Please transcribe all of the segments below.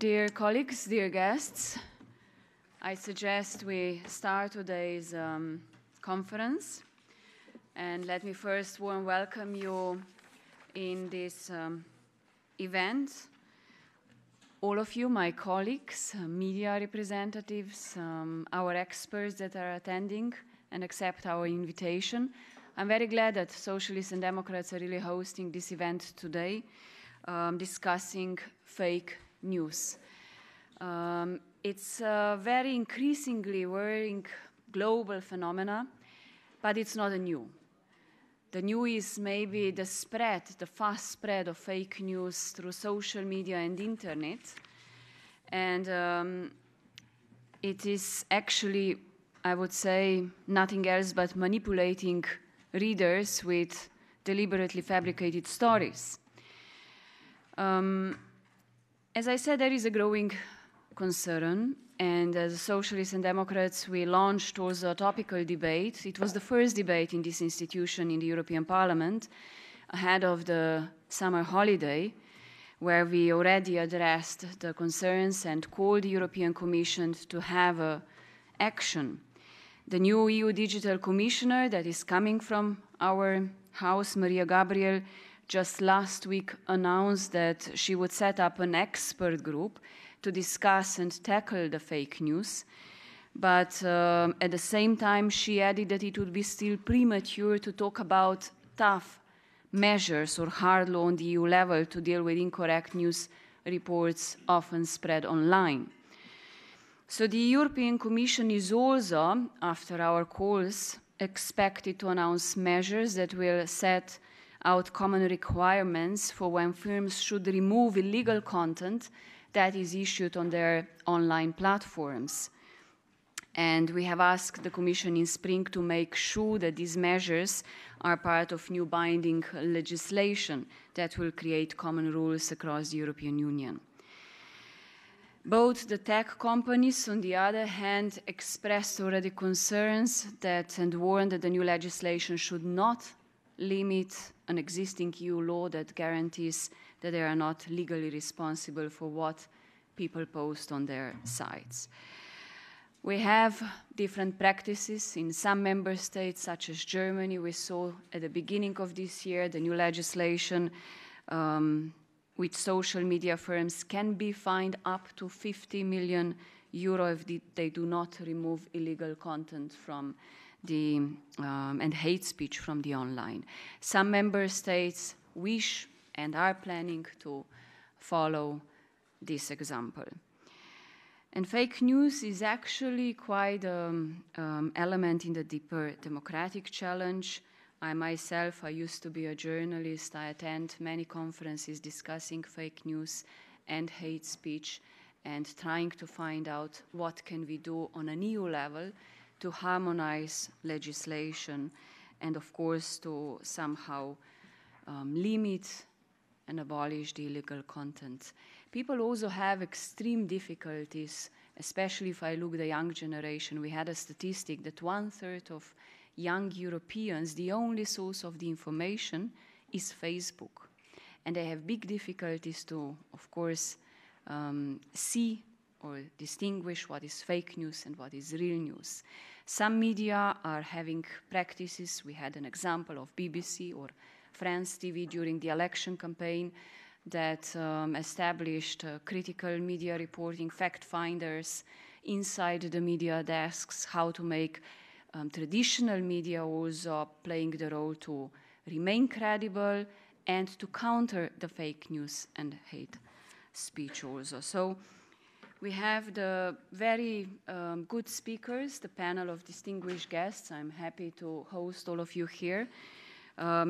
Dear colleagues, dear guests, I suggest we start today's conference. And let me first warm welcome you in this event. All of you, my colleagues, media representatives, our experts that are attending and accept our invitation. I'm very glad that Socialists and Democrats are really hosting this event today, discussing fake news. It's a very increasingly worrying global phenomena, but it's not a new. The new is maybe the spread, the fast spread of fake news through social media and internet. And it is actually, I would say, nothing else but manipulating readers with deliberately fabricated stories. As I said, there is a growing concern, and as Socialists and Democrats, we launched also a topical debate. It was the first debate in this institution in the European Parliament ahead of the summer holiday, where we already addressed the concerns and called the European Commission to have action. The new EU Digital Commissioner that is coming from our house, Maria Gabriel, just last week announced that she would set up an expert group to discuss and tackle the fake news. But at the same time, she added that it would be still premature to talk about tough measures or hard law on the EU level to deal with incorrect news reports often spread online. So the European Commission is also, after our calls, expected to announce measures that will set out common requirements for when firms should remove illegal content that is issued on their online platforms. And we have asked the Commission in spring to make sure that these measures are part of new binding legislation that will create common rules across the European Union. Both the tech companies, on the other hand, expressed already concerns that and warned that the new legislation should not limit an existing EU law that guarantees that they are not legally responsible for what people post on their sites. We have different practices in some member states, such as Germany. We saw at the beginning of this year the new legislation which social media firms can be fined up to 50 million euro if they do not remove illegal content from the and hate speech from the online. Some member states wish and are planning to follow this example. And fake news is actually quite an element in the deeper democratic challenge. I myself used to be a journalist. I attend many conferences discussing fake news and hate speech and trying to find out what can we do on an EU level to harmonize legislation and, of course, to somehow limit and abolish the illegal content. People also have extreme difficulties, especially if I look at the young generation. We had a statistic that 1/3 of young Europeans, the only source of the information is Facebook. And they have big difficulties to, of course, see or distinguish what is fake news and what is real news. Some media are having practices. We had an example of BBC or France TV during the election campaign that established critical media reporting, fact finders inside the media desks, how to make traditional media also playing the role to remain credible and to counter the fake news and hate speech also. So we have the very good speakers, the panel of distinguished guests. I'm happy to host all of you here.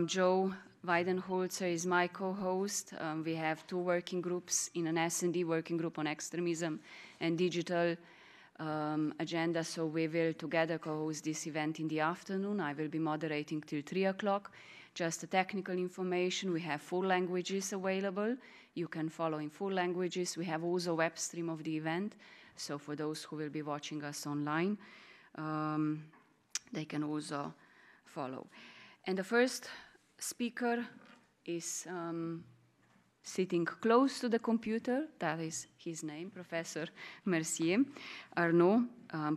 Joe Weidenholzer is my co-host. We have two working groups in an S&D working group on extremism and digital agenda, so we will together co-host this event in the afternoon. I will be moderating till 3 o'clock. Just the technical information, we have 4 languages available. You can follow in 4 languages. We have also a web stream of the event, so for those who will be watching us online, they can also follow. And the first speaker is sitting close to the computer, that is his name, Professor Mercier Arnaud,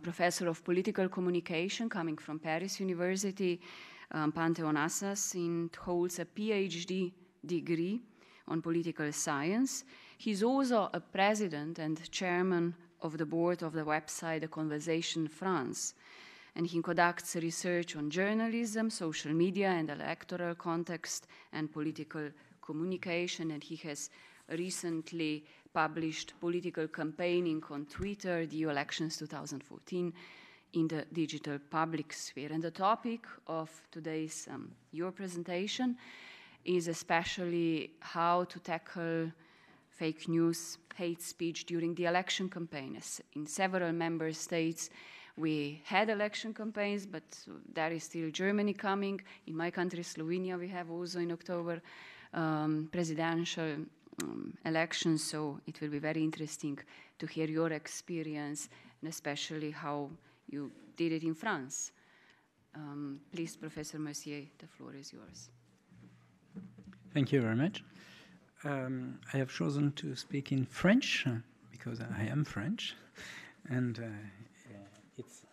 professor of political communication coming from Paris University, Panthéon-Assas, and holds a PhD degree on political science. He's also a president and chairman of the board of the website The Conversation France, and he conducts research on journalism, social media, and electoral context and political communication, and he has recently published Political Campaigning on Twitter, the EU elections 2014 in the digital public sphere. And the topic of today's your presentation is especially how to tackle fake news, hate speech during the election campaigns. In several member states, we had election campaigns, but there is still Germany coming. In my country, Slovenia, we have also in October presidential elections, so it will be very interesting to hear your experience, and especially how you did it in France. Please, Professor Mercier, the floor is yours. Thank you very much. I have chosen to speak in French because I am French, and it's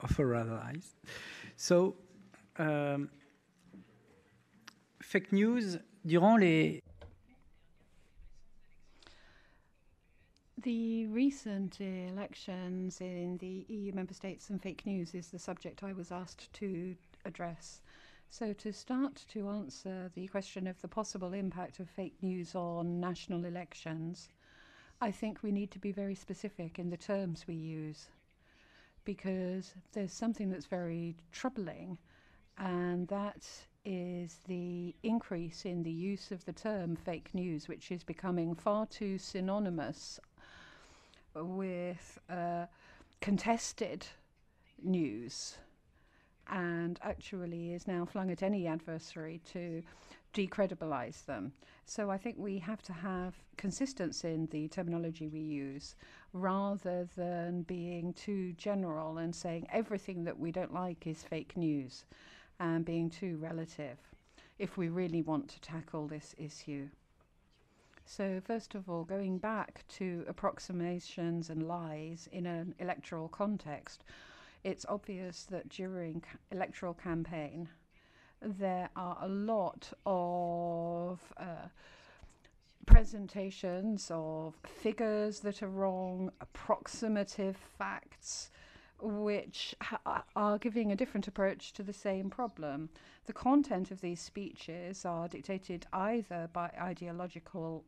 authorized. So, fake news durant les... The recent elections in the EU member states and fake news is the subject I was asked to address. So to start to answer the question of the possible impact of fake news on national elections, I think we need to be very specific in the terms we use, because there's something that's very troubling, and that is the increase in the use of the term fake news, which is becoming far too synonymous with contested news, and actually is now flung at any adversary to decredibilize them. So I think we have to have consistency in the terminology we use, rather than being too general and saying everything that we don't like is fake news, and being too relative, if we really want to tackle this issue. So first of all, going back to approximations and lies in an electoral context, it's obvious that during electoral campaign, there are a lot of presentations of figures that are wrong, approximative facts, which are giving a different approach to the same problem. The content of these speeches are dictated either by ideological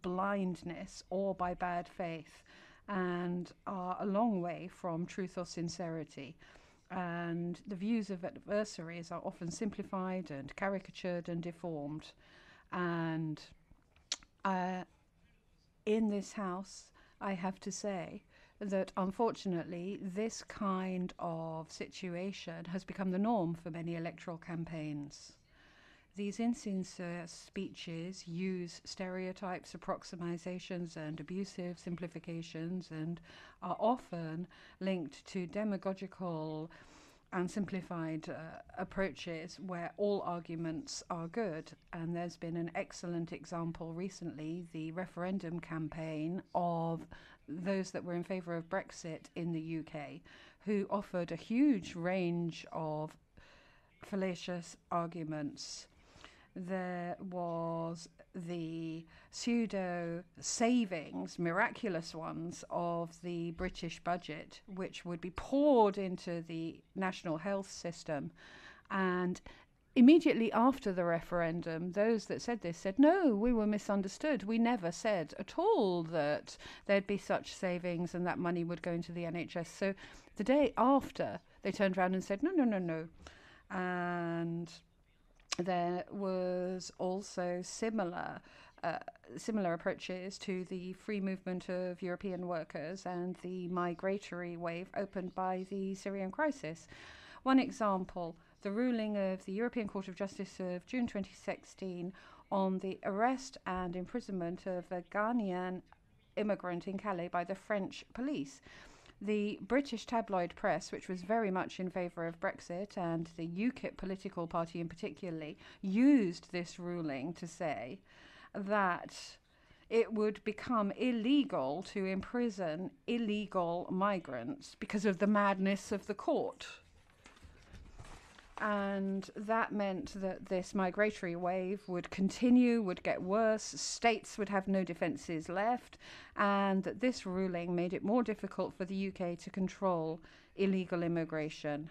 blindness or by bad faith, and are a long way from truth or sincerity. And the views of adversaries are often simplified and caricatured and deformed. And in this house, I have to say that unfortunately this kind of situation has become the norm for many electoral campaigns. These insincere speeches use stereotypes, approximations, and abusive simplifications, and are often linked to demagogical and simplified approaches where all arguments are good. And there's been an excellent example recently, the referendum campaign of those that were in favour of Brexit in the UK, who offered a huge range of fallacious arguments. There was the pseudo savings, miraculous ones, of the British budget, which would be poured into the national health system. And immediately after the referendum, those that said this said, no, we were misunderstood. We never said at all that there'd be such savings and that money would go into the NHS. So the day after, they turned around and said, no. And there was also similar approaches to the free movement of European workers and the migratory wave opened by the Syrian crisis. One example, the ruling of the European Court of Justice of June 2016 on the arrest and imprisonment of a Ghanaian immigrant in Calais by the French police. The British tabloid press, which was very much in favour of Brexit, and the UKIP political party in particular, used this ruling to say, that it would become illegal to imprison illegal migrants because of the madness of the court. And that meant that this migratory wave would continue, would get worse, states would have no defences left, and that this ruling made it more difficult for the UK to control illegal immigration.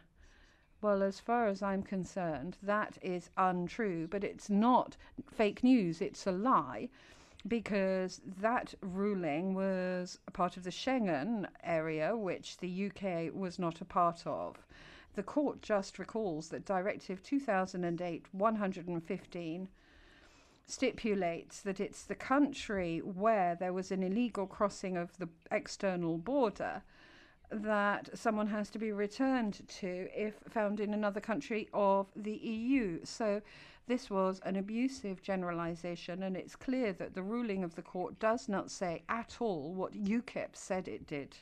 Well, as far as I'm concerned, that is untrue, but it's not fake news, it's a lie, because that ruling was a part of the Schengen area, which the UK was not a part of. The court just recalls that Directive 2008/115 stipulates that it's the country where there was an illegal crossing of the external border that someone has to be returned to if found in another country of the EU. So this was an abusive generalization, and it's clear that the ruling of the court does not say at all what UKIP said it did.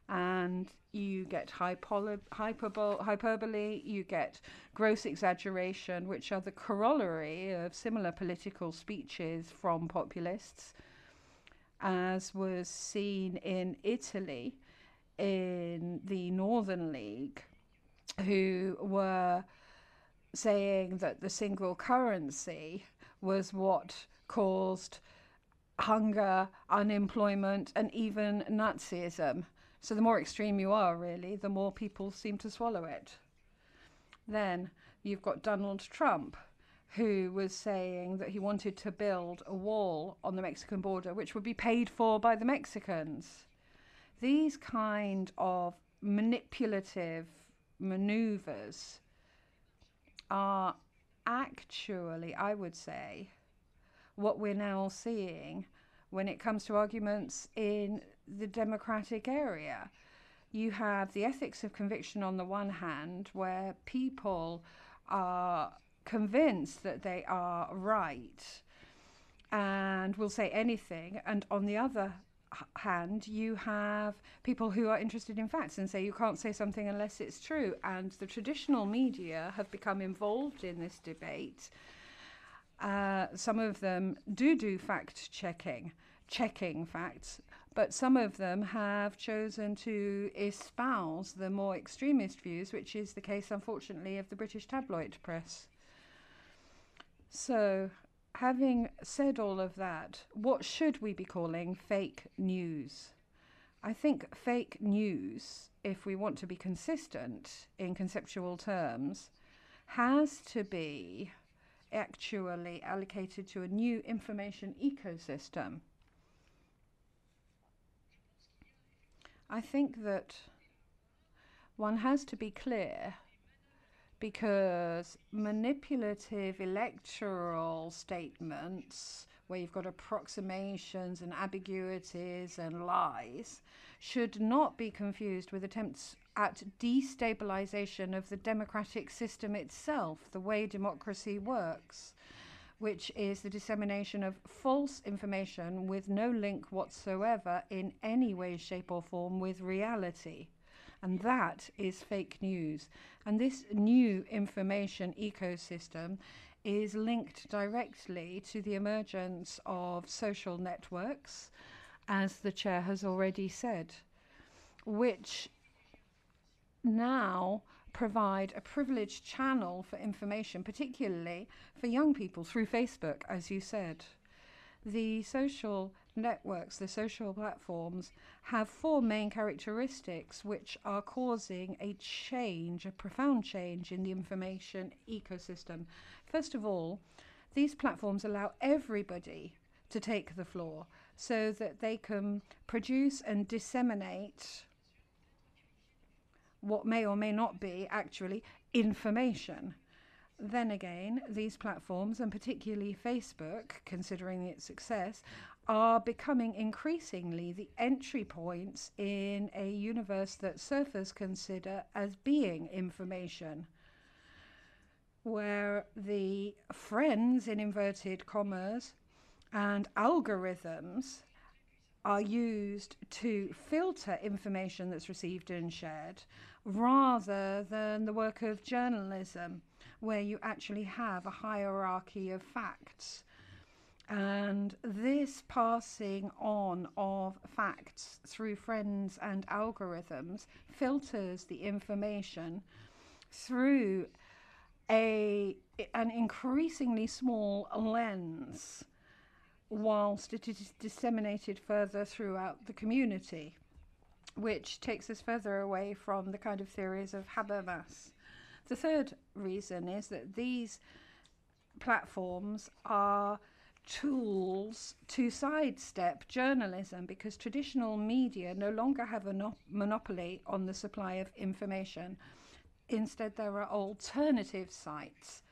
And you get hyperbole, you get gross exaggeration, which are the corollary of similar political speeches from populists, as was seen in Italy in the Northern League, who were saying that the single currency was what caused hunger, unemployment, and even Nazism. So the more extreme you are, really, the more people seem to swallow it. Then you've got Donald Trump, who was saying that he wanted to build a wall on the Mexican border, which would be paid for by the Mexicans. These kind of manipulative maneuvers are actually, I would say, what we're now seeing when it comes to arguments in the democratic area. You have the ethics of conviction on the one hand, where people are convinced that they are right and will say anything, and on the other hand you have people who are interested in facts and say you can't say something unless it's true, and the traditional media have become involved in this debate. Some of them do fact-checking facts, but some of them have chosen to espouse the more extremist views, which is the case, unfortunately, of the British tabloid press. So, having said all of that, what should we be calling fake news? I think fake news, if we want to be consistent in conceptual terms, has to be actually allocated to a new information ecosystem. I think that one has to be clear, because manipulative electoral statements where you've got approximations and ambiguities and lies should not be confused with attempts at destabilization of the democratic system itself, the way democracy works, which is the dissemination of false information with no link whatsoever in any way, shape or form with reality. And that is fake news. And this new information ecosystem is linked directly to the emergence of social networks, as the chair has already said, which now provide a privileged channel for information, particularly for young people through Facebook, as you said. The social networks, the social platforms, have four main characteristics which are causing a change, a profound change in the information ecosystem. First of all, these platforms allow everybody to take the floor so that they can produce and disseminate what may or may not be actually information. Then again, these platforms, and particularly Facebook, considering its success, are becoming increasingly the entry points in a universe that surfers consider as being information, where the friends, in inverted commas, and algorithms are used to filter information that's received and shared, rather than the work of journalism, where you actually have a hierarchy of facts. And this passing on of facts through friends and algorithms filters the information through an increasingly small lens, whilst it is disseminated further throughout the community, which takes us further away from the kind of theories of Habermas. The third reason is that these platforms are tools to sidestep journalism, because traditional media no longer have a monopoly on the supply of information. Instead, there are alternative sites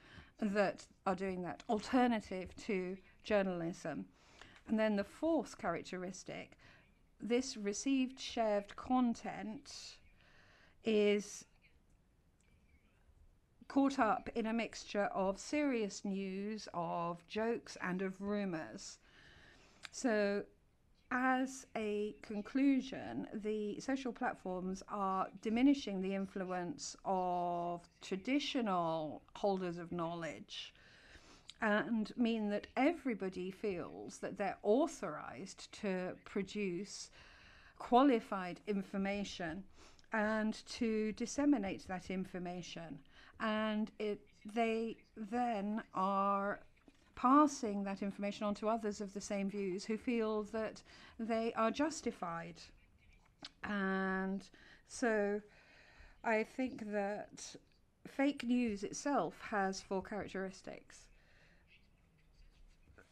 that are doing that, alternative to journalism. And then the fourth characteristic, this received shared content is caught up in a mixture of serious news, of jokes, and of rumors. So, as a conclusion, the social platforms are diminishing the influence of traditional holders of knowledge and mean that everybody feels that they're authorized to produce qualified information and to disseminate that information. And they then are passing that information on to others of the same views who feel that they are justified. And so I think that fake news itself has four characteristics.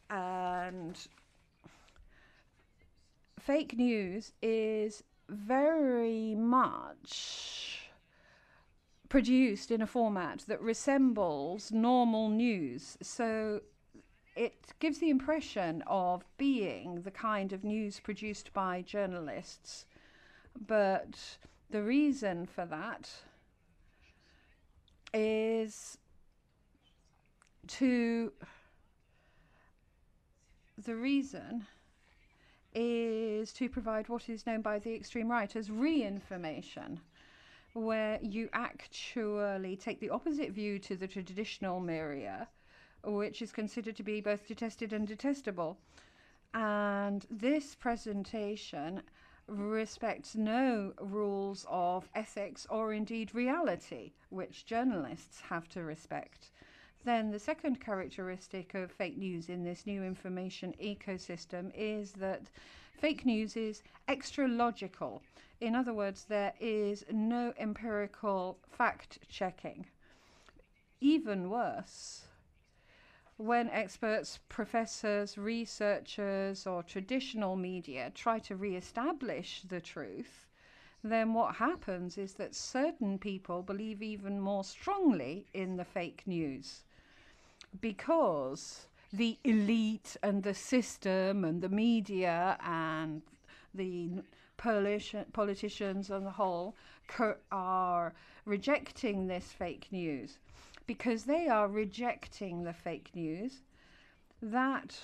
And fake news is very much produced in a format that resembles normal news. So it gives the impression of being the kind of news produced by journalists. But the reason for that is to provide what is known by the extreme right as re-information, where you actually take the opposite view to the traditional media, which is considered to be both detested and detestable. And this presentation respects no rules of ethics or indeed reality, which journalists have to respect. Then the second characteristic of fake news in this new information ecosystem is that fake news is extra logical. In other words, there is no empirical fact checking. Even worse, when experts, professors, researchers, or traditional media try to re-establish the truth, then what happens is that certain people believe even more strongly in the fake news, because the elite and the system and the media and the politicians on the whole are rejecting this fake news. Because they are rejecting the fake news, that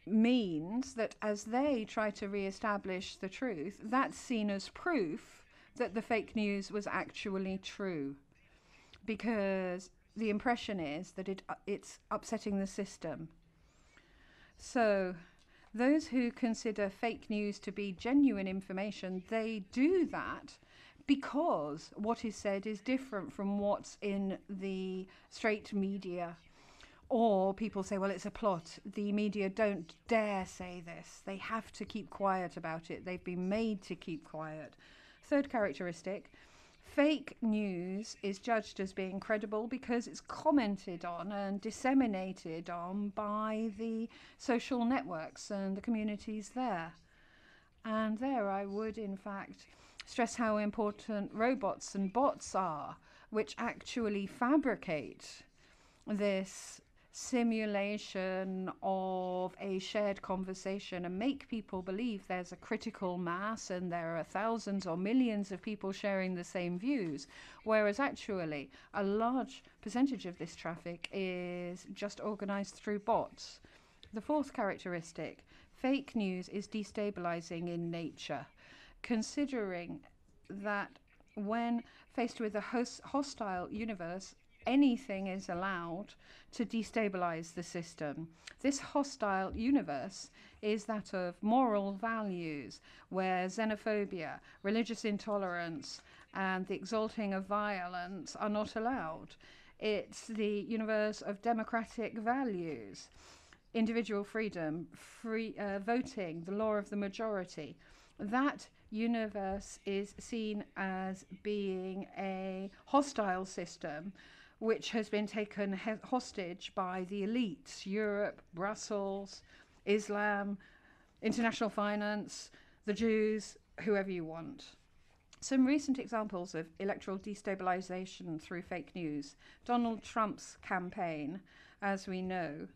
means that as they try to re-establish the truth, that's seen as proof that the fake news was actually true, because the impression is that it's upsetting the system. So those who consider fake news to be genuine information, they do that because what is said is different from what's in the straight media. Or people say, well, it's a plot. The media don't dare say this. They have to keep quiet about it. They've been made to keep quiet. Third characteristic, fake news is judged as being credible because it's commented on and disseminated on by the social networks and the communities there. And there I would, in fact, stress how important robots and bots are, which actually fabricate this simulation of a shared conversation and make people believe there's a critical mass and there are thousands or millions of people sharing the same views, whereas actually a large percentage of this traffic is just organized through bots. The fourth characteristic, fake news is destabilizing in nature, considering that when faced with a hostile universe, anything is allowed to destabilize the system. This hostile universe is that of moral values, where xenophobia, religious intolerance, and the exalting of violence are not allowed. It's the universe of democratic values, individual freedom, free voting, the law of the majority. That universe is seen as being a hostile system which has been taken hostage by the elites, Europe, Brussels, Islam, international finance, the Jews, whoever you want. Some recent examples of electoral destabilization through fake news. Donald Trump's campaign, as we know,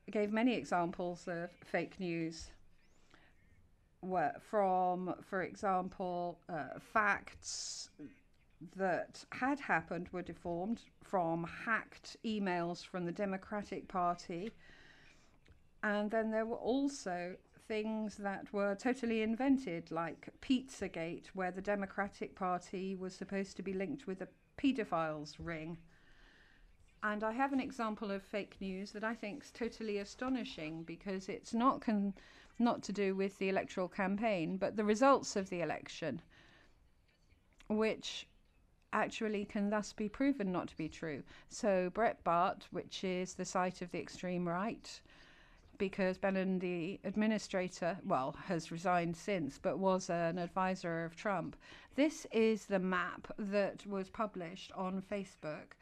gave many examples of fake news from, for example, facts that had happened were deformed from hacked emails from the Democratic Party. And then there were also things that were totally invented, like Pizzagate, where the Democratic Party was supposed to be linked with a pedophiles ring. And I have an example of fake news that I think is totally astonishing, because it's not to do with the electoral campaign, but the results of the election, which actually can thus be proven not to be true. So Breitbart, which is the site of the extreme right, because Bannon, the administrator, has resigned since, but was an advisor of Trump. This is the map that was published on Facebook,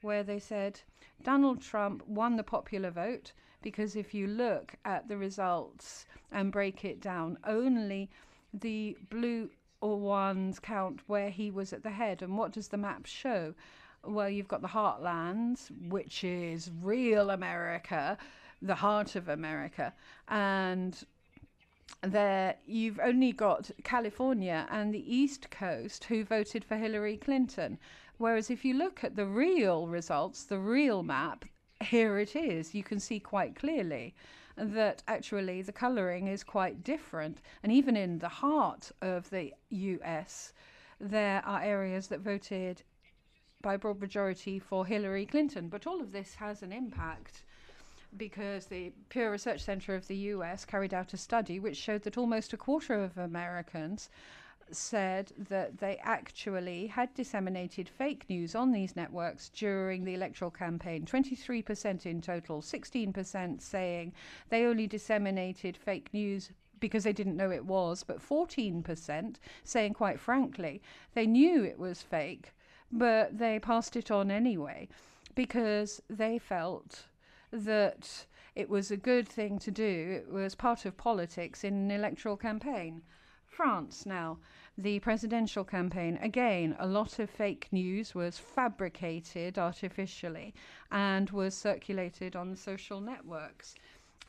where they said Donald Trump won the popular vote, because if you look at the results and break it down, only the blue ones count where he was at the head. And what does the map show? Well, you've got the heartlands, which is real America, the heart of America, and there you've only got California and the East Coast who voted for Hillary Clinton. Whereas if you look at the real results, the real map, here it is. You can see quite clearly that actually the colouring is quite different. And even in the heart of the US, there are areas that voted by broad majority for Hillary Clinton. But all of this has an impact, because the Pew Research Center of the US carried out a study which showed that almost a quarter of Americans said that they actually had disseminated fake news on these networks during the electoral campaign. 23% in total, 16% saying they only disseminated fake news because they didn't know it was, but 14% saying, quite frankly, they knew it was fake, but they passed it on anyway because they felt that it was a good thing to do. It was part of politics in an electoral campaign. France now, the presidential campaign, again, a lot of fake news was fabricated artificially and was circulated on social networks.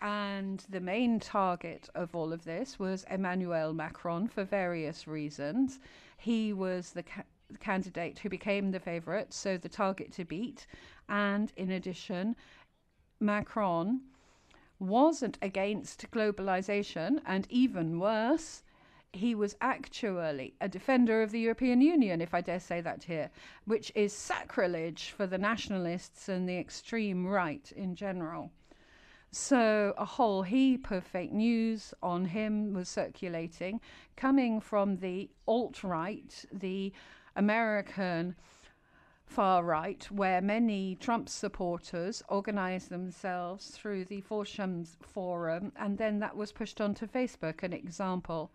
And the main target of all of this was Emmanuel Macron for various reasons. He was the candidate who became the favorite, so the target to beat. And in addition, Macron wasn't against globalization, and even worse, he was actually a defender of the European Union, if I dare say that here, which is sacrilege for the nationalists and the extreme right in general. So a whole heap of fake news on him was circulating, coming from the alt-right, the American far right, where many Trump supporters organized themselves through the Forschungs Forum, and then that was pushed onto Facebook. An example,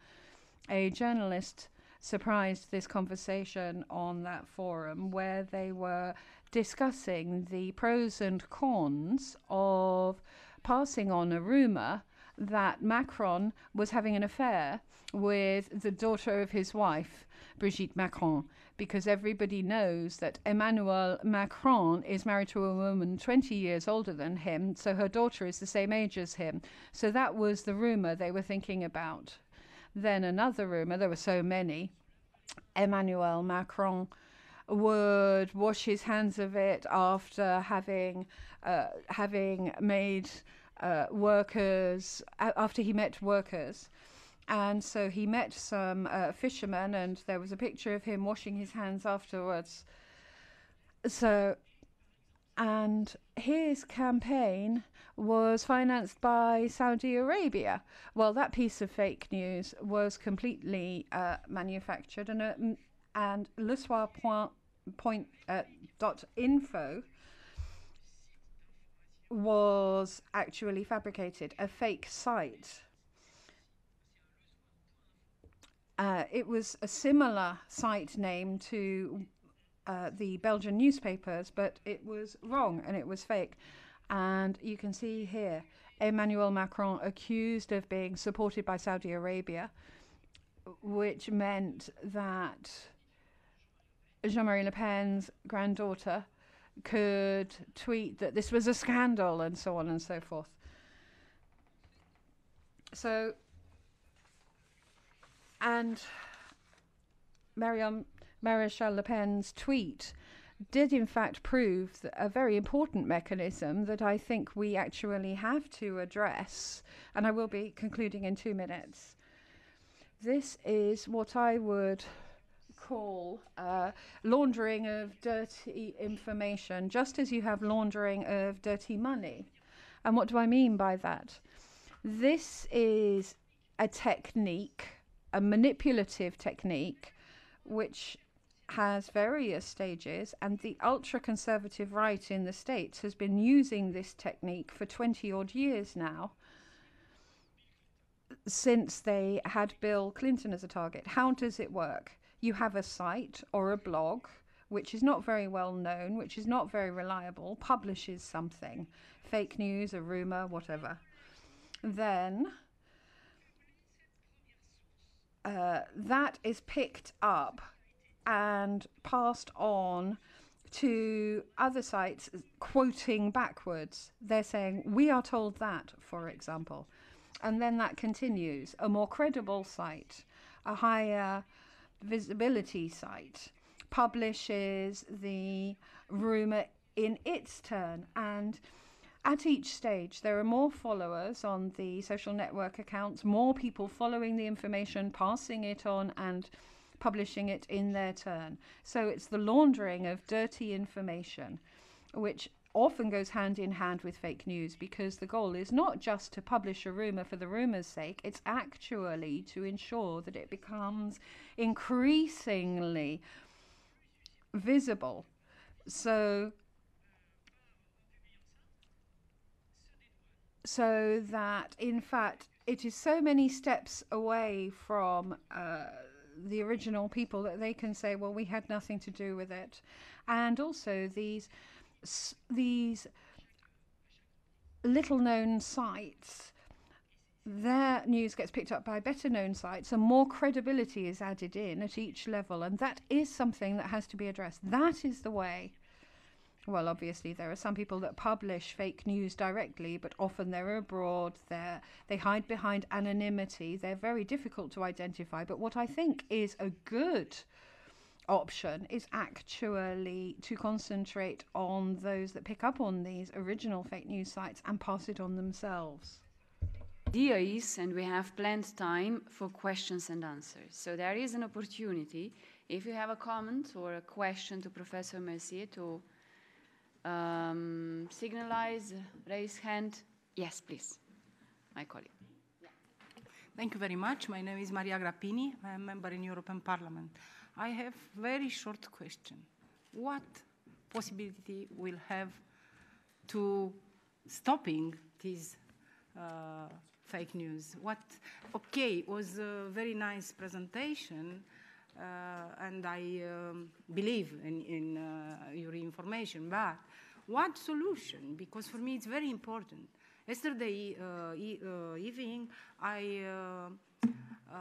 a journalist surprised this conversation on that forum where they were discussing the pros and cons of passing on a rumor that Macron was having an affair with the daughter of his wife, Brigitte Macron, because everybody knows that Emmanuel Macron is married to a woman 20 years older than him, so her daughter is the same age as him. So that was the rumor they were thinking about. Then another rumor, there were so many, Emmanuel Macron would wash his hands of it after having made workers, after he met workers. And so he met some fishermen, and there was a picture of him washing his hands afterwards. And his campaign was financed by Saudi Arabia. Well, that piece of fake news was completely manufactured, and Le Soir.info was actually fabricated, a fake site. It was a similar site name to the Belgian newspapers, but it was wrong and it was fake. And you can see here Emmanuel Macron accused of being supported by Saudi Arabia, which meant that Jean-Marie Le Pen's granddaughter could tweet that this was a scandal and so on and so forth. So, and Maréchal Le Pen's tweet did in fact prove a very important mechanism that I think we actually have to address, and I will be concluding in 2 minutes. This is what I would call laundering of dirty information, just as you have laundering of dirty money. And what do I mean by that? This is a technique, a manipulative technique, which has various stages, and the ultra-conservative right in the States has been using this technique for 20-odd years now, since they had Bill Clinton as a target. How does it work? You have a site or a blog which is not very well known, which is not very reliable, publishes something, fake news, a rumor, whatever. Then that is picked up and passed on to other sites, quoting backwards. They're saying, we are told that, for example. And then that continues. A more credible site, a higher visibility site, publishes the rumor in its turn. And at each stage, there are more followers on the social network accounts, more people following the information, passing it on, and publishing it in their turn. So it's the laundering of dirty information, which often goes hand in hand with fake news, because the goal is not just to publish a rumor for the rumor's sake, it's actually to ensure that it becomes increasingly visible. So that, in fact, it is so many steps away from the original people that they can say, well, we had nothing to do with it. And also these little-known sites, their news gets picked up by better-known sites, and more credibility is added in at each level. And that is something that has to be addressed. That is the way. Well, obviously, there are some people that publish fake news directly, but often they're abroad, they hide behind anonymity, they're very difficult to identify. But what I think is a good option is actually to concentrate on those that pick up on these original fake news sites and pass it on themselves. Idea is, and we have planned time for questions and answers. So there is an opportunity, if you have a comment or a question to Professor Mercier, to signalize, raise hand. Yes, please, my colleague. Yeah. Thank you very much. My name is Maria Grappini. I am a member in European Parliament. I have very short question. What possibility will have to stopping these fake news? Okay, it was a very nice presentation, and I believe in your information, but what solution? Because for me it's very important. Yesterday evening I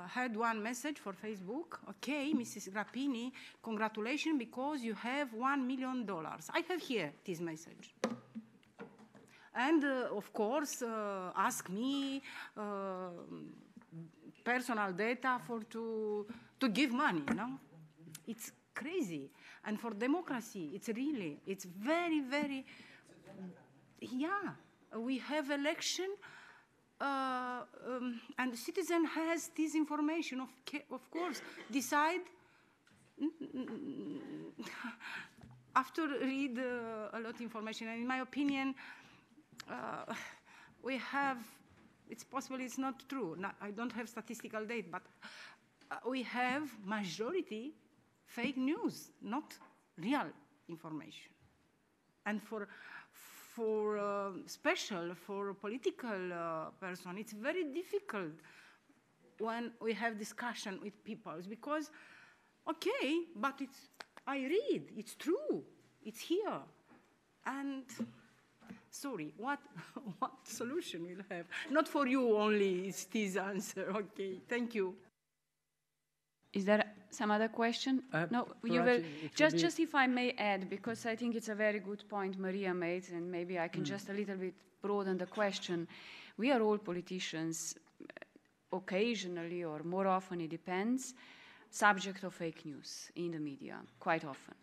had one message for Facebook. Okay, Mrs. Grappini, congratulations because you have $1 million. I have here this message. And of course, ask me personal data to give money, no? It's crazy. And for democracy, it's very, very, yeah. We have election, and the citizen has this information, of course, decide. after read a lot of information, and in my opinion, we have, it's possible it's not true. I don't have statistical data, but we have majority fake news, not real information. And for special, for a political person, it's very difficult when we have discussion with people, because, okay, but I read, it's true, it's here. And sorry, what solution we'll have? Not for you only, it's this answer. Okay, thank you. Is there some other question? No, you will. Just if I may add, because I think it's a very good point Maria made, and maybe I can just a little bit broaden the question. We are all politicians, occasionally or more often, it depends, subject of fake news in the media, quite often.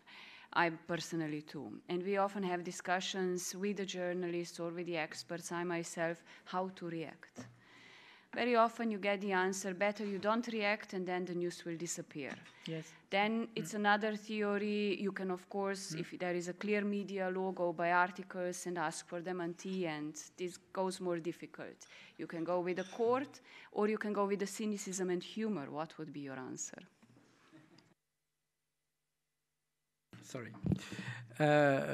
I personally too. And we often have discussions with the journalists or with the experts, I myself, how to react. Very often you get the answer, better you don't react and then the news will disappear. Yes. Then it's another theory. You can, of course, if there is a clear media law, go by articles and ask for dementi, and this goes more difficult. You can go with the court, or you can go with the cynicism and humor. What would be your answer? Sorry.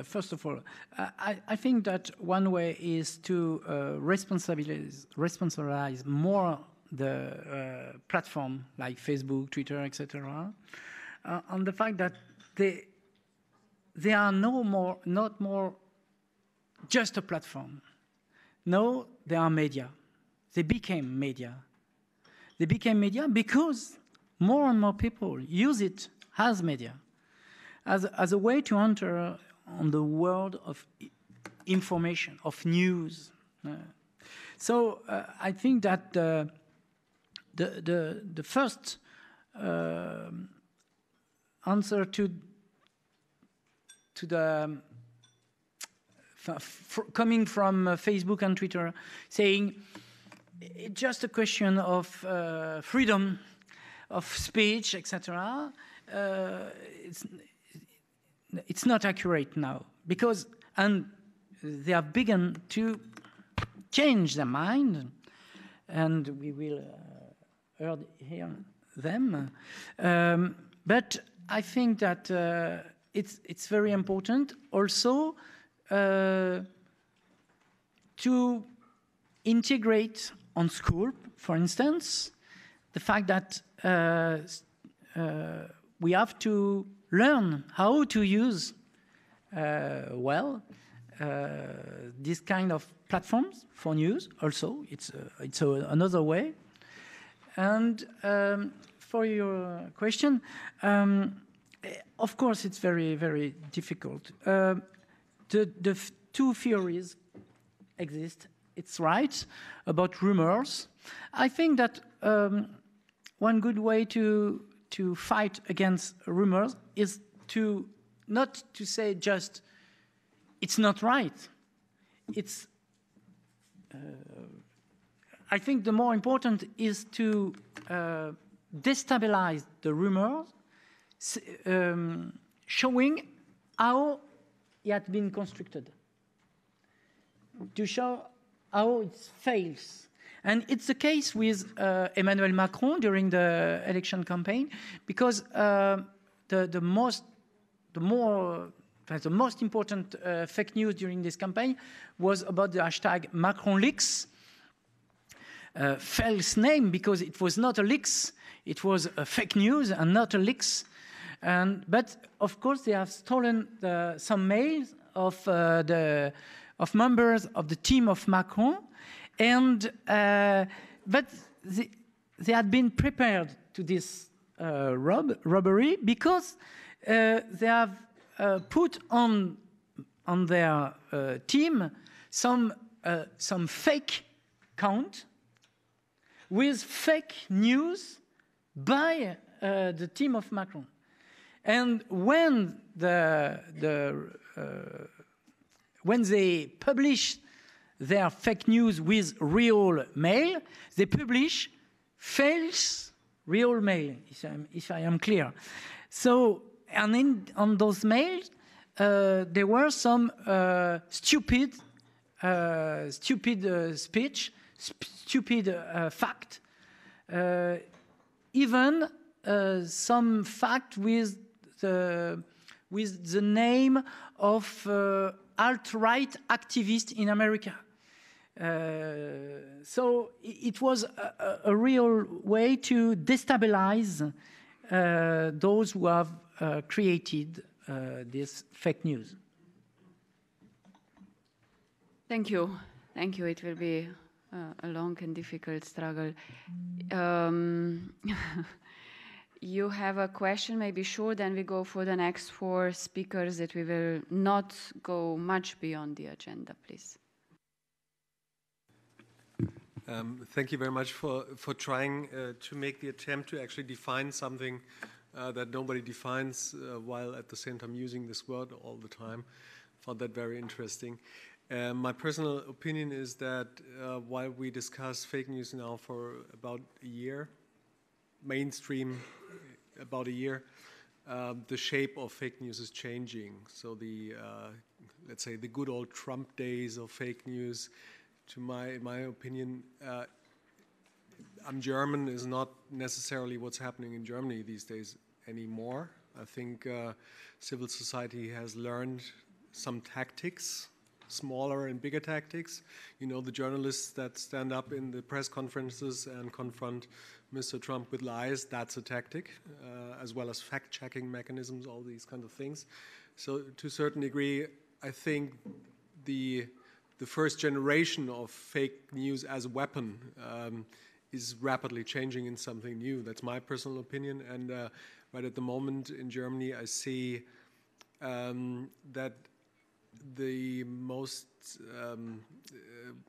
First of all, I think that one way is to responsabilize more the platform like Facebook, Twitter, etc. On the fact that they are not more just a platform. No, they are media. They became media. They became media because more and more people use it as media, as a way to enter on the world of information, of news. So I think that the first answer to the coming from Facebook and Twitter, saying it's just a question of freedom of speech, etc. It's not accurate now, because they have begun to change their mind, and we will hear them. But I think that it's very important also to integrate on school, for instance, the fact that we have to learn how to use this kind of platforms for news. Also, it's another way. And for your question, of course, it's very, very difficult. The two theories exist. It's right about rumors. I think that one good way to fight against rumors is not to say just it's not right. It's I think the more important is to destabilize the rumors, showing how it had been constructed, to show how it fails. And it's the case with Emmanuel Macron during the election campaign, because the most important fake news during this campaign was about the hashtag MacronLeaks. False name, because it was not a leaks, it was a fake news and not a leaks. But of course they have stolen some mails of members of the team of Macron, but they had been prepared to this robbery, because they have put on their team some fake count with fake news by the team of Macron. And when when they publish their fake news with real mail, they publish false real mail, if I am clear. So, and on those mails, there were some stupid speech, stupid fact, even some fact with the name of alt-right activist in America. So it was a real way to destabilize those who have created this fake news. Thank you. Thank you. It will be a long and difficult struggle. You have a question, maybe sure, then we go for the next 4 speakers that we will not go much beyond the agenda, please. Thank you very much for trying to make the attempt to actually define something that nobody defines while at the same time using this word all the time. Found that very interesting. My personal opinion is that while we discuss fake news now for about a year, mainstream about a year, the shape of fake news is changing. So the, let's say, the good old Trump days of fake news, to my opinion, I'm German, is not necessarily what's happening in Germany these days anymore. I think civil society has learned some tactics, smaller and bigger tactics. You know, the journalists that stand up in the press conferences and confront Mr. Trump with lies, that's a tactic, as well as fact-checking mechanisms, all these kind of things. So to a certain degree, I think the first generation of fake news as a weapon is rapidly changing in something new. That's my personal opinion. And right at the moment in Germany, I see that the most,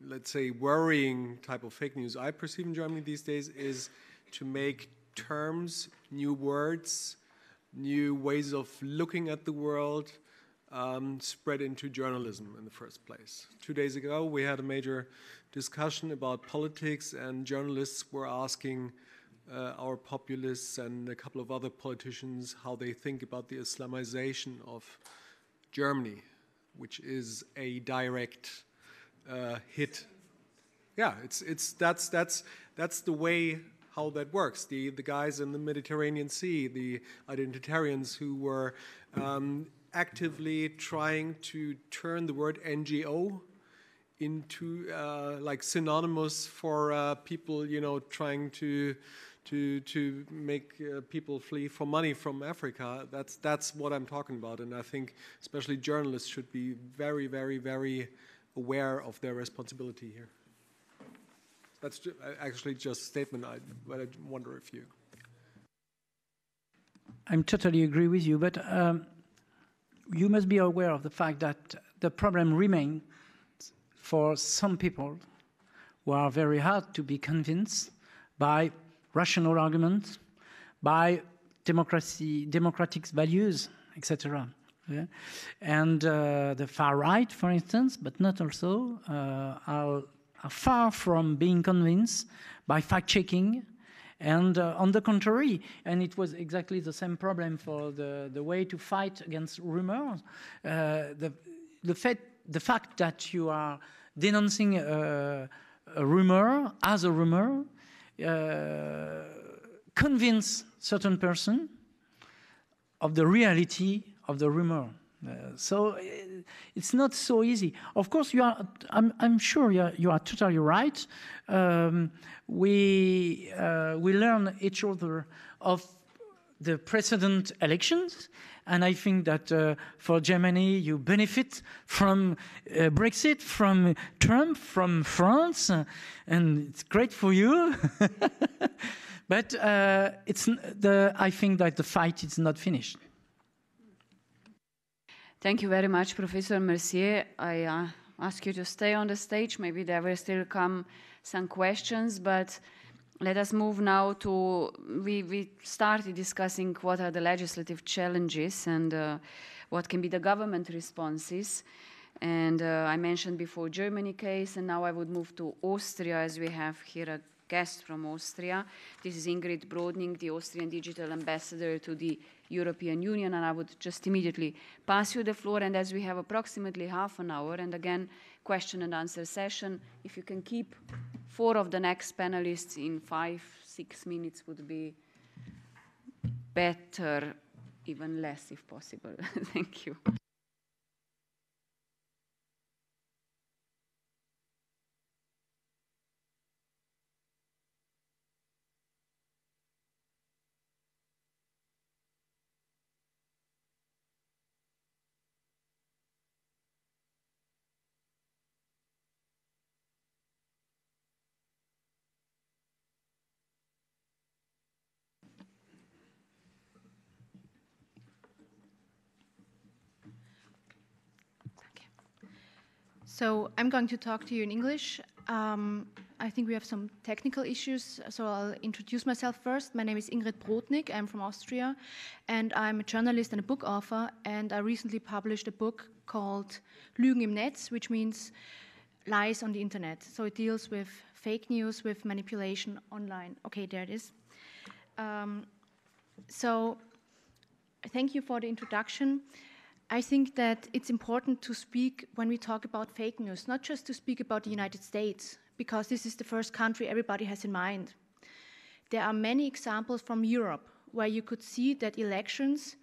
let's say, worrying type of fake news I perceive in Germany these days is to make terms, new words, new ways of looking at the world spread into journalism in the first place. 2 days ago, we had a major discussion about politics, and journalists were asking our populists and a couple of other politicians how they think about the Islamization of Germany, which is a direct hit. Yeah, that's the way how that works. The guys in the Mediterranean Sea, the identitarians who were actively trying to turn the word NGO into like synonymous for people, you know, trying to make people flee for money from Africa. That's what I'm talking about, and I think especially journalists should be very, very, very aware of their responsibility here. That's actually just a statement, but I wonder if you... I'm totally agree with you, but you must be aware of the fact that the problem remains for some people who are very hard to be convinced by rational arguments, by democratic values, etc. Yeah? And the far right, for instance, but not also, are far from being convinced by fact-checking. And on the contrary, and it was exactly the same problem for the way to fight against rumors, the fact that you are denouncing a rumor as a rumor convince certain person of the reality of the rumor. So it's not so easy. Of course, you are. I'm sure you are totally right. We learn each other of the precedent elections, and I think that for Germany, you benefit from Brexit, from Trump, from France, and it's great for you. But I think that the fight is not finished. Thank you very much, Professor Mercier. I ask you to stay on the stage. Maybe there will still come some questions, but let us move now to, we started discussing what are the legislative challenges and what can be the government responses. And I mentioned before Germany case, and now I would move to Austria, as we have here a guest from Austria. This is Ingrid Brodning, the Austrian Digital Ambassador to the European Union, and I would just immediately pass you the floor. And as we have approximately half an hour, and again, question and answer session, if you can keep 4 of the next panelists in 5-6 minutes would be better, even less if possible. Thank you. So I'm going to talk to you in English. I think we have some technical issues, so I'll introduce myself first. My name is Ingrid Brodnig. I'm from Austria, and I'm a journalist and a book author, and I recently published a book called Lügen im Netz, which means lies on the internet. So it deals with fake news, with manipulation online. Okay, there it is. So thank you for the introduction. I think that it's important to speak when we talk about fake news, not just to speak about the United States, because this is the first country everybody has in mind. There are many examples from Europe where you could see that elections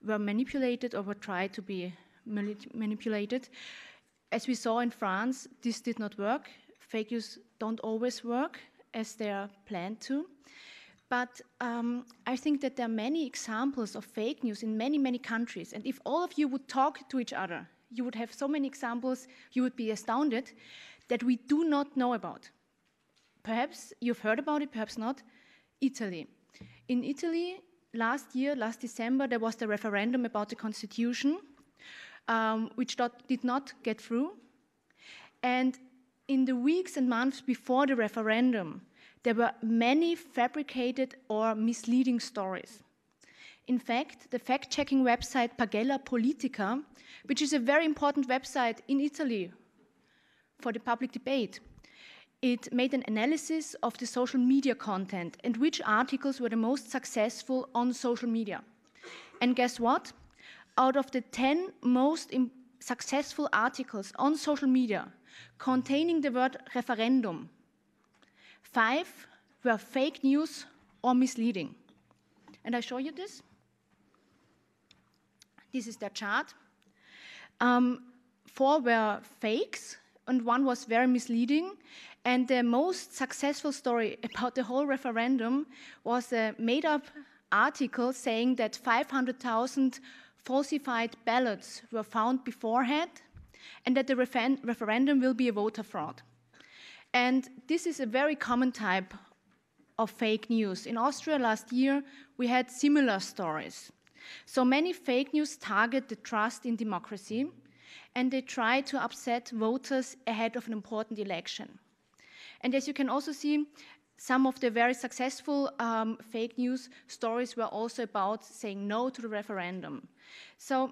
were manipulated or were tried to be manipulated. As we saw in France, this did not work. Fake news don't always work as they are planned to. But I think that there are many examples of fake news in many, many countries. And if all of you would talk to each other, you would have so many examples, you would be astounded, that we do not know about. Perhaps you've heard about it, perhaps not. Italy. In Italy, last December, there was the referendum about the constitution, which did not get through. And in the weeks and months before the referendum, there were many fabricated or misleading stories. In fact, the fact-checking website Pagella Politica, which is a very important website in Italy for the public debate, it made an analysis of the social media content and which articles were the most successful on social media. And guess what? Out of the 10 most successful articles on social media containing the word referendum, 5 were fake news or misleading. And I show you this. This is their chart. 4 were fakes, and 1 was very misleading. And the most successful story about the whole referendum was a made-up article saying that 500,000 falsified ballots were found beforehand, and that the referendum will be a voter fraud. And this is a very common type of fake news. In Austria last year, we had similar stories. So many fake news target the trust in democracy, and they try to upset voters ahead of an important election. And as you can also see, some of the very successful fake news stories were also about saying no to the referendum. So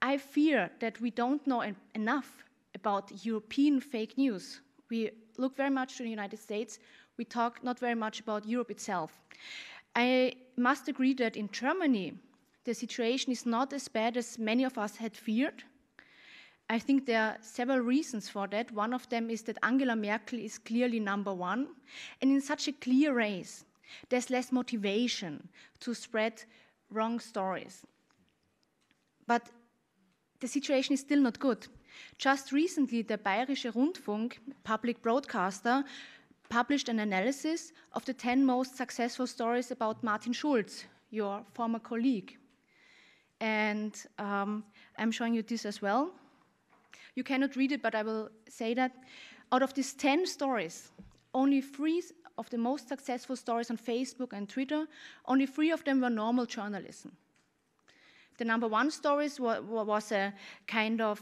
I fear that we don't know enough about European fake news. We look very much to the United States. We talk not very much about Europe itself. I must agree that in Germany, the situation is not as bad as many of us had feared. I think there are several reasons for that. One of them is that Angela Merkel is clearly number 1. And in such a clear race, there's less motivation to spread wrong stories. But the situation is still not good. Just recently, the Bayerische Rundfunk, public broadcaster, published an analysis of the 10 most successful stories about Martin Schulz, your former colleague. And I'm showing you this as well. You cannot read it, but I will say that. Out of these 10 stories, only 3 of the most successful stories on Facebook and Twitter, only 3 of them were normal journalism. The number 1 story was a kind of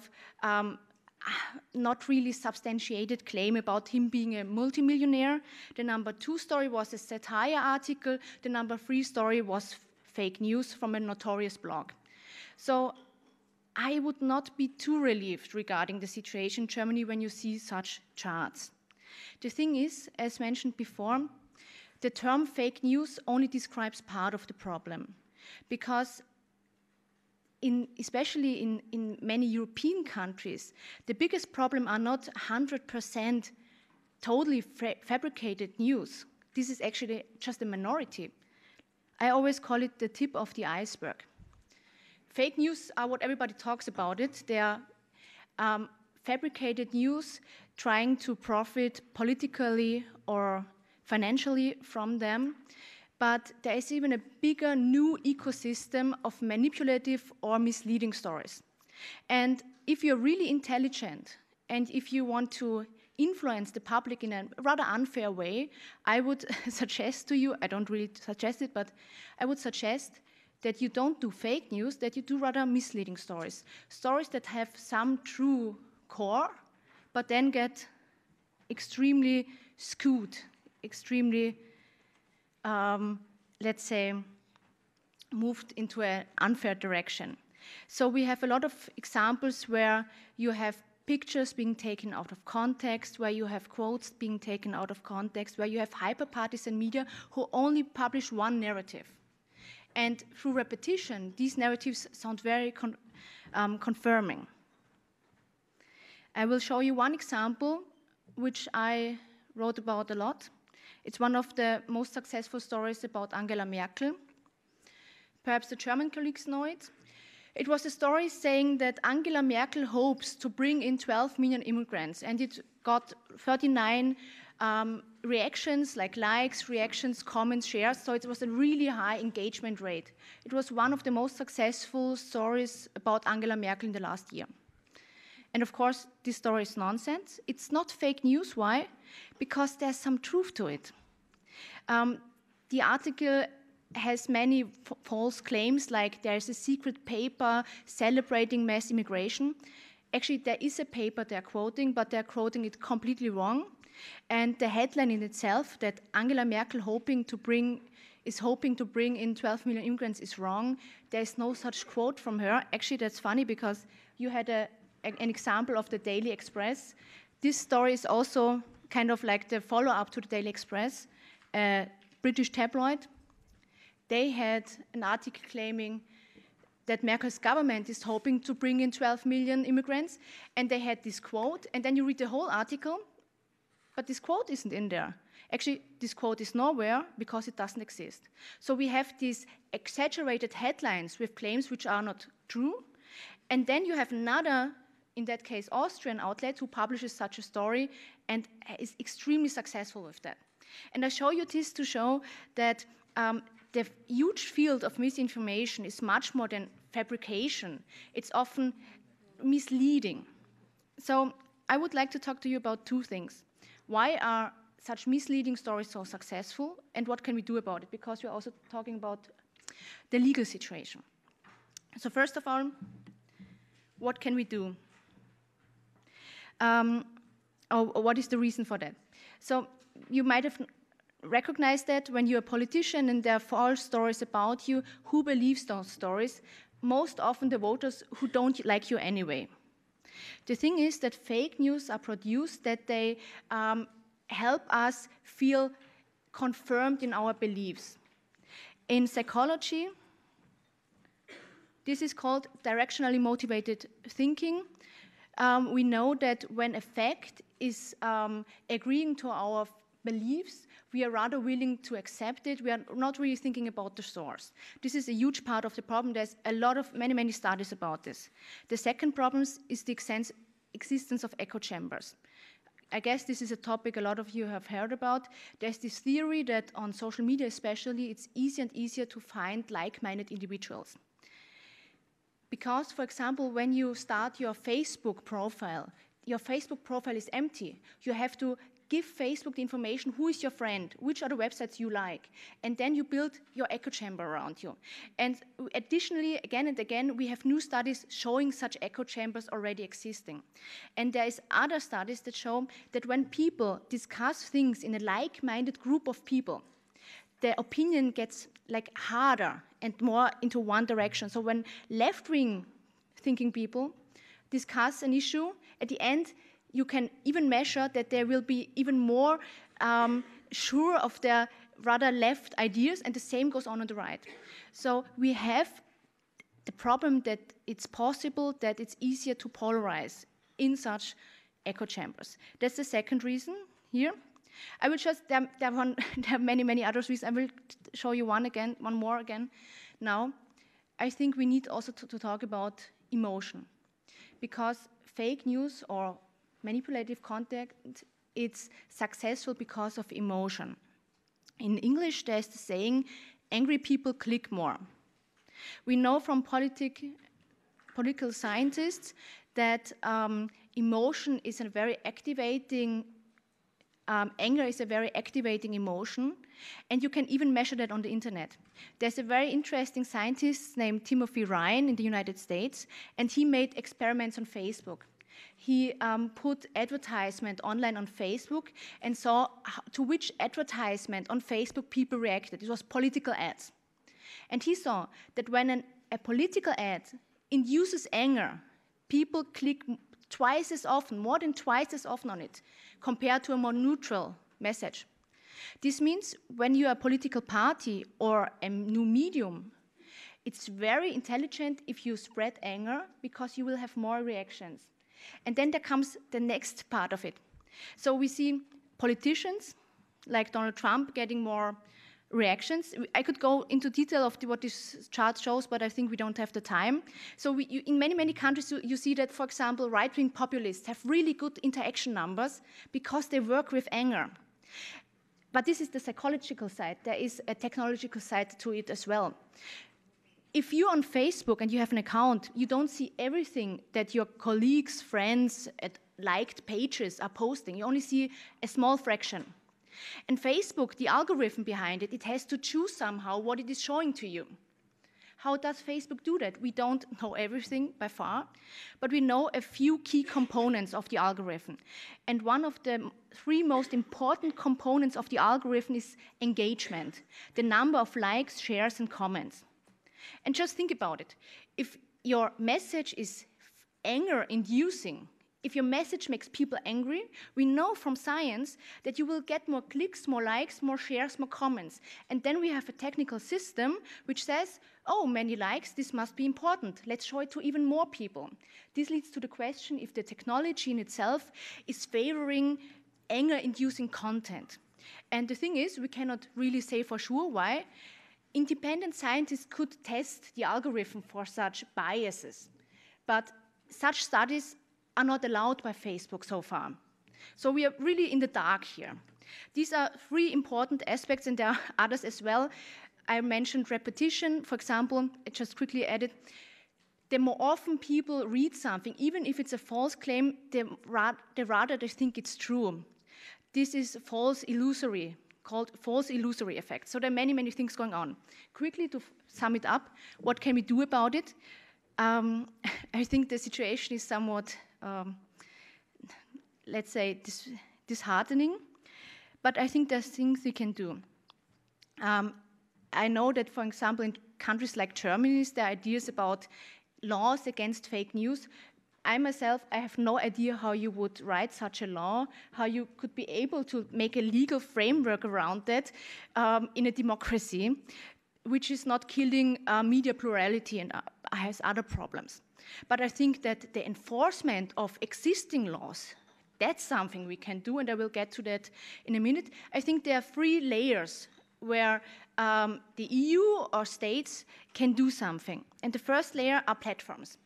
not really substantiated claim about him being a multimillionaire. The number 2 story was a satire article. The number 3 story was fake news from a notorious blog. So I would not be too relieved regarding the situation in Germany when you see such charts. The thing is, as mentioned before, the term fake news only describes part of the problem, because especially in many European countries, the biggest problem are not 100% totally fabricated news. This is actually just a minority. I always call it the tip of the iceberg. Fake news are what everybody talks about it. They are fabricated news trying to profit politically or financially from them. But there is even a bigger new ecosystem of manipulative or misleading stories. And if you're really intelligent and if you want to influence the public in a rather unfair way, I would suggest to you, I don't really suggest it, but I would suggest that you don't do fake news, that you do rather misleading stories. Stories that have some true core, but then get extremely skewed, extremely, let's say, moved into an unfair direction. So we have a lot of examples where you have pictures being taken out of context, where you have quotes being taken out of context, where you have hyper-partisan media who only publish one narrative. And through repetition, these narratives sound very confirming. I will show you one example, which I wrote about a lot. It's one of the most successful stories about Angela Merkel. Perhaps the German colleagues know it. It was a story saying that Angela Merkel hopes to bring in 12 million immigrants, and it got 39 reactions, like likes, reactions, comments, shares, so it was a really high engagement rate. It was one of the most successful stories about Angela Merkel in the last year. And of course, this story is nonsense. It's not fake news. Why? Because there's some truth to it. The article has many false claims, like there's a secret paper celebrating mass immigration. Actually, there is a paper they're quoting, but they're quoting it completely wrong. And the headline in itself, that Angela Merkel is hoping to bring in 12 million immigrants, is wrong. There's no such quote from her. Actually, that's funny, because you had an example of the Daily Express. This story is also kind of like the follow-up to the Daily Express, a British tabloid. They had an article claiming that Merkel's government is hoping to bring in 12 million immigrants, and they had this quote, and then you read the whole article, but this quote isn't in there. Actually, this quote is nowhere because it doesn't exist. So we have these exaggerated headlines with claims which are not true, and then you have another, in that case, Austrian outlet who publishes such a story and is extremely successful with that. And I show you this to show that the huge field of misinformation is much more than fabrication. It's often misleading. So I would like to talk to you about two things. Why are such misleading stories so successful, and what can we do about it? Because we're also talking about the legal situation. So first of all, what can we do? What is the reason for that? So you might have recognized that when you're a politician and there are false stories about you, who believes those stories? Most often the voters who don't like you anyway. The thing is that fake news are produced that they help us feel confirmed in our beliefs. In psychology, this is called directionally motivated thinking. We know that when a fact is agreeing to our beliefs, we are rather willing to accept it. We are not really thinking about the source. This is a huge part of the problem. There's a lot of many studies about this. The second problem is the existence of echo chambers. I guess this is a topic a lot of you have heard about. There's this theory that on social media especially, it's easier and easier to find like-minded individuals. Because, for example, when you start your Facebook profile is empty. You have to give Facebook the information, who is your friend, which are the websites you like, and then you build your echo chamber around you. And additionally, again and again, we have new studies showing such echo chambers already existing. And there is other studies that show that when people discuss things in a like-minded group of people, the opinion gets like harder and more into one direction. So when left-wing thinking people discuss an issue, at the end, you can even measure that they will be even more sure of their rather left ideas, and the same goes on the right. So we have the problem that it's possible that it's easier to polarize in such echo chambers. That's the second reason here. I will just, there are many other reasons. I will show you one more again. Now, I think we need also to talk about emotion, because fake news or manipulative content, it's successful because of emotion. In English, there's the saying, angry people click more. We know from political scientists that emotion is a very activating, anger is a very activating emotion, and you can even measure that on the internet. There's a very interesting scientist named Timothy Ryan in the United States, and he made experiments on Facebook. He put advertisement online on Facebook and saw to which advertisement on Facebook people reacted. It was political ads. And he saw that when a political ad induces anger, people click twice as often, more than twice as often on it, compared to a more neutral message. This means when you are a political party or a new medium, it's very intelligent if you spread anger, because you will have more reactions. And then there comes the next part of it. So we see politicians like Donald Trump getting more reactions. I could go into detail of what this chart shows, but I think we don't have the time. So in many countries, you see that, for example, right-wing populists have really good interaction numbers because they work with anger. But this is the psychological side. There is a technological side to it as well. If you're on Facebook and you have an account, you don't see everything that your colleagues, friends, at liked pages are posting. You only see a small fraction. And Facebook, the algorithm behind it, it has to choose somehow what it is showing to you. How does Facebook do that? We don't know everything by far, but we know a few key components of the algorithm. And one of the 3 most important components of the algorithm is engagement, the number of likes, shares, and comments. And just think about it. If your message is anger-inducing, if your message makes people angry, we know from science that you will get more clicks, more likes, more shares, more comments. And then we have a technical system which says, oh, many likes, this must be important. Let's show it to even more people. This leads to the question if the technology in itself is favoring anger-inducing content. And the thing is, we cannot really say for sure why. Independent scientists could test the algorithm for such biases, but such studies are not allowed by Facebook so far. So we are really in the dark here. These are 3 important aspects, and there are others as well. I mentioned repetition, for example. I just quickly added, the more often people read something, even if it's a false claim, the rather they think it's true. This is false illusory, called false illusory effect. So there are many things going on. Quickly to sum it up, what can we do about it? I think the situation is somewhat, let's say, disheartening, but I think there's things we can do. I know that, for example, in countries like Germany, there are ideas about laws against fake news. I myself, I have no idea how you would write such a law, how you could be able to make a legal framework around that in a democracy, which is not killing media plurality and has other problems. But I think that the enforcement of existing laws, that's something we can do, and I will get to that in a minute. I think there are 3 layers where the EU or states can do something. And the first layer are platforms.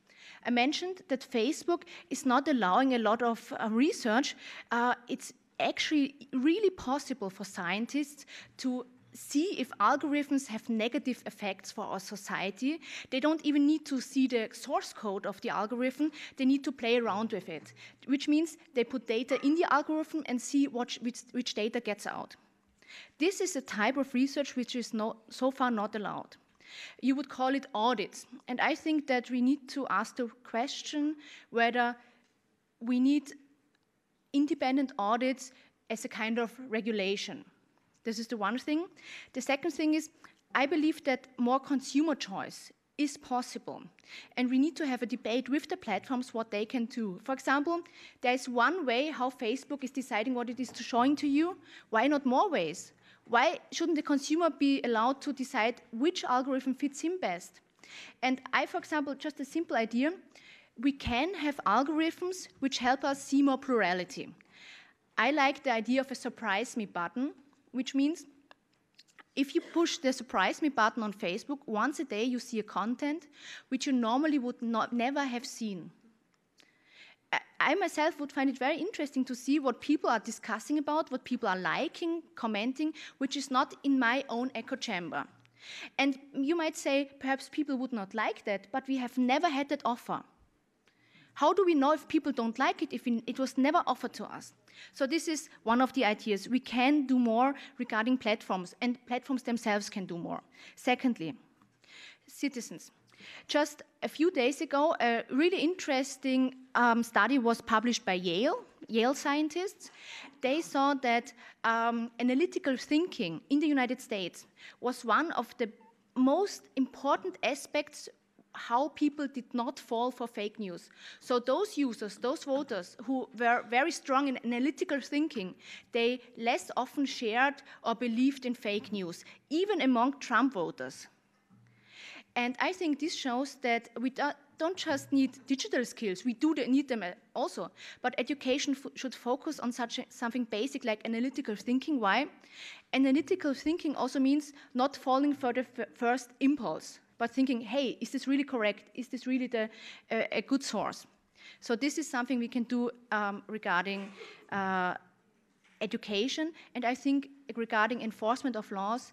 I mentioned that Facebook is not allowing a lot of research. It's actually really possible for scientists to see if algorithms have negative effects for our society. They don't even need to see the source code of the algorithm. They need to play around with it, which means they put data in the algorithm and see which data gets out. This is a type of research which is so far not allowed. You would call it audits. And I think that we need to ask the question whether we need independent audits as a kind of regulation. This is the one thing. The second thing is, I believe that more consumer choice is possible. And we need to have a debate with the platforms what they can do. For example, there is one way how Facebook is deciding what it is showing to you. Why not more ways? Why shouldn't the consumer be allowed to decide which algorithm fits him best? And I, for example, just a simple idea, we can have algorithms which help us see more plurality. I like the idea of a surprise me button, which means if you push the surprise me button on Facebook, once a day you see a content which you normally would never have seen. I myself would find it very interesting to see what people are discussing about, what people are liking, commenting, which is not in my own echo chamber. And you might say, perhaps people would not like that, but we have never had that offer. How do we know if people don't like it if it was never offered to us? So this is one of the ideas. We can do more regarding platforms, and platforms themselves can do more. Secondly, citizens. Just a few days ago, a really interesting study was published by Yale scientists. They saw that analytical thinking in the United States was one of the most important aspects how people did not fall for fake news. So those users, those voters who were very strong in analytical thinking, they less often shared or believed in fake news, even among Trump voters. And I think this shows that we don't just need digital skills, we do need them also, but education should focus on something basic like analytical thinking. Why? Analytical thinking also means not falling for the first impulse, but thinking, hey, is this really correct? Is this really a good source? So this is something we can do regarding education, and I think regarding enforcement of laws,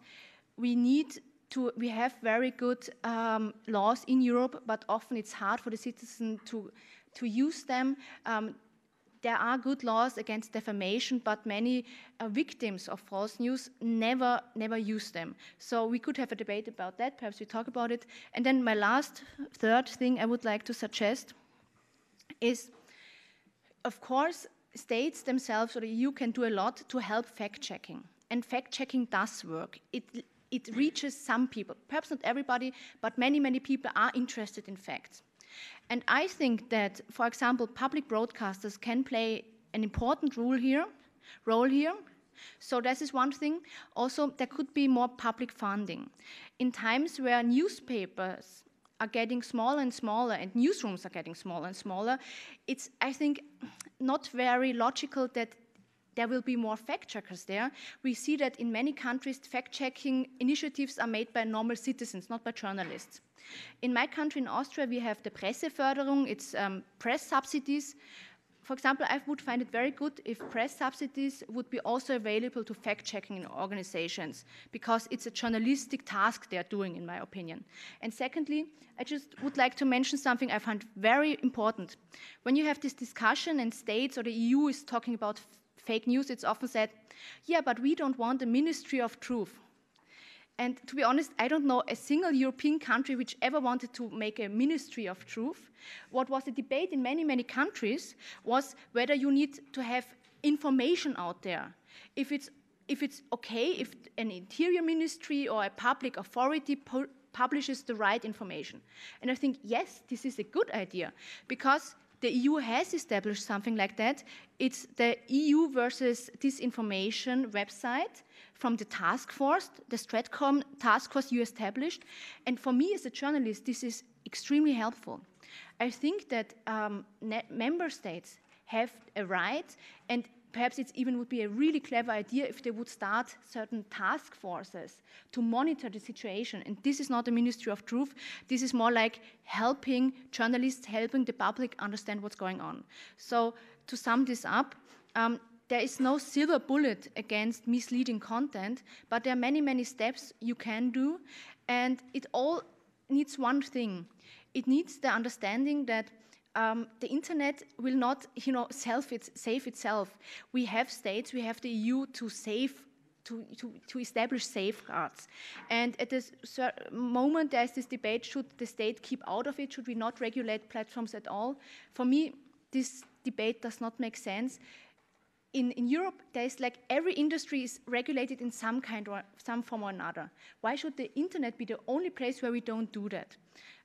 we have very good laws in Europe, but often it's hard for the citizen to use them. There are good laws against defamation, but many victims of false news never use them. So we could have a debate about that. Perhaps we talk about it. And then my third thing I would like to suggest is, of course, states themselves or the EU can do a lot to help fact-checking. And fact-checking does work. It reaches some people, perhaps not everybody, but many people are interested in facts. And I think that, for example, public broadcasters can play an important role here. So this is one thing. Also, there could be more public funding. In times where newspapers are getting smaller and smaller and newsrooms are getting smaller and smaller, it's, I think, not very logical that there will be more fact-checkers there. We see that in many countries, fact-checking initiatives are made by normal citizens, not by journalists. In my country, in Austria, we have the Presseförderung, it's press subsidies. For example, I would find it very good if press subsidies would be also available to fact-checking organizations, because it's a journalistic task they're doing, in my opinion. And secondly, I just would like to mention something I find very important. When you have this discussion and states or the EU is talking about fake news, it's often said, yeah, but we don't want a ministry of truth. And to be honest, I don't know a single European country which ever wanted to make a ministry of truth. What was the debate in many countries was whether you need to have information out there. If it's okay if an interior ministry or a public authority publishes the right information. And I think, yes, this is a good idea, because the EU has established something like that. It's the EU versus Disinformation website from the task force, the Stratcom task force you established. And for me as a journalist, this is extremely helpful. I think that member states have a right, and perhaps it even would be a really clever idea if they would start certain task forces to monitor the situation. And this is not a ministry of truth. This is more like helping journalists, helping the public understand what's going on. So to sum this up, there is no silver bullet against misleading content, but there are many steps you can do. And it all needs one thing. It needs the understanding that the internet will not, save itself. We have states, we have the EU to establish safeguards. And at this moment, there's this debate: should the state keep out of it? Should we not regulate platforms at all? For me, this debate does not make sense. In Europe, there's like every industry is regulated in some form or another. Why should the internet be the only place where we don't do that?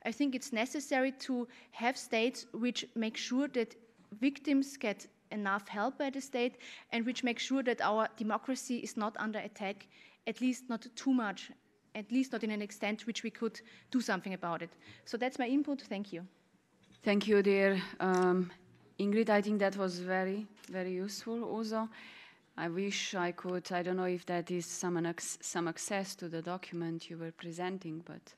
I think it's necessary to have states which make sure that victims get enough help by the state, and which make sure that our democracy is not under attack at least not too much, at least not in an extent which we could do something about it. So that's my input. Thank you. Thank you, dear Ingrid. I think that was very, very useful also. I wish I could, I don't know if that is some access to the document you were presenting, but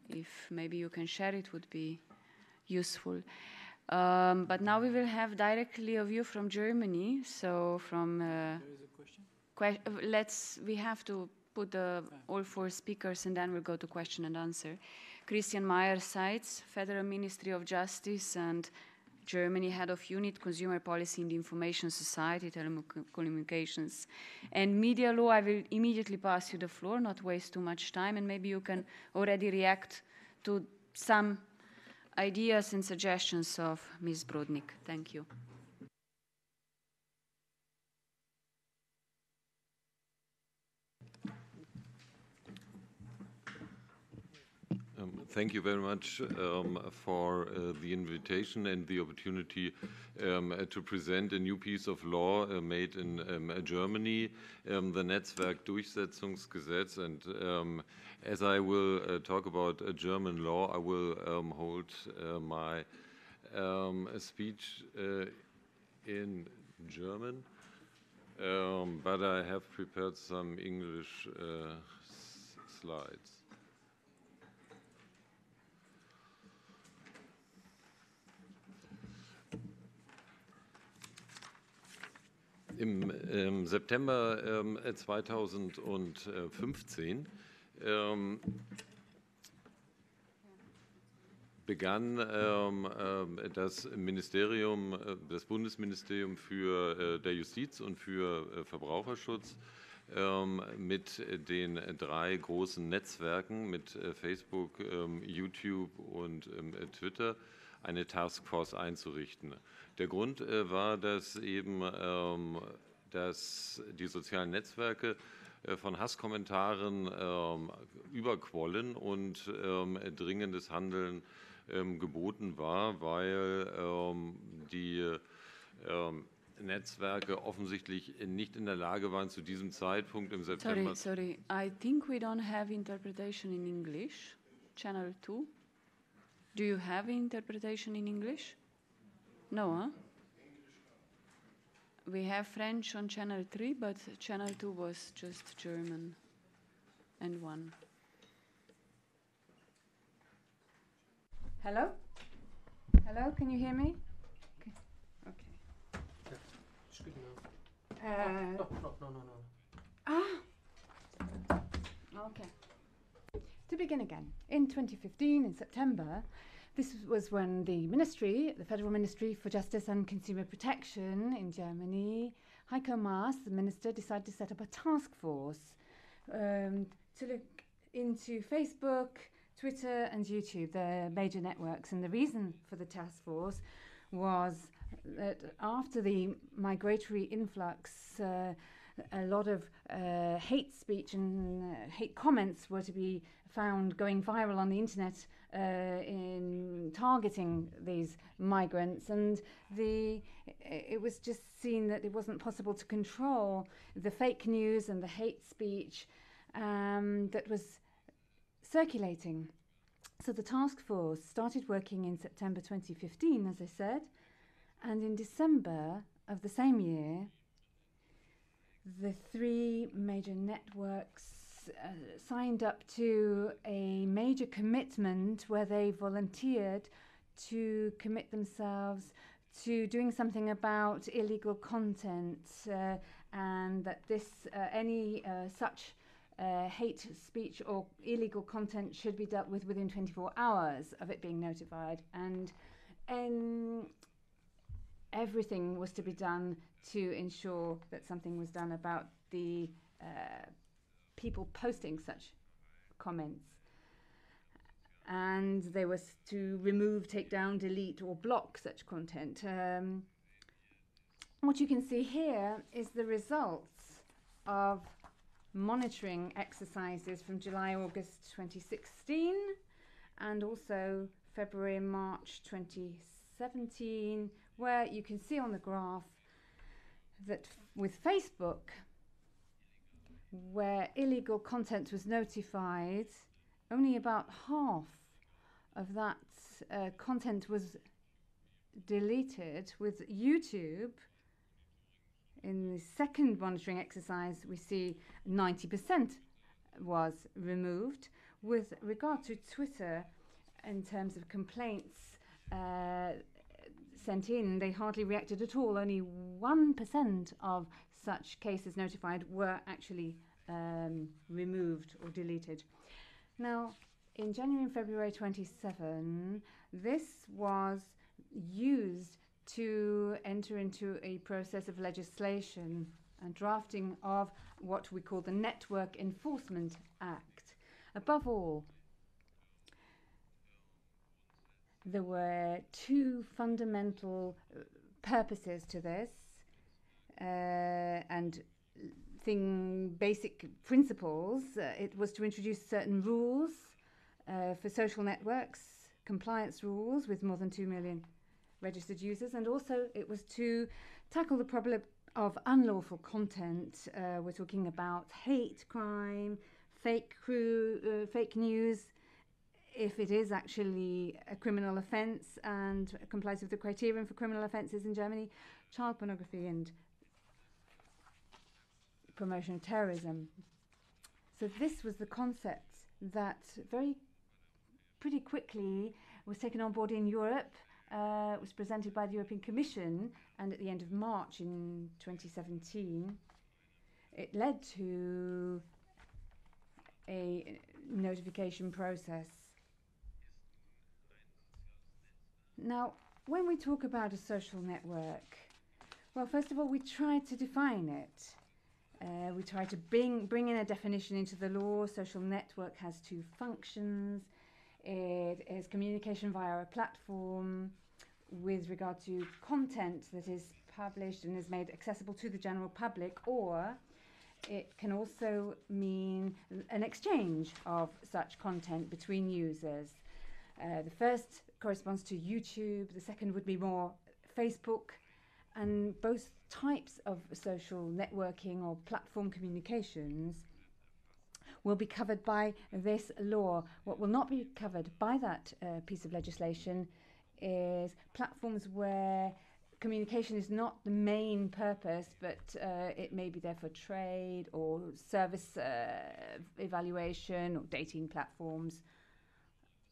if maybe you can share it, would be useful. But now we will have directly a view from Germany. So from There is a question. we have to put all 4 speakers and then we'll go to question and answer. Christian Meyer-Seitz, Federal Ministry of Justice and Germany, Head of Unit, Consumer Policy in the Information Society, Telecommunications and Media Law. I will immediately pass you the floor, not waste too much time, and maybe you can already react to some ideas and suggestions of Ms. Brodnik. Thank you. Thank you very much for the invitation and the opportunity to present a new piece of law made in Germany, the Netzwerkdurchsetzungsgesetz. And as I will talk about German law, I will hold my speech in German, but I have prepared some English slides. Im September 2015 begann das Bundesministerium für der Justiz und für Verbraucherschutz mit den 3 großen Netzwerken, mit Facebook, YouTube und Twitter, eine Taskforce einzurichten. Der Grund war, dass eben dass die sozialen Netzwerke von Hasskommentaren überquollen und dringendes Handeln geboten war, weil die Netzwerke offensichtlich nicht in der Lage waren, zu diesem Zeitpunkt im September... Sorry, I think we don't have interpretation in English. Channel 2. Do you have interpretation in English? No, huh? We have French on channel 3, but channel 2 was just German and 1. Hello? Hello, can you hear me? Okay. Okay. It's good now. No. Okay. To begin again, in 2015, in September, this was when the ministry, the Federal Ministry for Justice and Consumer Protection in Germany, Heiko Maas, the minister, decided to set up a task force to look into Facebook, Twitter and YouTube, the major networks. And the reason for the task force was that after the migratory influx, a lot of hate speech and hate comments were to be found going viral on the internet in targeting these migrants, and it was just seen that it wasn't possible to control the fake news and the hate speech that was circulating. So the task force started working in September 2015, as I said, and in December of the same year, the 3 major networks signed up to a major commitment where they volunteered to commit themselves to doing something about illegal content, and that any such hate speech or illegal content should be dealt with within 24 hours of it being notified, and everything was to be done to ensure that something was done about the people posting such comments. And they were to remove, take down, delete or block such content. What you can see here is the results of monitoring exercises from July, August 2016 and also February and March 2017, where you can see on the graph that with Facebook, where illegal content was notified, only about half of that content was deleted. With YouTube, in the second monitoring exercise, we see 90% was removed. With regard to Twitter, in terms of complaints sent in, they hardly reacted at all. Only 1% of such cases notified were actually removed or deleted. Now, in January and February 27, this was used to enter into a process of legislation and drafting of what we call the Network Enforcement Act. Above all, there were two fundamental purposes to this, and basic principles. It was to introduce certain rules for social networks, compliance rules with more than 2 million registered users, and also it was to tackle the problem of unlawful content. We're talking about hate crime, fake news, if it is actually a criminal offence and complies with the criterion for criminal offences in Germany, child pornography and promotion of terrorism. So this was the concept that pretty quickly was taken on board in Europe. It was presented by the European Commission, and at the end of March in 2017, it led to a notification process. Now, when we talk about a social network, well, first of all, we try to define it. We try to bring in a definition into the law. Social network has two functions. It is communication via a platform with regard to content that is published and is made accessible to the general public, or it can also mean an exchange of such content between users. The first corresponds to YouTube, the second would be more Facebook, and both types of social networking or platform communications will be covered by this law. What will not be covered by that piece of legislation is platforms where communication is not the main purpose, but it may be there for trade or service evaluation or dating platforms.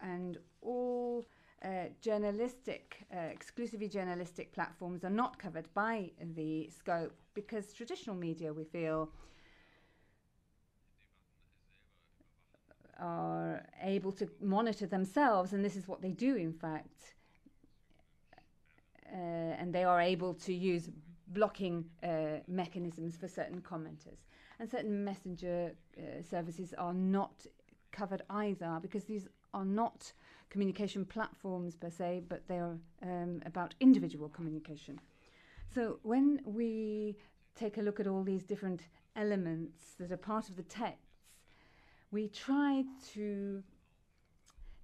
And all exclusively journalistic platforms are not covered by the scope, because traditional media, we feel, are able to monitor themselves, and this is what they do, in fact. And they are able to use blocking mechanisms for certain commenters. And certain messenger services are not covered either, because these are not communication platforms per se, but they are about individual communication. So when we take a look at all these different elements that are part of the text, we try to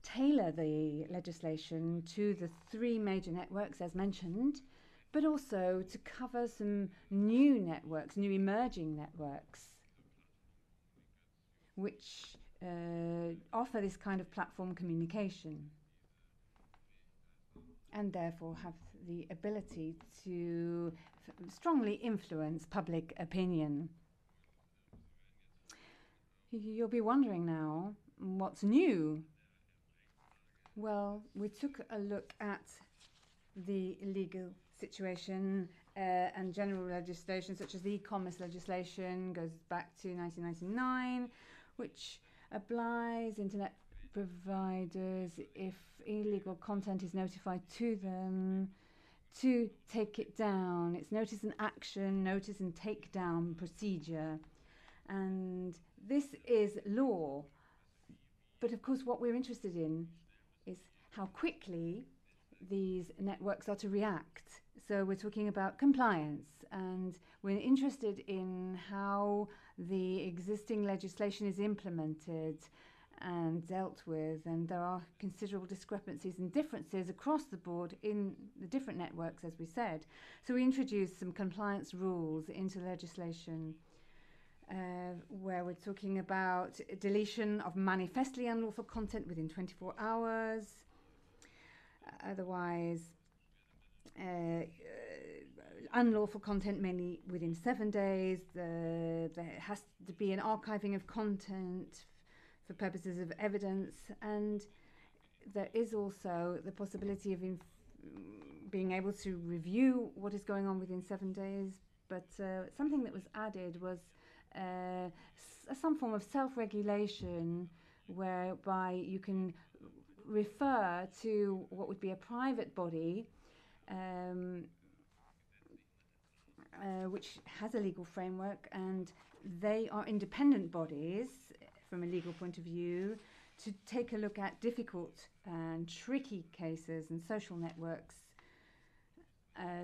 tailor the legislation to the three major networks as mentioned, but also to cover some new networks, new emerging networks, which offer this kind of platform communication and therefore have the ability to strongly influence public opinion. You'll be wondering now, what's new? Well, we took a look at the legal situation and general legislation, such as the e-commerce legislation, goes back to 1999, which applies internet providers, if illegal content is notified to them, to take it down. It's notice and action, notice and take down procedure. And this is law. But of course, what we're interested in is how quickly these networks are to react. So we're talking about compliance, and we're interested in how the existing legislation is implemented and dealt with, and there are considerable discrepancies and differences across the board in the different networks, as we said. So we introduced some compliance rules into legislation. where we're talking about deletion of manifestly unlawful content within 24 hours. Otherwise, unlawful content mainly within 7 days. There has to be an archiving of content for purposes of evidence, and there is also the possibility of being able to review what is going on within 7 days. But something that was added was some form of self-regulation, whereby you can refer to what would be a private body which has a legal framework, and they are independent bodies from a legal point of view to take a look at difficult and tricky cases, and social networks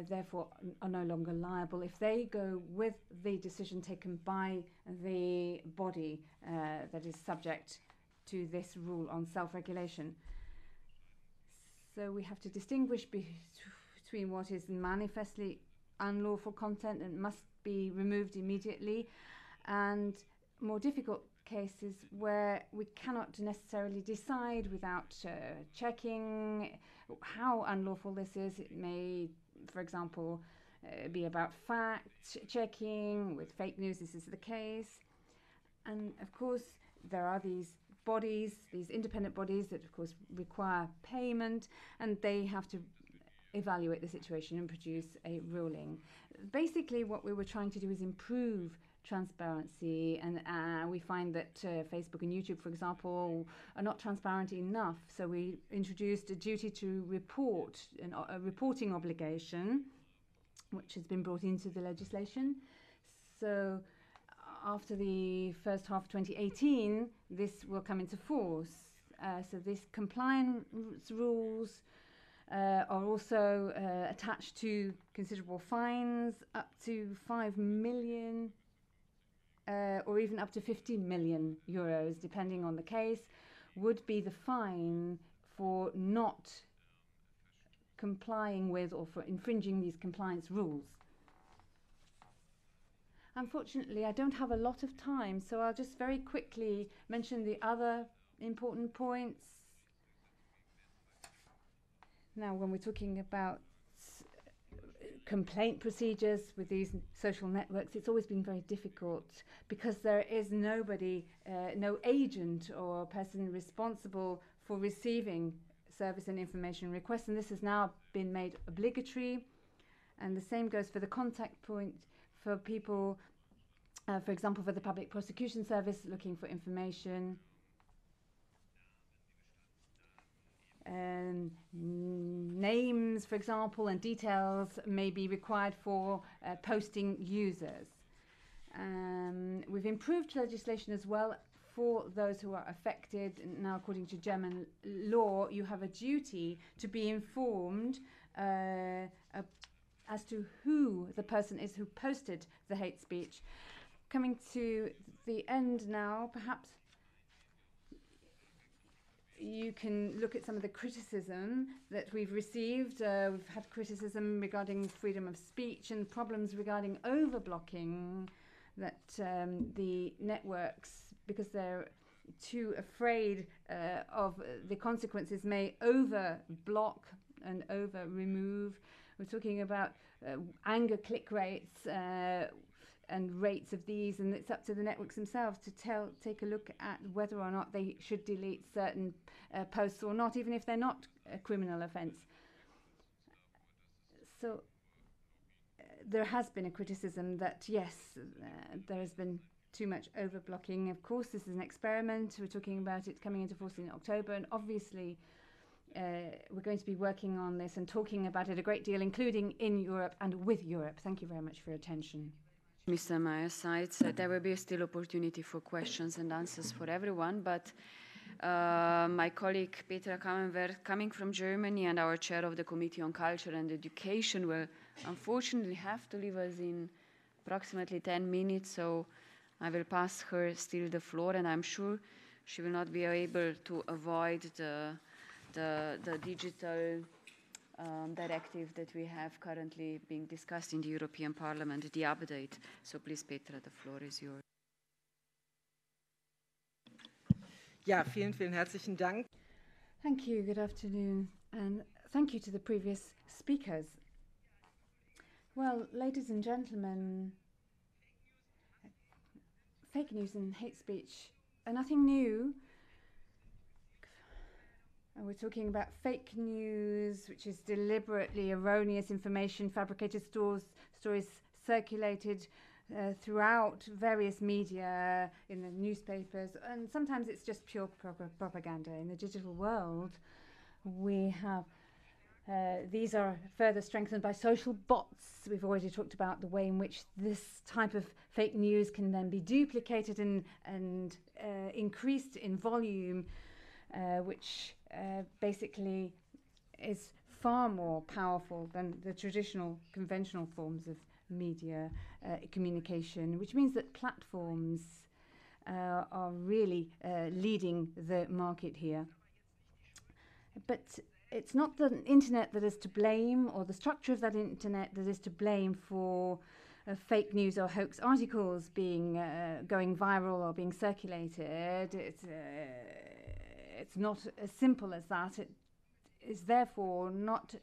therefore are no longer liable if they go with the decision taken by the body that is subject to this rule on self-regulation. So we have to distinguish between what is manifestly unlawful content and must be removed immediately, and more difficult cases where we cannot necessarily decide without checking how unlawful this is. It may, for example, be about fact-checking. With fake news, this is the case. And of course, there are these bodies, these independent bodies that of course require payment, and they have to evaluate the situation and produce a ruling. Basically, what we were trying to do is improve transparency, and we find that Facebook and YouTube, for example, are not transparent enough. So we introduced a duty to report, a reporting obligation, which has been brought into the legislation. So after the first half of 2018, this will come into force. So these compliance rules are also attached to considerable fines, up to 5 million or even up to 50 million euros, depending on the case, would be the fine for not complying with or for infringing these compliance rules. Unfortunately, I don't have a lot of time, so I'll just very quickly mention the other important points. Now, when we're talking about complaint procedures with these social networks, it's always been very difficult because there is nobody, no agent or person responsible for receiving service and information requests, and this has now been made obligatory. And the same goes for the contact point for people, for example, for the Public Prosecution Service looking for information. Names, for example, and details may be required for posting users. We've improved legislation as well for those who are affected. Now, according to German law, you have a duty to be informed as to who the person is who posted the hate speech. Coming to the end now, perhaps you can look at some of the criticism that we've received. We've had criticism regarding freedom of speech and problems regarding overblocking, that the networks, because they're too afraid of the consequences, may over-block and over-remove. We're talking about anger click rates and rates of these, and it's up to the networks themselves to take a look at whether or not they should delete certain posts or not, even if they're not a criminal offence. So there has been a criticism that, yes, there has been too much over-blocking. Of course, this is an experiment. We're talking about it coming into force in October, and obviously we're going to be working on this and talking about it a great deal, including in Europe and with Europe. Thank you very much for your attention. Mr. Meyer-Seitz, there will be still opportunity for questions and answers for everyone, but my colleague Petra Kammerwerth, coming from Germany and our chair of the Committee on Culture and Education, will unfortunately have to leave us in approximately 10 minutes, so I will pass her still the floor, and I'm sure she will not be able to avoid the digital directive that we have currently being discussed in the European Parliament, the update. So please, Petra, the floor is yours. Ja, vielen, vielen herzlichen Dank. Thank you, good afternoon, and thank you to the previous speakers. Well, ladies and gentlemen, fake news and hate speech are nothing new. And we're talking about fake news, which is deliberately erroneous information, fabricated stories circulated throughout various media, in the newspapers, and sometimes it's just pure propaganda. In the digital world, we have these are further strengthened by social bots. We've already talked about the way in which this type of fake news can then be duplicated and increased in volume, which basically is far more powerful than the traditional, conventional forms of media communication, which means that platforms are really leading the market here. But it's not the internet that is to blame, or the structure of that internet that is to blame for fake news or hoax articles being going viral or being circulated. It's not as simple as that. It is therefore not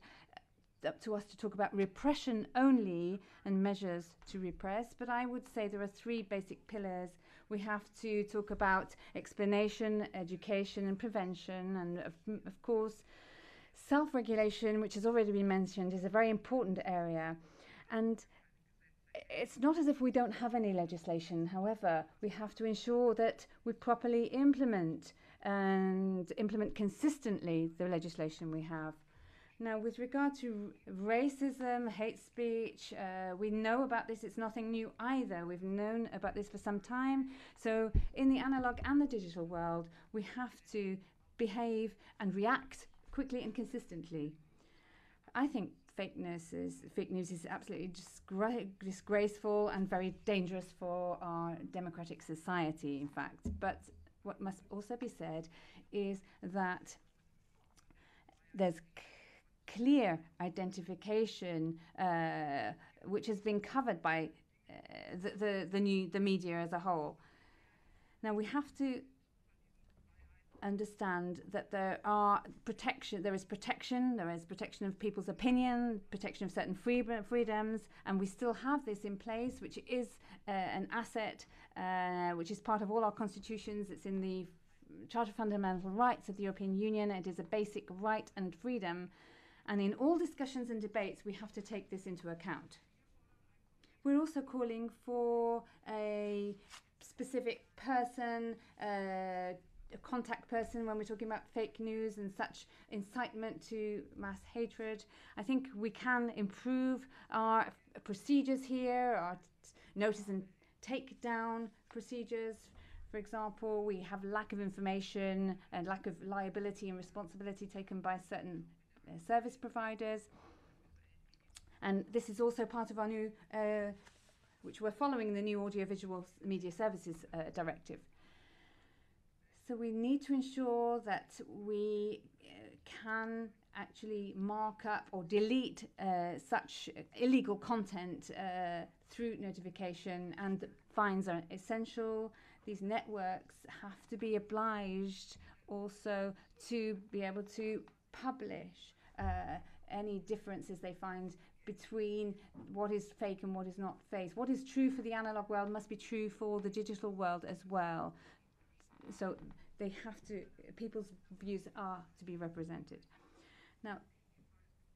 up to us to talk about repression only and measures to repress, but I would say there are three basic pillars. We have to talk about explanation, education and prevention, and of course self-regulation, which has already been mentioned, is a very important area. And it's not as if we don't have any legislation. However, we have to ensure that we properly implement consistently the legislation we have. Now, with regard to racism, hate speech, we know about this. It's nothing new either. We've known about this for some time. So in the analog and the digital world, we have to behave and react quickly and consistently. I think fake news is absolutely disgraceful and very dangerous for our democratic society, in fact. But what must also be said is that there's clear identification which has been covered by the media as a whole. Now we have to understand that there is protection of people's opinion, protection of certain freedoms, and we still have this in place, which is an asset which is part of all our constitutions. It's in the Charter of Fundamental Rights of the European Union. It is a basic right and freedom, and in all discussions and debates we have to take this into account. We're also calling for a specific person, a contact person, when we're talking about fake news and such incitement to mass hatred. I think we can improve our procedures here, our notice and take down procedures. For example, we have lack of information and lack of liability and responsibility taken by certain service providers. And this is also part of our new, which we're following, the new Audiovisual Media Services Directive. So we need to ensure that we can actually mark up or delete such illegal content through notification, and fines are essential. These networks have to be obliged also to be able to publish any differences they find between what is fake and what is not fake. What is true for the analog world must be true for the digital world as well. So they have to, people's views are to be represented. Now,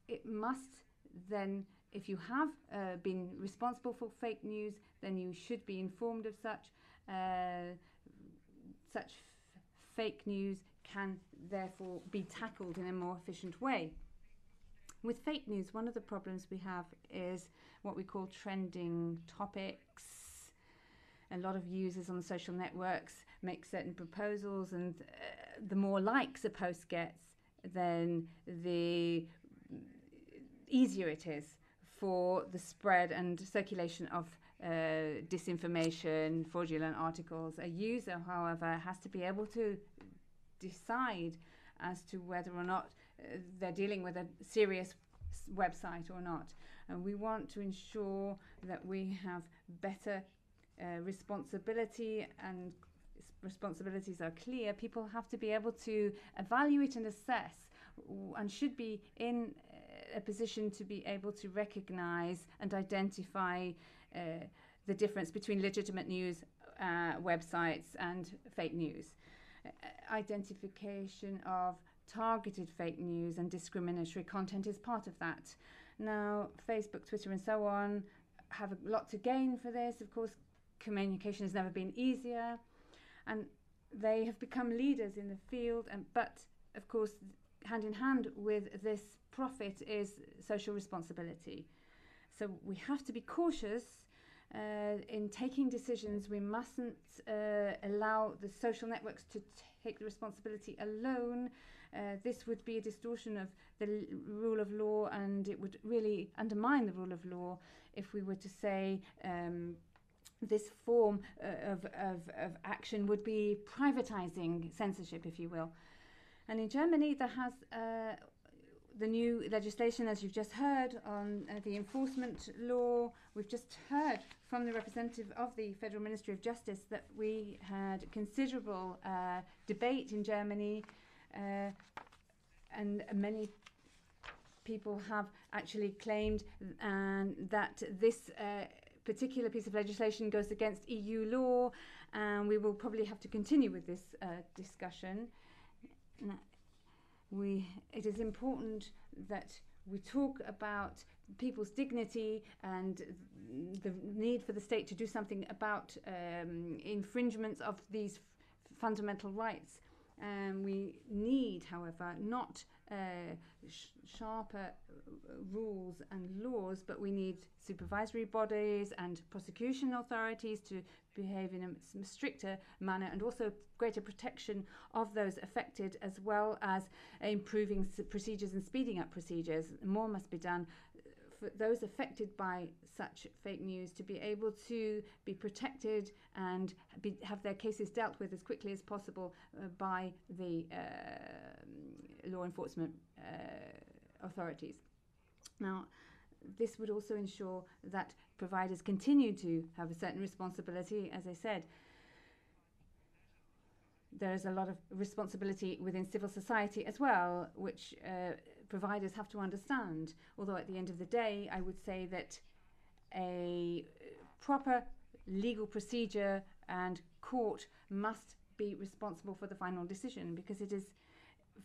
it must then, if you have been responsible for fake news, then you should be informed of such. Fake news can therefore be tackled in a more efficient way. With fake news, one of the problems we have is what we call trending topics. A lot of users on the social networks make certain proposals, and the more likes a post gets, then the easier it is for the spread and circulation of disinformation, fraudulent articles. A user, however, has to be able to decide as to whether or not they're dealing with a serious website or not. And we want to ensure that we have better responsibility and responsibilities are clear, people have to be able to evaluate and assess and should be in a position to be able to recognize and identify the difference between legitimate news websites and fake news. Identification of targeted fake news and discriminatory content is part of that. Now, Facebook, Twitter, and so on have a lot to gain for this. Of course, communication has never been easier, and they have become leaders in the field. But, of course, hand in hand with this profit is social responsibility. So we have to be cautious in taking decisions. We mustn't allow the social networks to take the responsibility alone. This would be a distortion of the rule of law, and it would really undermine the rule of law if we were to say this form of action would be privatizing censorship, if you will. And in Germany, there has the new legislation, as you've just heard, on the enforcement law. We've just heard from the representative of the Federal Ministry of Justice that we had considerable debate in Germany, and many people have actually claimed that this particular piece of legislation goes against EU law, and we will probably have to continue with this discussion. It is important that we talk about people's dignity and the need for the state to do something about infringements of these fundamental rights. We need, however, not sharper rules and laws, but we need supervisory bodies and prosecution authorities to behave in a stricter manner, and also greater protection of those affected, as well as improving procedures and speeding up procedures. More must be done for those affected by such fake news to be able to be protected and have their cases dealt with as quickly as possible by the law enforcement authorities. Now, this would also ensure that providers continue to have a certain responsibility. As I said, there is a lot of responsibility within civil society as well, which providers have to understand. Although at the end of the day, I would say that a proper legal procedure and court must be responsible for the final decision, because it is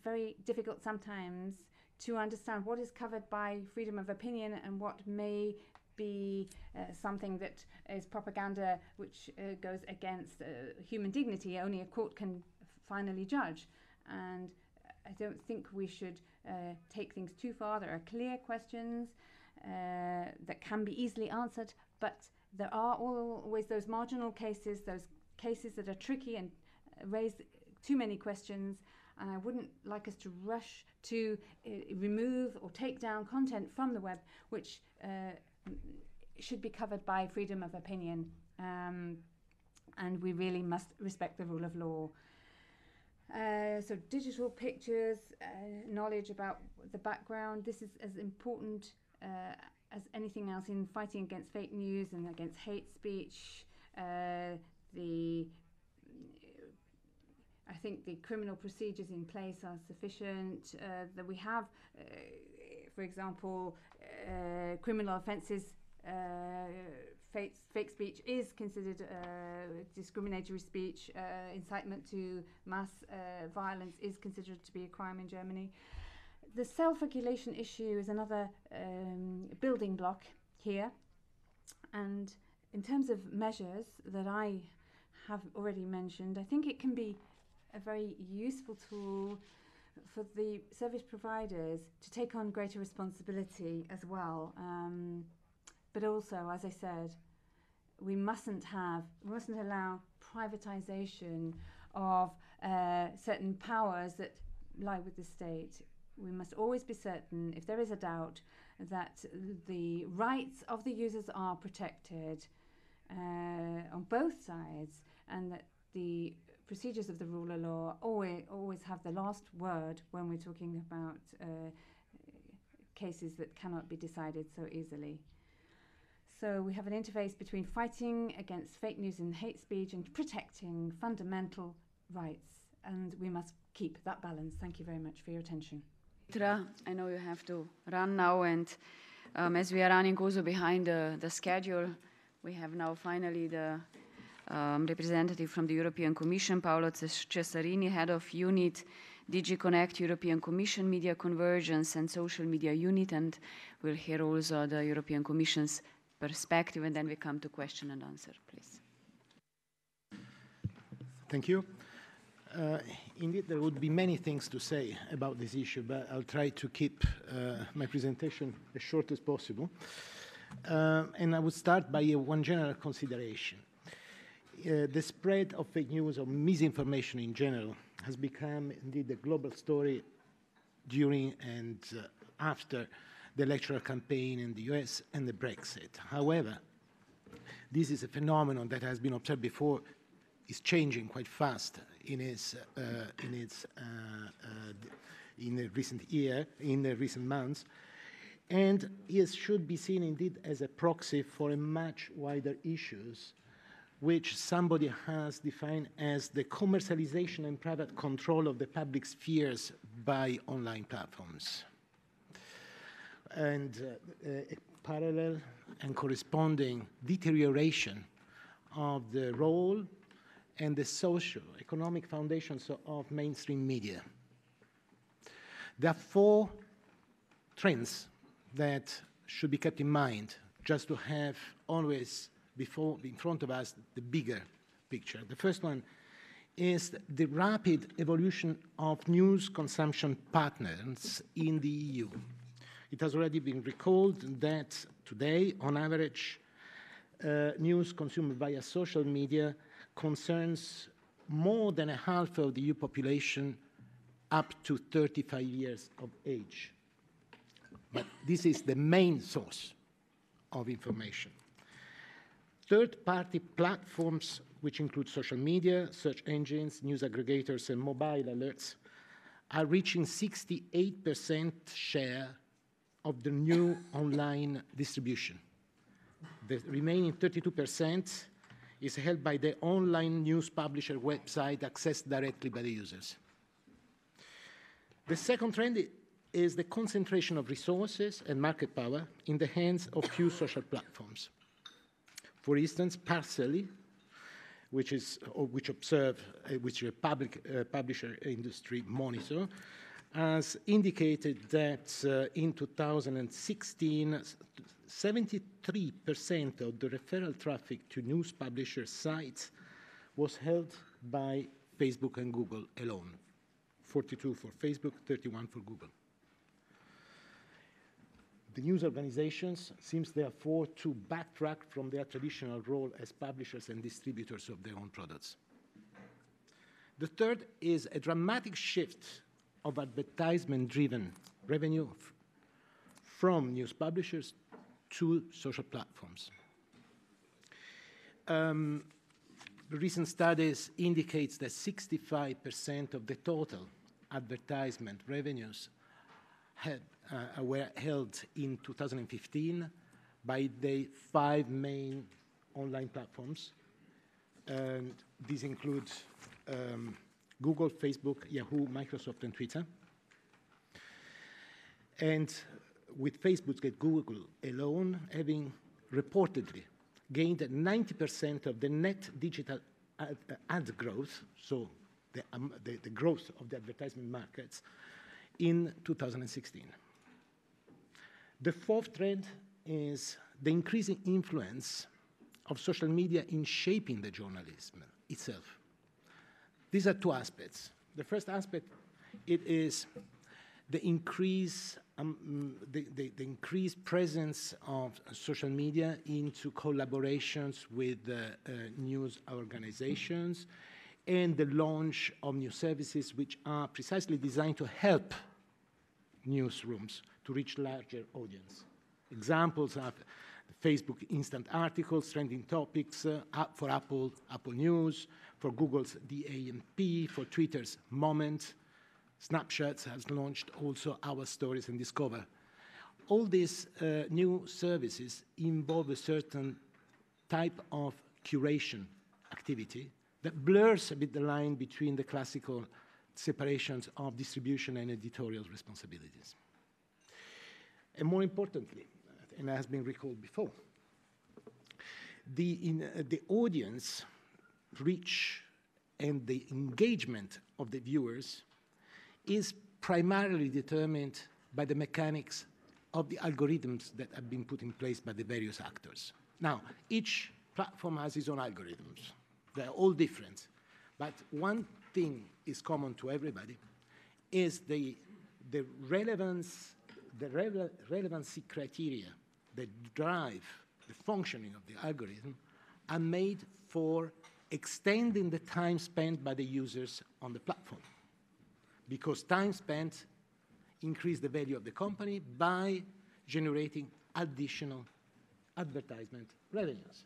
very difficult sometimes to understand what is covered by freedom of opinion and what may be something that is propaganda which goes against human dignity. Only a court can finally judge, and I don't think we should take things too far. There are clear questions that can be easily answered, but there are always those marginal cases, those cases that are tricky and raise too many questions. And I wouldn't like us to rush to remove or take down content from the web which should be covered by freedom of opinion. And we really must respect the rule of law. So digital pictures, knowledge about the background, this is as important as anything else in fighting against fake news and against hate speech. I think the criminal procedures in place are sufficient, that we have, for example, criminal offences. Fake speech is considered discriminatory speech. Incitement to mass violence is considered to be a crime in Germany. The self-regulation issue is another building block here. And in terms of measures that I have already mentioned, I think it can be a very useful tool for the service providers to take on greater responsibility as well. But also, as I said, we mustn't allow privatization of certain powers that lie with the state. We must always be certain, if there is a doubt, that the rights of the users are protected on both sides, and that the procedures of the rule of law always have the last word when we're talking about cases that cannot be decided so easily. So we have an interface between fighting against fake news and hate speech and protecting fundamental rights. And we must keep that balance. Thank you very much for your attention. I know you have to run now, and as we are running also behind the schedule, we have now finally the representative from the European Commission, Paolo Cesarini, head of unit DG Connect, European Commission Media Convergence and Social Media Unit, and we'll hear also the European Commission's perspective, and then we come to question and answer, please. Thank you. Indeed, there would be many things to say about this issue, but I'll try to keep my presentation as short as possible. And I would start by one general consideration. The spread of fake news or misinformation in general has become indeed a global story during and after the electoral campaign in the US and the Brexit. However, this is a phenomenon that has been observed before, is changing quite fast in the recent months, and it should be seen indeed as a proxy for a much wider issues, which somebody has defined as the commercialization and private control of the public spheres by online platforms. And a parallel and corresponding deterioration of the role and the socio-economic foundations of mainstream media. There are four trends that should be kept in mind just to have always in front of us the bigger picture. The first one is the rapid evolution of news consumption patterns in the EU. It has already been recalled that today, on average, news consumed via social media concerns more than a half of the EU population up to 35 years of age. But this is the main source of information. Third-party platforms, which include social media, search engines, news aggregators, and mobile alerts, are reaching 68% share of the new online distribution. The remaining 32% is held by the online news publisher website accessed directly by the users. The second trend is the concentration of resources and market power in the hands of few social platforms. For instance, Parcely, which a public publisher industry monitor, has indicated that in 2016, 73% of the referral traffic to news publisher sites was held by Facebook and Google alone. 42 for Facebook, 31 for Google. The news organizations seems therefore to backtrack from their traditional role as publishers and distributors of their own products. The third is a dramatic shift of advertisement-driven revenue from news publishers to social platforms. Recent studies indicates that 65% of the total advertisement revenues were held in 2015 by the 5 main online platforms. And these include Google, Facebook, Yahoo, Microsoft, and Twitter. And with Facebook and Google alone having reportedly gained 90% of the net digital ad growth, so the growth of the advertisement markets, in 2016. The fourth trend is the increasing influence of social media in shaping the journalism itself. These are two aspects. The first aspect, it is the increased presence of social media into collaborations with news organizations and the launch of new services which are precisely designed to help newsrooms to reach larger audience. Examples are Facebook instant articles, trending topics for Apple News, for Google's DAMP, for Twitter's Moment. Snapshots has launched also Our Stories and Discover. all these new services involve a certain type of curation activity that blurs a bit the line between the classical separations of distribution and editorial responsibilities. And more importantly, and has been recalled before, the audience reach and the engagement of the viewers is primarily determined by the mechanics of the algorithms that have been put in place by the various actors. Now, each platform has its own algorithms. They're all different. But one thing is common to everybody is the relevancy criteria that drive the functioning of the algorithm are made for extending the time spent by the users on the platform. Because time spent increase the value of the company by generating additional advertisement revenues.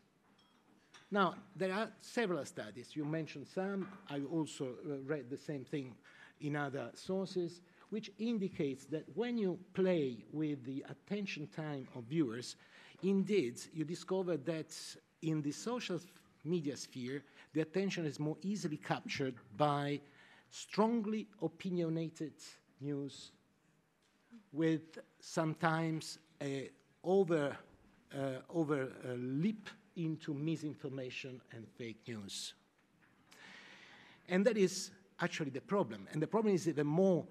Now, there are several studies. You mentioned some. I also read the same thing in other sources, which indicates that when you play with the attention time of viewers, indeed, you discover that in the social media sphere, the attention is more easily captured by strongly opinionated news with sometimes a over leap into misinformation and fake news. And that is actually the problem. And the problem is even more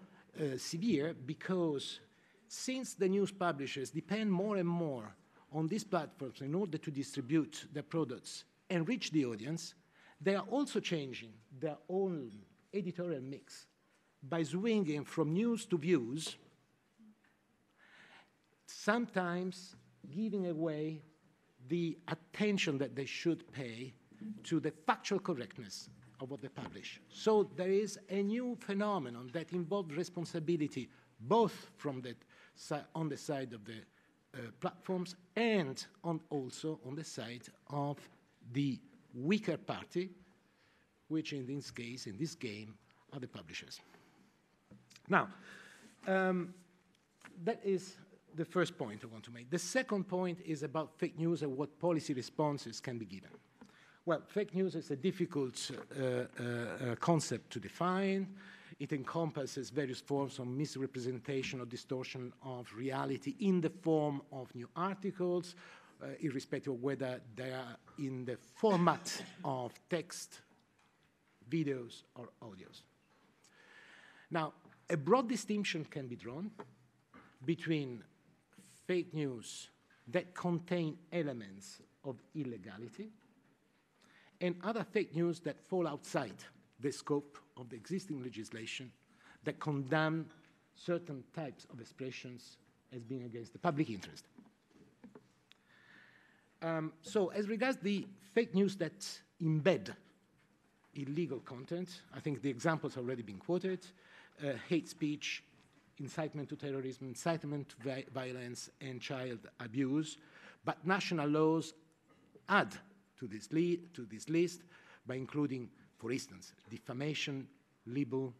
severe because since the news publishers depend more and more on these platforms in order to distribute their products and reach the audience, they are also changing their own editorial mix by swinging from news to views, sometimes giving away the attention that they should pay to the factual correctness of what they publish. So there is a new phenomenon that involves responsibility both from on the side of the platforms and also on the side of the weaker party, which in this case, in this game, are the publishers. Now, that is the first point I want to make. The second point is about fake news and what policy responses can be given. Well, fake news is a difficult concept to define. It encompasses various forms of misrepresentation or distortion of reality in the form of new articles, irrespective of whether they are in the format of text, videos, or audios. Now, a broad distinction can be drawn between fake news that contain elements of illegality and other fake news that fall outside the scope of the existing legislation that condemn certain types of expressions as being against the public interest. So as regards the fake news that embed illegal content, I think the examples have already been quoted, hate speech, incitement to terrorism, incitement to violence, and child abuse, but national laws add to this list by including, for instance, defamation, libel,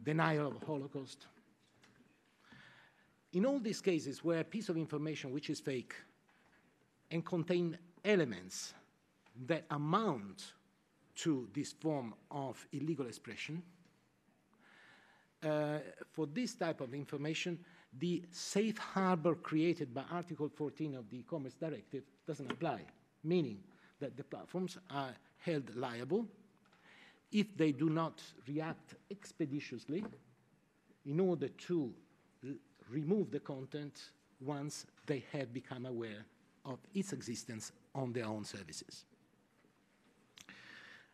denial of Holocaust. In all these cases where a piece of information which is fake and contain elements that amount to this form of illegal expression, for this type of information, the safe harbor created by Article 14 of the E-Commerce Directive doesn't apply, meaning that the platforms are held liable if they do not react expeditiously in order to remove the content once they have become aware of its existence on their own services.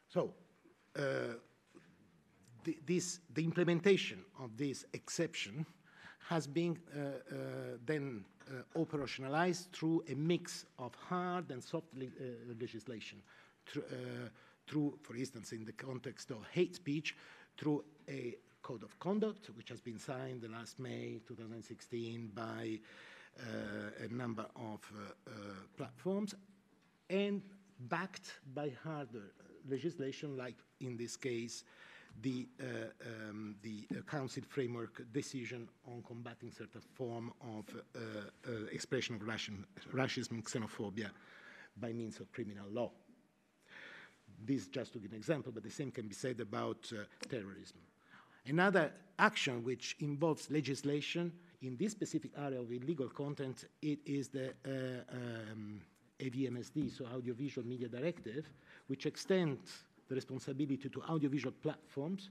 So, the implementation of this exception has been then operationalized through a mix of hard and soft legislation, through, for instance, in the context of hate speech, through a code of conduct, which has been signed last May 2016 by a number of platforms, and backed by harder legislation, like in this case, the Council framework decision on combating certain form of expression of racism and xenophobia by means of criminal law. This just to give an example, but the same can be said about terrorism. Another action which involves legislation in this specific area of illegal content, it is the AVMSD, so Audiovisual Media Directive, which extends the responsibility to audiovisual platforms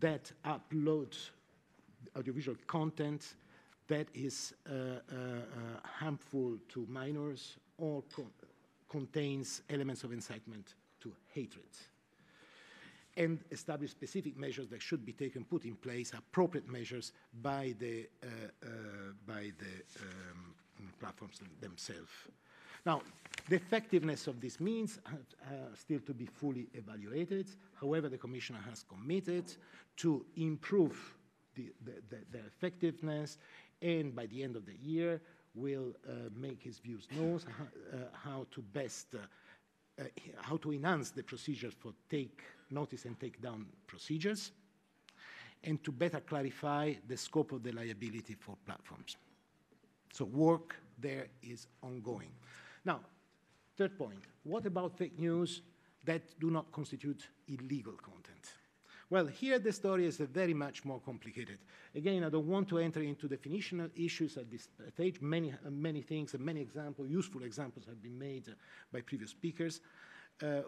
that upload audiovisual content that is harmful to minors or contains elements of incitement to hatred, and establish specific measures that should be taken, put in place, appropriate measures by the platforms themselves. Now, the effectiveness of these means still to be fully evaluated. However, the Commissioner has committed to improve their effectiveness, and by the end of the year will make his views known, how to best how to enhance the procedures for take notice and take down procedures, and to better clarify the scope of the liability for platforms. So work there is ongoing. Now, third point, what about fake news that do not constitute illegal content? Well, here the story is very much more complicated. Again, I don't want to enter into definitional issues at this stage. Many things and many examples, useful examples have been made by previous speakers.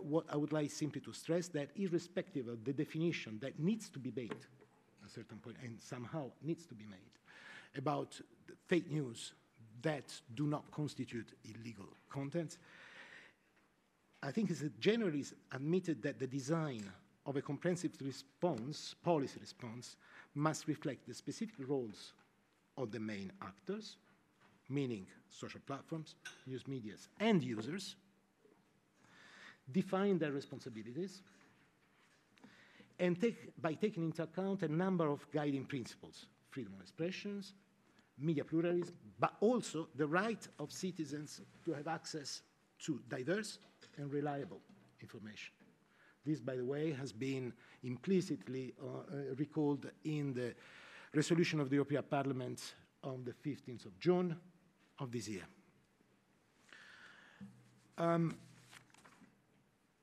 What I would like simply to stress that irrespective of the definition that needs to be made at a certain point, and somehow needs to be made, about fake news that do not constitute illegal content, I think it's generally admitted that the design of a comprehensive response, policy response, must reflect the specific roles of the main actors, meaning social platforms, news medias, and users, define their responsibilities, and by taking into account a number of guiding principles: freedom of expressions, media pluralism, but also the right of citizens to have access to diverse and reliable information. This, by the way, has been implicitly recalled in the resolution of the European Parliament on the 15th of June of this year.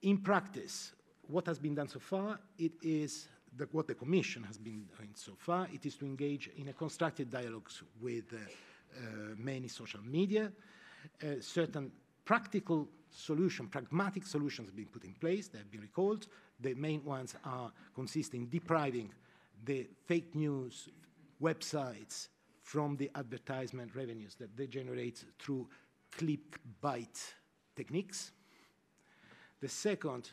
In practice, what has been done so far, it is what the Commission has been doing so far, it is to engage in a constructive dialogue with many social media. Certain practical solution, pragmatic solutions have been put in place, they have been recalled. The main ones consist in depriving the fake news websites from the advertisement revenues that they generate through clickbait techniques. The second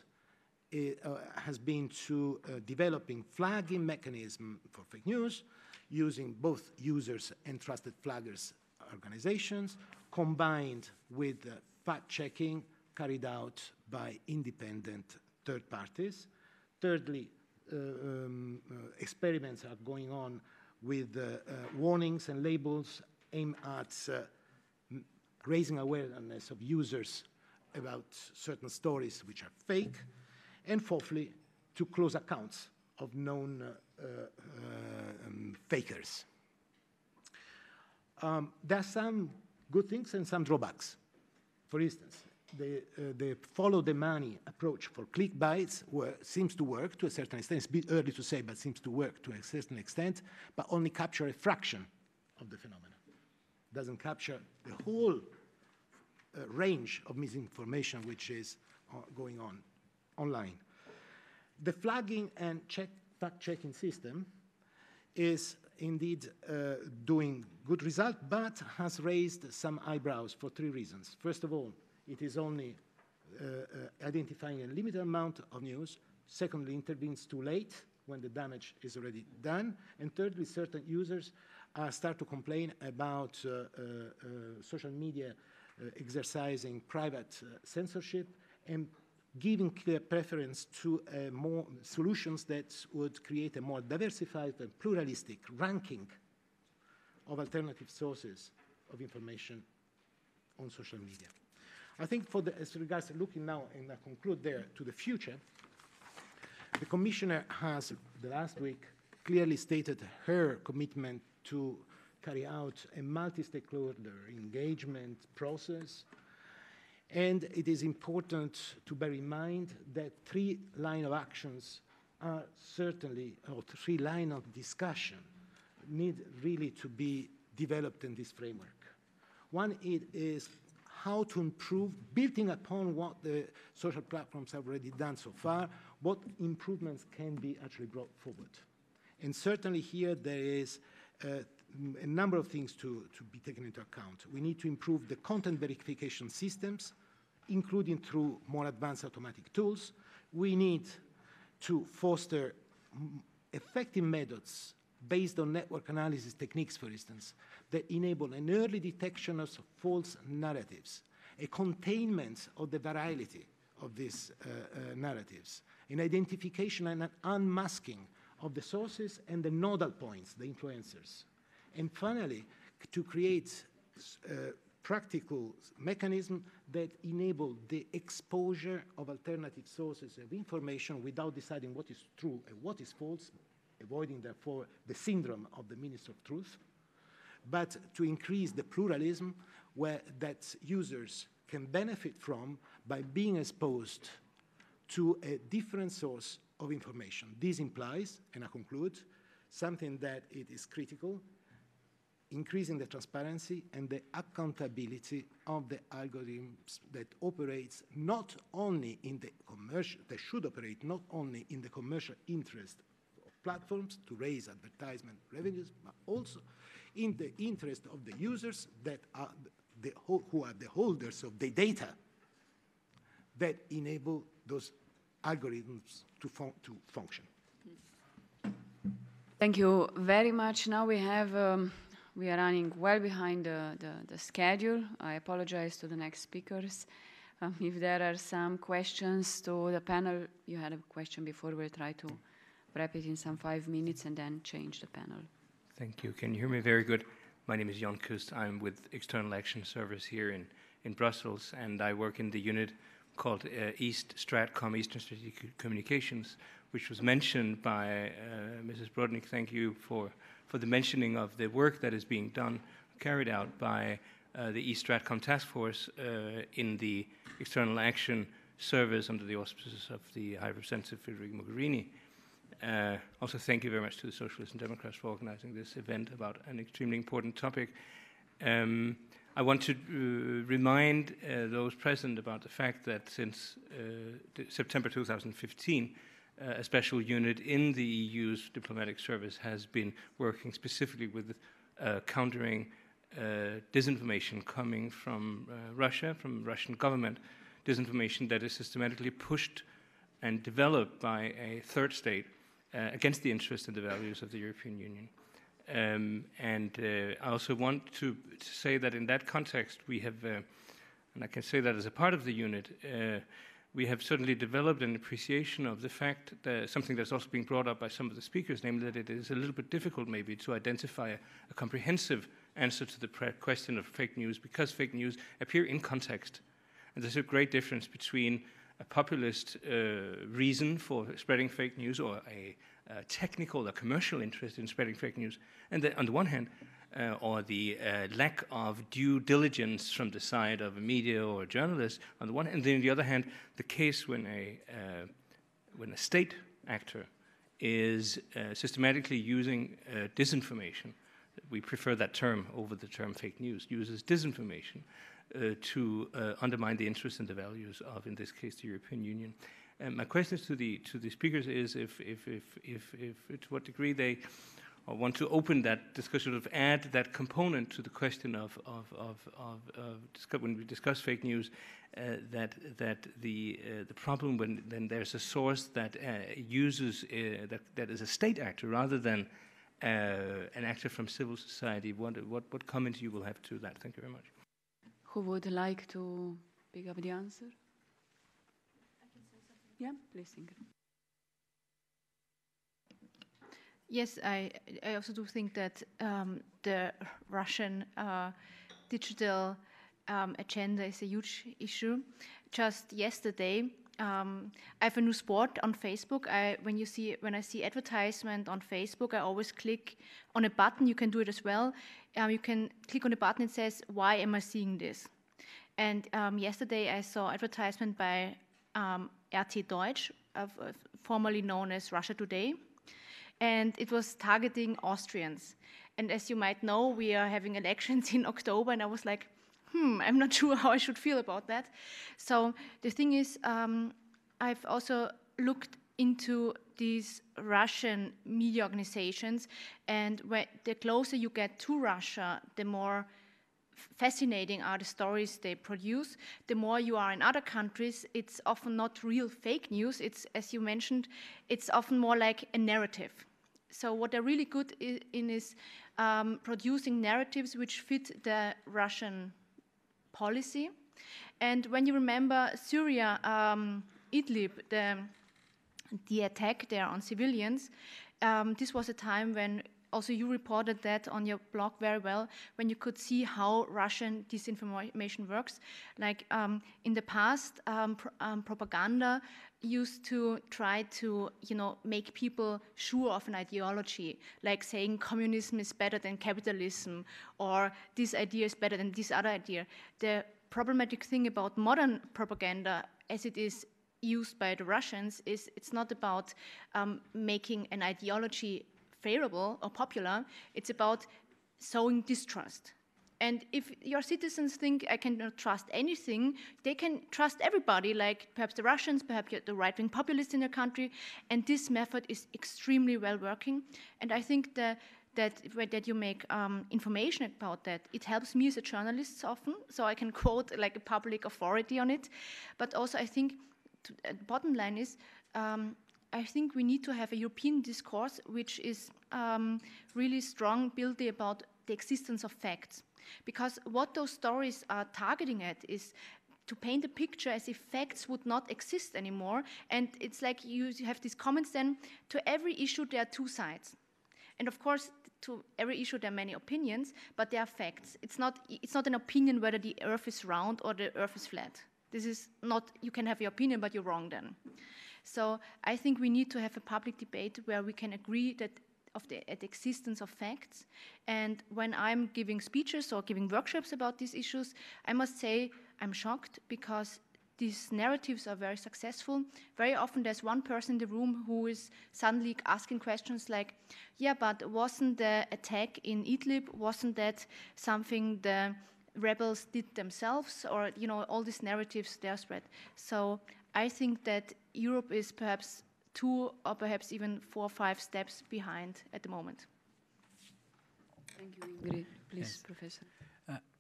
has been to developing flagging mechanism for fake news using both users and trusted flaggers organizations, combined with fact-checking carried out by independent third parties. Thirdly, experiments are going on with warnings and labels aimed at raising awareness of users about certain stories which are fake. And fourthly, to close accounts of known fakers. There are some good things and some drawbacks. For instance, the follow the money approach for clickbaits seems to work to a certain extent. It's a bit early to say, but seems to work to a certain extent, but only capture a fraction of the phenomenon. Doesn't capture the whole range of misinformation which is going on online. The flagging and fact-checking system is indeed doing good result, but has raised some eyebrows for three reasons. First of all, it is only identifying a limited amount of news. Secondly, intervenes too late when the damage is already done. And thirdly, certain users start to complain about social media exercising private censorship and giving clear preference to more solutions that would create a more diversified and pluralistic ranking of alternative sources of information on social media. I think as regards looking now, and I conclude there, to the future, The Commissioner has, the last week, clearly stated her commitment to carry out a multi-stakeholder engagement process. And it is important to bear in mind that 3 lines of actions are certainly, or 3 lines of discussion need really to be developed in this framework. One is how to improve, building upon what the social platforms have already done so far, what improvements can be actually brought forward. And certainly here there is a number of things to be taken into account. We need to improve the content verification systems, including through more advanced automatic tools. We need to foster effective methods based on network analysis techniques, for instance, that enable an early detection of false narratives, a containment of the virality of these narratives, an identification and an unmasking of the sources and the nodal points, the influencers. And finally, to create practical mechanisms that enable the exposure of alternative sources of information without deciding what is true and what is false, avoiding, therefore, the syndrome of the Minister of Truth, but to increase the pluralism that users can benefit from by being exposed to a different source of information. This implies, and I conclude, something that it is critical, increasing the transparency and the accountability of the algorithms that operates not only in the commercial, they should operate not only in the commercial interest of platforms to raise advertisement revenues, but also in the interest of the users that are who are the holders of the data that enable those algorithms to function. Thank you very much. Now we have, we are running well behind the schedule. I apologize to the next speakers. If there are some questions to the panel, you had a question before, we'll try to wrap it in some 5 minutes and then change the panel. Thank you. Can you hear me very good? My name is Jan Kust. I'm with External Action Service here in Brussels, and I work in the unit called East Stratcom, Eastern Strategic Communications, which was mentioned by Mrs. Brodnik. Thank you for the mentioning of the work that is being done, carried out by the East Stratcom Task Force in the External Action Service under the auspices of the High Representative Federica Mogherini. Also, thank you very much to the Socialists and Democrats for organizing this event about an extremely important topic. I want to remind those present about the fact that since September 2015, a special unit in the EU's diplomatic service has been working specifically with countering disinformation coming from Russia, from the Russian government, disinformation that is systematically pushed and developed by a third state against the interests and the values of the European Union. I also want to say that in that context we have, and I can say that as a part of the unit, we have certainly developed an appreciation of the fact that something that's also being brought up by some of the speakers, namely that it is a little bit difficult maybe to identify a comprehensive answer to the question of fake news, because fake news appear in context. And there's a great difference between a populist reason for spreading fake news or a technical or commercial interest in spreading fake news, and on the one hand, or the lack of due diligence from the side of a media or a journalist on the one hand, and then on the other hand, the case when a state actor is systematically using disinformation, we prefer that term over the term fake news, uses disinformation to undermine the interests and the values of, in this case, the European Union. My question to the speakers is if to what degree they want to open that discussion, of add that component to the question of when we discuss fake news, that the problem when there's a source that uses that is a state actor rather than an actor from civil society. What comment you will have to that? Thank you very much. Who would like to pick up the answer? I can say something. Yeah, please, Ingrid. Yes, I also do think that the Russian digital agenda is a huge issue. Just yesterday, I have a new sport on Facebook. When I see advertisement on Facebook, I always click on a button. You can do it as well. You can click on a button. It says, "Why am I seeing this?" And yesterday I saw advertisement by RT Deutsch, formerly known as Russia Today, and it was targeting Austrians. And as you might know, we are having elections in October, and I was like, I'm not sure how I should feel about that. So the thing is, I've also looked into these Russian media organizations, and the closer you get to Russia, the more fascinating are the stories they produce. The more you are in other countries, it's often not real fake news. It's, as you mentioned, it's often more like a narrative. So what they're really good in is producing narratives which fit the Russian policy. And when you remember Syria, Idlib, the attack there on civilians, this was a time when also you reported that on your blog very well, when you could see how Russian disinformation works. Like in the past, propaganda used to try to, make people sure of an ideology, like saying communism is better than capitalism, or this idea is better than this other idea. The problematic thing about modern propaganda, as it is used by the Russians, is it's not about making an ideology favorable or popular. It's about sowing distrust. And if your citizens think I cannot trust anything, they can trust everybody, like perhaps the Russians, perhaps the right-wing populists in their country. And this method is extremely well working. And I think that you make information about that, it helps me as a journalist often, so I can quote like a public authority on it. But also I think the bottom line is, I think we need to have a European discourse which is really strong, building about the existence of facts. Because what those stories are targeting at is to paint a picture as if facts would not exist anymore. And it's like you have these comments then, to every issue there are two sides. And of course, to every issue there are many opinions, but there are facts. It's not an opinion whether the earth is round or the earth is flat. This is not, you can have your opinion, but you're wrong then. So I think we need to have a public debate where we can agree that of the existence of facts. And when I'm giving speeches or giving workshops about these issues, I must say I'm shocked, because these narratives are very successful. Very often there's one person in the room who is suddenly asking questions like, yeah, but wasn't the attack in Idlib, wasn't that something the rebels did themselves? Or, all these narratives, they're spread. So I think that Europe is perhaps 2 or perhaps even 4 or 5 steps behind at the moment. Thank you, Ingrid. Please, Yes. Professor.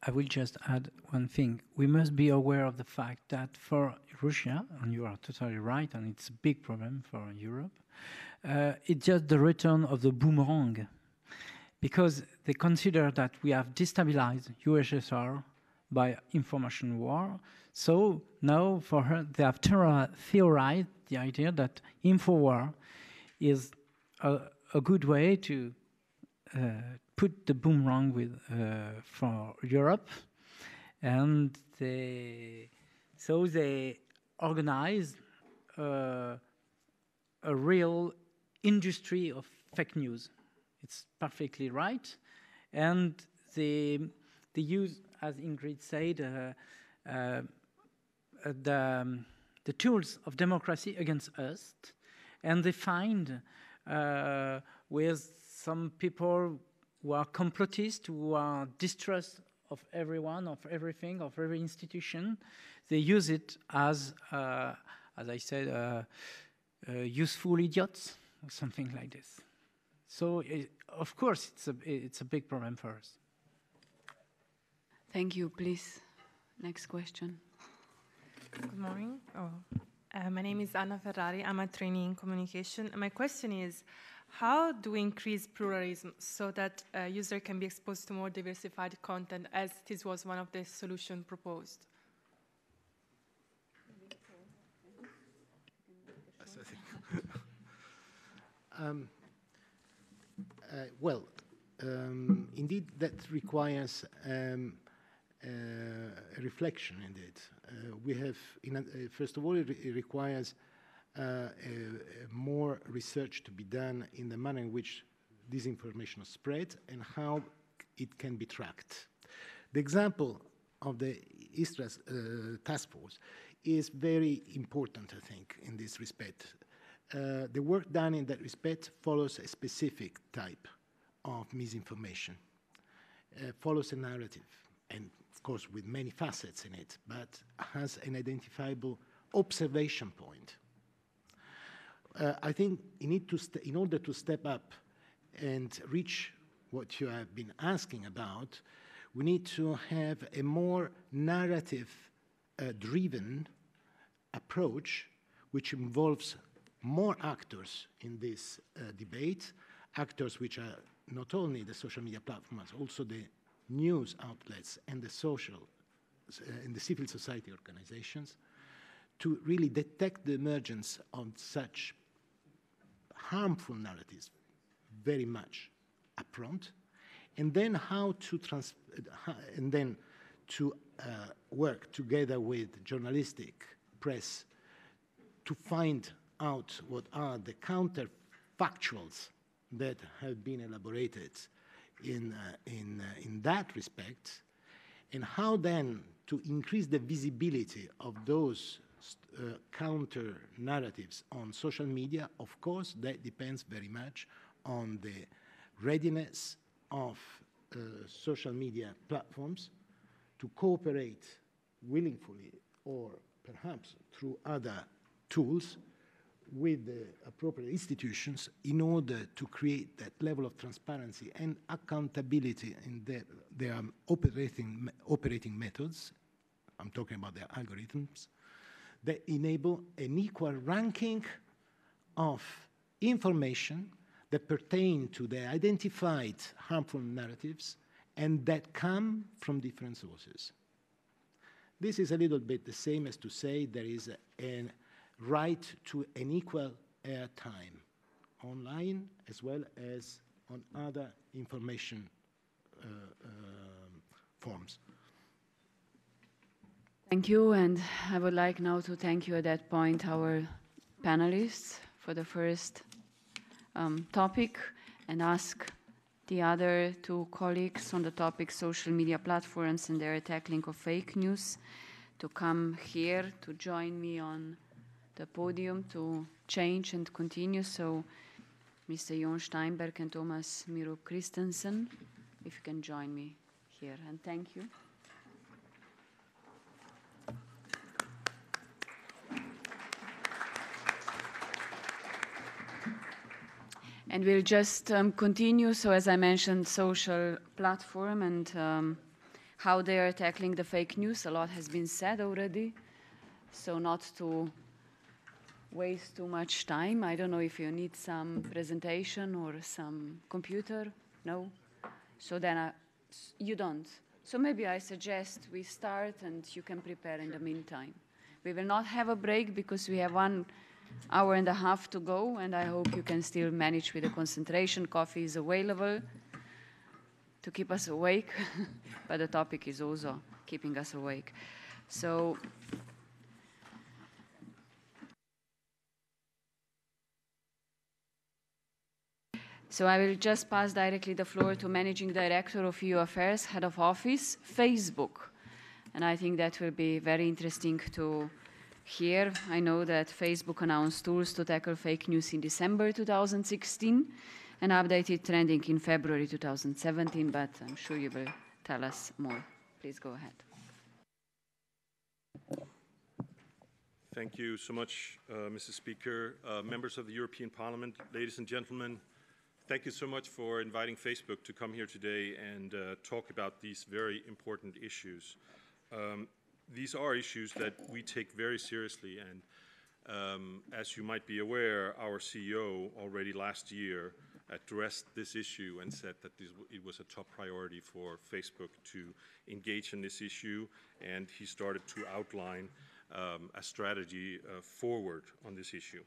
I will just add one thing. We must be aware of the fact that for Russia, and you are totally right, and it's a big problem for Europe, it's just the return of the boomerang, because they consider that we have destabilized USSR by information war. So now for her, they have theorized the idea that InfoWar is a good way to put the boomerang for Europe. And they organize a real industry of fake news. It's perfectly right. And they use, as Ingrid said, the tools of democracy against us, and they find with some people who are complotists, who are distrust of everyone, of everything, of every institution. They use it as I said, useful idiots or something like this. So, of course, it's a big problem for us. Thank you. Please, next question. Good morning. My name is Anna Ferrari. I'm a trainee in communication. My question is, how do we increase pluralism so that a user can be exposed to more diversified content, as this was one of the solutions proposed? Indeed, that requires a reflection indeed. We have, first of all, it requires more research to be done in the manner in which disinformation is spread and how it can be tracked. The example of the ISTRAS task force is very important, I think, in this respect. The work done in that respect follows a specific type of misinformation, follows a narrative, and of course with many facets in it, but has an identifiable observation point. I think you need to in order to step up and reach what you have been asking about, we need to have a more narrative-driven approach, which involves more actors in this debate, actors which are not only the social media platforms, also the news outlets and the social and the civil society organizations, to really detect the emergence of such harmful narratives very much upfront, and then how to work together with journalistic press to find out what are the counterfactuals that have been elaborated in that respect, and how then to increase the visibility of those counter narratives on social media. Of course, that depends very much on the readiness of social media platforms to cooperate willingly or perhaps through other tools with the appropriate institutions in order to create that level of transparency and accountability in their operating methods. I'm talking about their algorithms that enable an equal ranking of information that pertain to the identified harmful narratives and that come from different sources. This is a little bit the same as to say there is a right to an equal airtime online as well as on other information forms. Thank you, and I would like now to thank you at that point, our panelists, for the first topic, and ask the other two colleagues on the topic social media platforms and their tackling of fake news to come here to join me on the podium to change and continue. So Mr. Jon Steinberg and Thomas Mirup Christensen, if you can join me here, and thank you. And we'll just continue. So as I mentioned, social platform and how they are tackling the fake news. A lot has been said already. So not to waste too much time. I don't know if you need some presentation or some computer. No? So then you don't. So maybe I suggest we start and you can prepare in the meantime. We will not have a break because we have 1 hour and a half to go, and I hope you can still manage with the concentration. Coffee is available to keep us awake, but the topic is also keeping us awake. So I will just pass directly the floor to Managing Director of EU Affairs, Head of Office, Facebook. And I think that will be very interesting to hear. I know that Facebook announced tools to tackle fake news in December 2016 and updated trending in February 2017, but I'm sure you will tell us more. Please go ahead. Thank you so much, Mrs. Speaker. Members of the European Parliament, ladies and gentlemen, thank you so much for inviting Facebook to come here today and talk about these very important issues. These are issues that we take very seriously, and as you might be aware, our CEO already last year addressed this issue and said that it was a top priority for Facebook to engage in this issue, and he started to outline a strategy forward on this issue.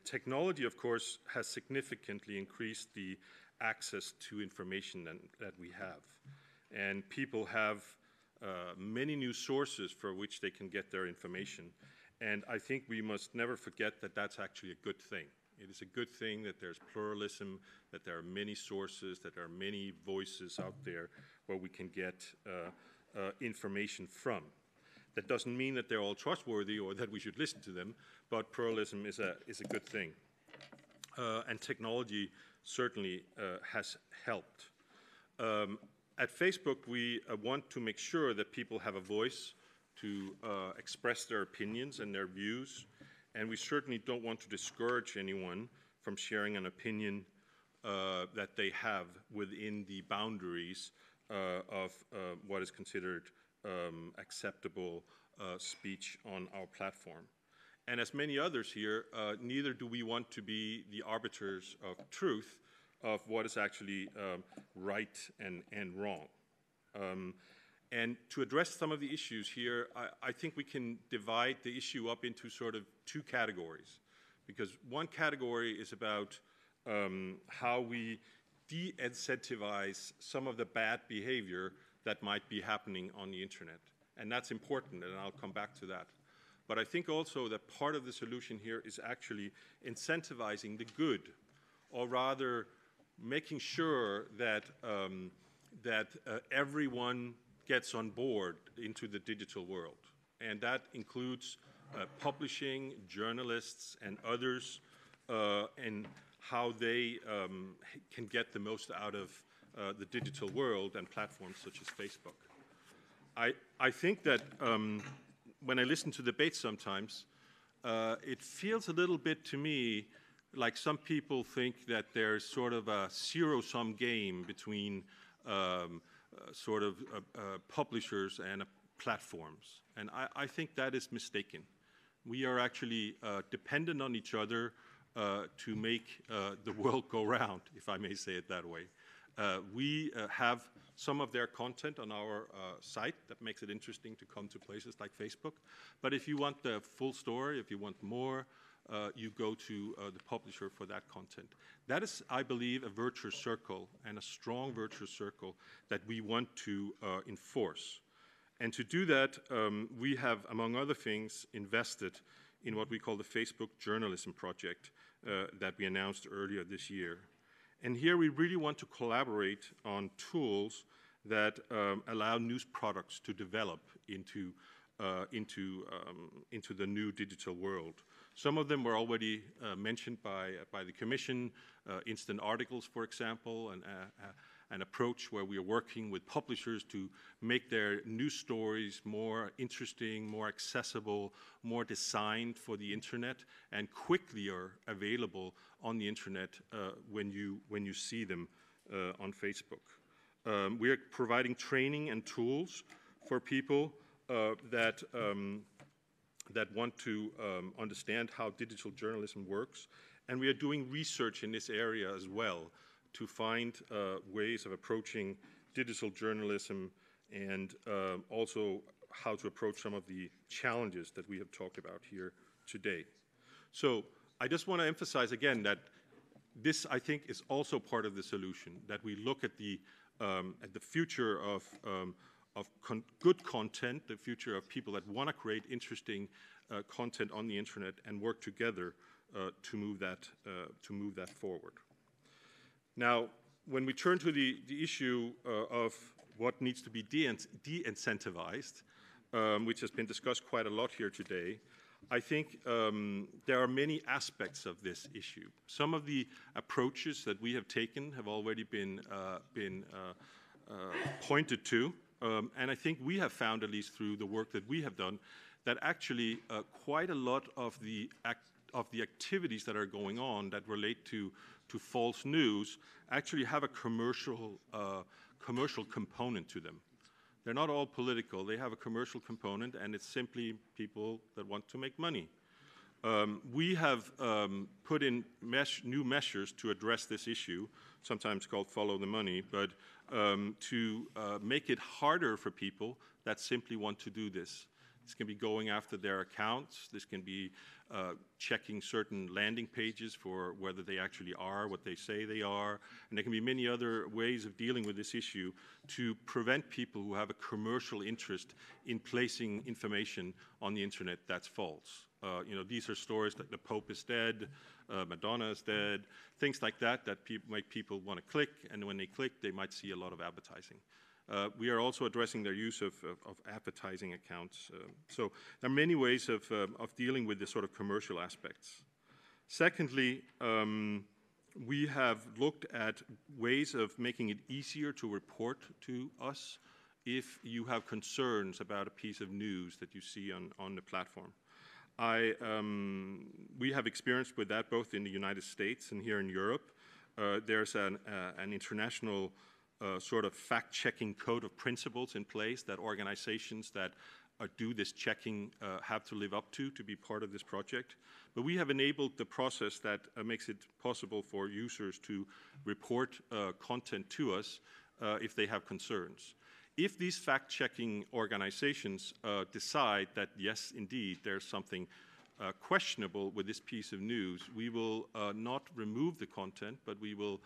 Technology, of course, has significantly increased the access to information that we have. and people have many new sources for which they can get their information. And I think we must never forget that that's actually a good thing. It is a good thing that there's pluralism, that there are many sources, that there are many voices out there where we can get information from. That doesn't mean that they're all trustworthy or that we should listen to them, but pluralism is a good thing. And technology certainly has helped. At Facebook, we want to make sure that people have a voice to express their opinions and their views, and we certainly don't want to discourage anyone from sharing an opinion that they have within the boundaries of what is considered acceptable speech on our platform. And as many others here, neither do we want to be the arbiters of truth of what is actually right and wrong. And to address some of the issues here, I think we can divide the issue up into sort of two categories. Because one category is about how we de-incentivize some of the bad behavior that might be happening on the internet. And that's important, and I'll come back to that. But I think also that part of the solution here is actually incentivizing the good, or rather making sure that, everyone gets on board into the digital world. And that includes publishing, journalists, and others, and how they can get the most out of the digital world and platforms such as Facebook. I think that when I listen to debates sometimes, it feels a little bit to me like some people think that there's sort of a zero-sum game between publishers and platforms. And I think that is mistaken. We are actually dependent on each other to make the world go round, if I may say it that way. We have some of their content on our site that makes it interesting to come to places like Facebook. But if you want the full story, if you want more, you go to the publisher for that content. That is, I believe, a virtuous circle, and a strong virtuous circle that we want to enforce. And to do that, we have, among other things, invested in what we call the Facebook Journalism Project that we announced earlier this year. And here we really want to collaborate on tools that allow news products to develop into the new digital world. Some of them were already mentioned by the Commission, instant articles, for example, and an approach where we are working with publishers to make their news stories more interesting, more accessible, more designed for the internet, and quickly are available on the internet when you see them on Facebook. We are providing training and tools for people that want to understand how digital journalism works, and we are doing research in this area as well to find ways of approaching digital journalism, and also how to approach some of the challenges that we have talked about here today. So I just want to emphasize again that this, I think, is also part of the solution, that we look at the future of good content, the future of people that want to create interesting content on the internet, and work together to move that forward. Now, when we turn to the issue of what needs to be de-incentivized, which has been discussed quite a lot here today, I think there are many aspects of this issue. Some of the approaches that we have taken have already been pointed to, and I think we have found, at least through the work that we have done, that actually quite a lot of the activities that are going on that relate to false news actually have a commercial component to them. They're not all political. They have a commercial component, and it's simply people that want to make money. We have put in new measures to address this issue, sometimes called follow the money, but to make it harder for people that simply want to do this. This can be going after their accounts. This can be checking certain landing pages for whether they actually are what they say they are. And there can be many other ways of dealing with this issue to prevent people who have a commercial interest in placing information on the internet that's false. These are stories like the Pope is dead, Madonna is dead, things like that make people want to click, and when they click, they might see a lot of advertising. We are also addressing their use of advertising accounts. So there are many ways of dealing with the sort of commercial aspects. Secondly, we have looked at ways of making it easier to report to us if you have concerns about a piece of news that you see on the platform. We have experience with that both in the United States and here in Europe. There's an international sort of fact-checking code of principles in place that organizations that do this checking have to live up to be part of this project. But we have enabled the process that makes it possible for users to report content to us if they have concerns. If these fact-checking organizations decide that, yes, indeed, there's something questionable with this piece of news, we will not remove the content, but we will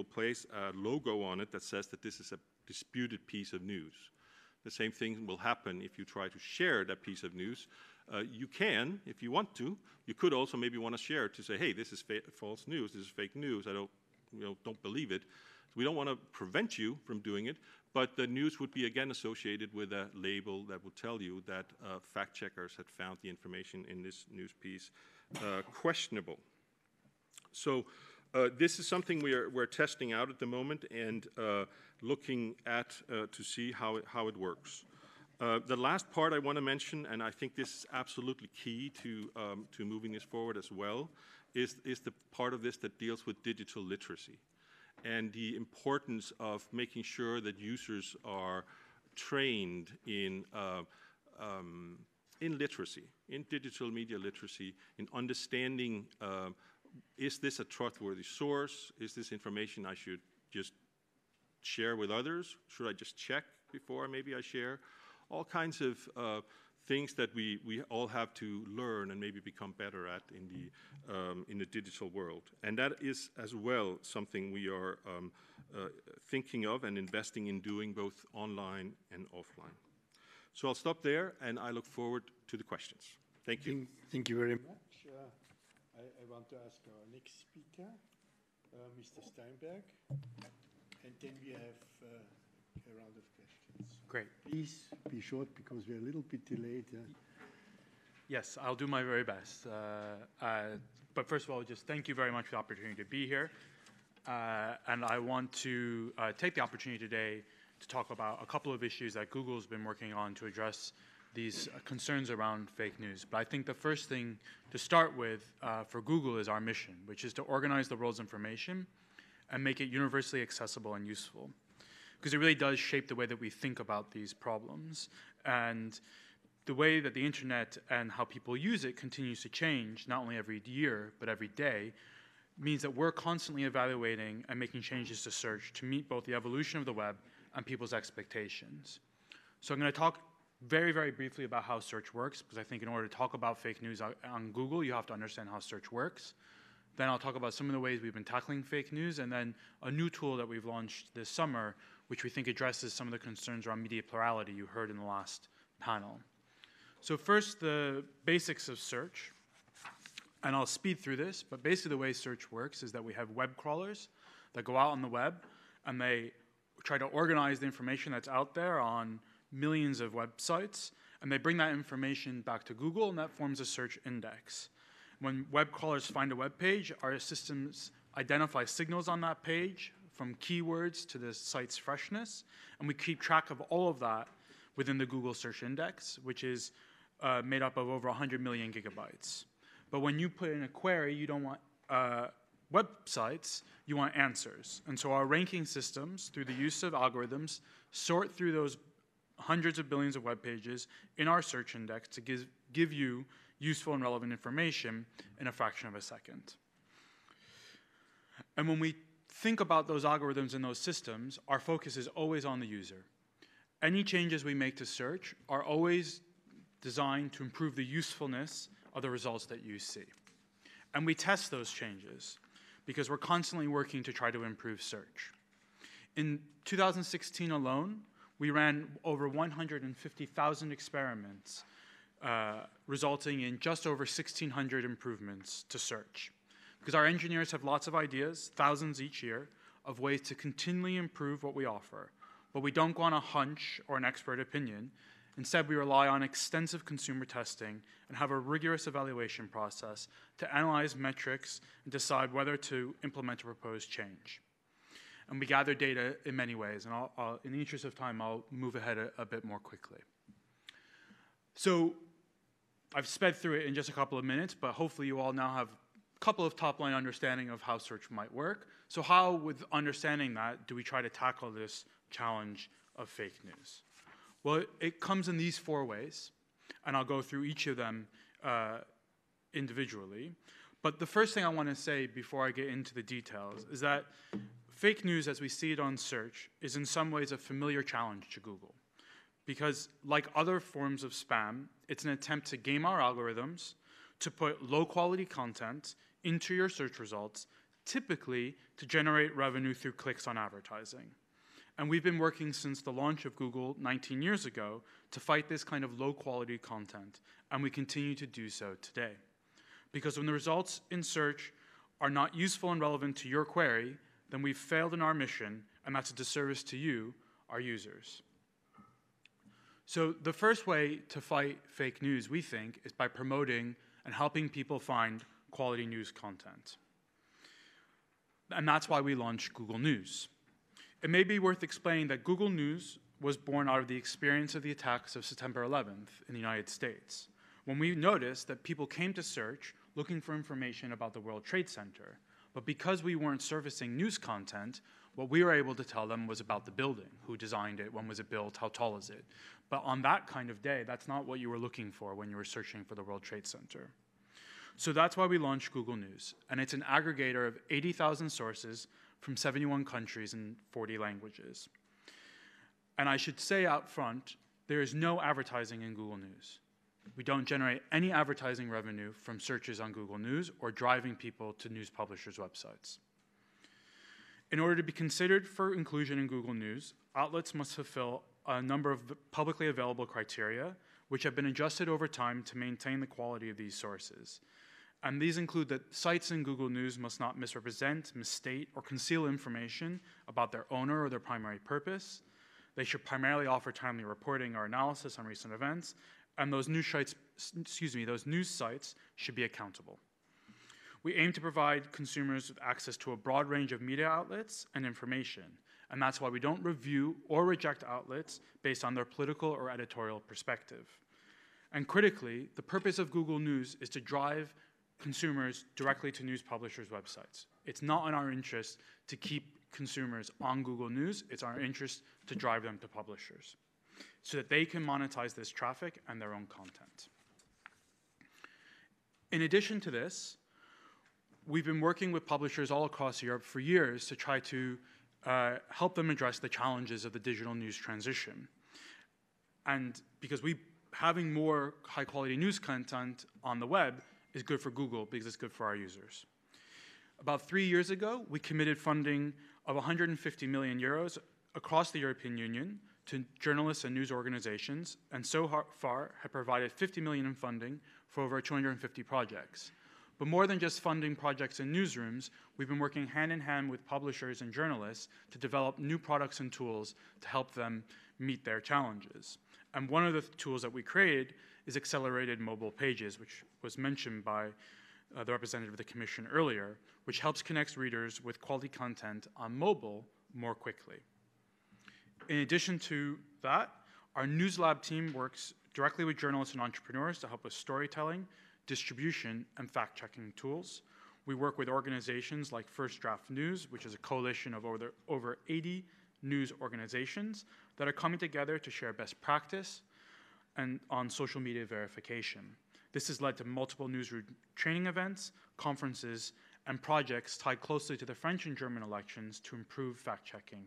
place a logo on it that says that this is a disputed piece of news. The same thing will happen if you try to share that piece of news. You can, if you want to. You could also maybe want to share it to say, hey, this is false news, this is fake news, I don't believe it. So we don't want to prevent you from doing it, but the news would be again associated with a label that would tell you that fact checkers had found the information in this news piece questionable. So this is something we're testing out at the moment and looking at to see how it works. The last part I want to mention, and I think this is absolutely key to moving this forward as well, is the part of this that deals with digital literacy and the importance of making sure that users are trained in literacy, in digital media literacy, in understanding is this a trustworthy source? Is this information I should just share with others? Should I just check before maybe I share? All kinds of things that we all have to learn and maybe become better at in the digital world. And that is as well something we are thinking of and investing in doing both online and offline. So I'll stop there and I look forward to the questions. Thank you. Thank you very much. I want to ask our next speaker, Mr. Steinberg, and then we have a round of questions. Great. Please be short because we're a little bit delayed. Yes, I'll do my very best. But first of all, just thank you very much for the opportunity to be here. And I want to take the opportunity today to talk about a couple of issues that Google's been working on to address these concerns around fake news. But I think the first thing to start with for Google is our mission, which is to organize the world's information and make it universally accessible and useful. Because it really does shape the way that we think about these problems. And the way that the internet and how people use it continues to change, not only every year, but every day, means that we're constantly evaluating and making changes to search to meet both the evolution of the web and people's expectations. So I'm going to talk very, very briefly about how search works, because I think in order to talk about fake news on Google, you have to understand how search works. Then I'll talk about some of the ways we've been tackling fake news, and then a new tool that we've launched this summer, which we think addresses some of the concerns around media plurality you heard in the last panel. So first, the basics of search. And I'll speed through this, but basically the way search works is that we have web crawlers that go out on the web, and they try to organize the information that's out there on millions of websites, and they bring that information back to Google, and that forms a search index. When web crawlers find a web page, our systems identify signals on that page, from keywords to the site's freshness, and we keep track of all of that within the Google search index, which is made up of over 100 million gigabytes. But when you put in a query, you don't want websites, you want answers. And so our ranking systems, through the use of algorithms, sort through those hundreds of billions of web pages in our search index to give you useful and relevant information in a fraction of a second. And when we think about those algorithms and those systems, our focus is always on the user. Any changes we make to search are always designed to improve the usefulness of the results that you see. And we test those changes because we're constantly working to try to improve search. In 2016 alone, we ran over 150,000 experiments, resulting in just over 1,600 improvements to search. Because our engineers have lots of ideas, thousands each year, of ways to continually improve what we offer. But we don't go on a hunch or an expert opinion. Instead, we rely on extensive consumer testing and have a rigorous evaluation process to analyze metrics and decide whether to implement a proposed change. And we gather data in many ways, and in the interest of time, I'll move ahead a bit more quickly. So I've sped through it in just a couple of minutes, but hopefully you all now have a couple of top-line understanding of how search might work. So how, with understanding that, do we try to tackle this challenge of fake news? Well, it comes in these 4 ways, and I'll go through each of them individually. But the first thing I want to say before I get into the details is that fake news, as we see it on search, is in some ways a familiar challenge to Google. Because like other forms of spam, it's an attempt to game our algorithms to put low-quality content into your search results, typically to generate revenue through clicks on advertising. And we've been working since the launch of Google 19 years ago to fight this kind of low-quality content, and we continue to do so today. Because when the results in search are not useful and relevant to your query, then we've failed in our mission, and that's a disservice to you, our users. So the first way to fight fake news, we think, is by promoting and helping people find quality news content. And that's why we launched Google News. It may be worth explaining that Google News was born out of the experience of the attacks of September 11th in the United States, when we noticed that people came to search looking for information about the World Trade Center. But because we weren't servicing news content, what we were able to tell them was about the building, who designed it, when was it built, how tall is it. But on that kind of day, that's not what you were looking for when you were searching for the World Trade Center. So that's why we launched Google News, and it's an aggregator of 80,000 sources from 71 countries and 40 languages. And I should say out front, there is no advertising in Google News. We don't generate any advertising revenue from searches on Google News or driving people to news publishers' websites. In order to be considered for inclusion in Google News, outlets must fulfill a number of publicly available criteria, which have been adjusted over time to maintain the quality of these sources. And these include that sites in Google News must not misrepresent, misstate, or conceal information about their owner or their primary purpose. They should primarily offer timely reporting or analysis on recent events, and those news sites should be accountable. We aim to provide consumers with access to a broad range of media outlets and information, and that's why we don't review or reject outlets based on their political or editorial perspective. And critically, the purpose of Google News is to drive consumers directly to news publishers' websites. It's not in our interest to keep consumers on Google News, it's our interest to drive them to publishers so that they can monetize this traffic and their own content. In addition to this, we've been working with publishers all across Europe for years to try to help them address the challenges of the digital news transition. And because having more high-quality news content on the web is good for Google because it's good for our users. About 3 years ago, we committed funding of 150 million euros across the European Union to journalists and news organizations, and so far have provided 50 million in funding for over 250 projects. But more than just funding projects in newsrooms, we've been working hand in hand with publishers and journalists to develop new products and tools to help them meet their challenges. And one of the tools that we created is accelerated mobile pages, which was mentioned by the representative of the Commission earlier, which helps connect readers with quality content on mobile more quickly. In addition to that, our News Lab team works directly with journalists and entrepreneurs to help with storytelling, distribution, and fact-checking tools. We work with organizations like First Draft News, which is a coalition of over 80 news organizations that are coming together to share best practice and on social media verification. This has led to multiple newsroom training events, conferences, and projects tied closely to the French and German elections to improve fact-checking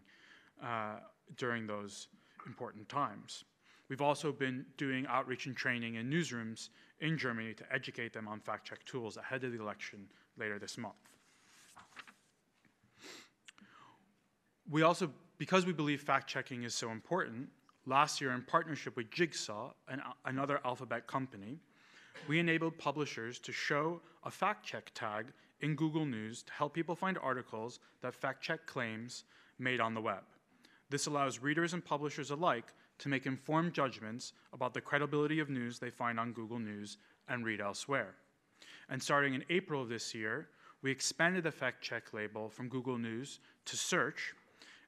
during those important times. We've also been doing outreach and training in newsrooms in Germany to educate them on fact-check tools ahead of the election later this month. We also, because we believe fact-checking is so important, last year in partnership with Jigsaw, another Alphabet company, we enabled publishers to show a fact-check tag in Google News to help people find articles that fact-check claims made on the web. This allows readers and publishers alike to make informed judgments about the credibility of news they find on Google News and read elsewhere. And starting in April of this year, we expanded the fact-check label from Google News to search,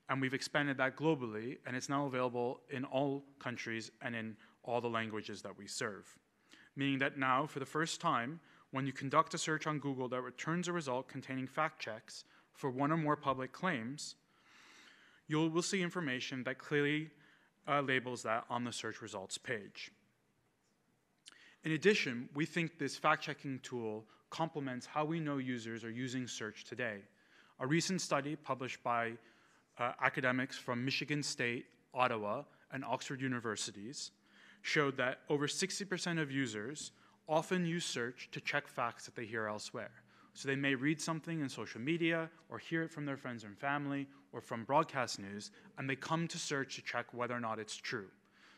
and we've expanded that globally, and it's now available in all countries and in all the languages that we serve. Meaning that now, for the first time, when you conduct a search on Google that returns a result containing fact checks for one or more public claims, you will see information that clearly labels that on the search results page. In addition, we think this fact-checking tool complements how we know users are using search today. A recent study published by academics from Michigan State, Ottawa, and Oxford universities showed that over 60% of users often use search to check facts that they hear elsewhere. So they may read something in social media or hear it from their friends and family or from broadcast news, and they come to search to check whether or not it's true.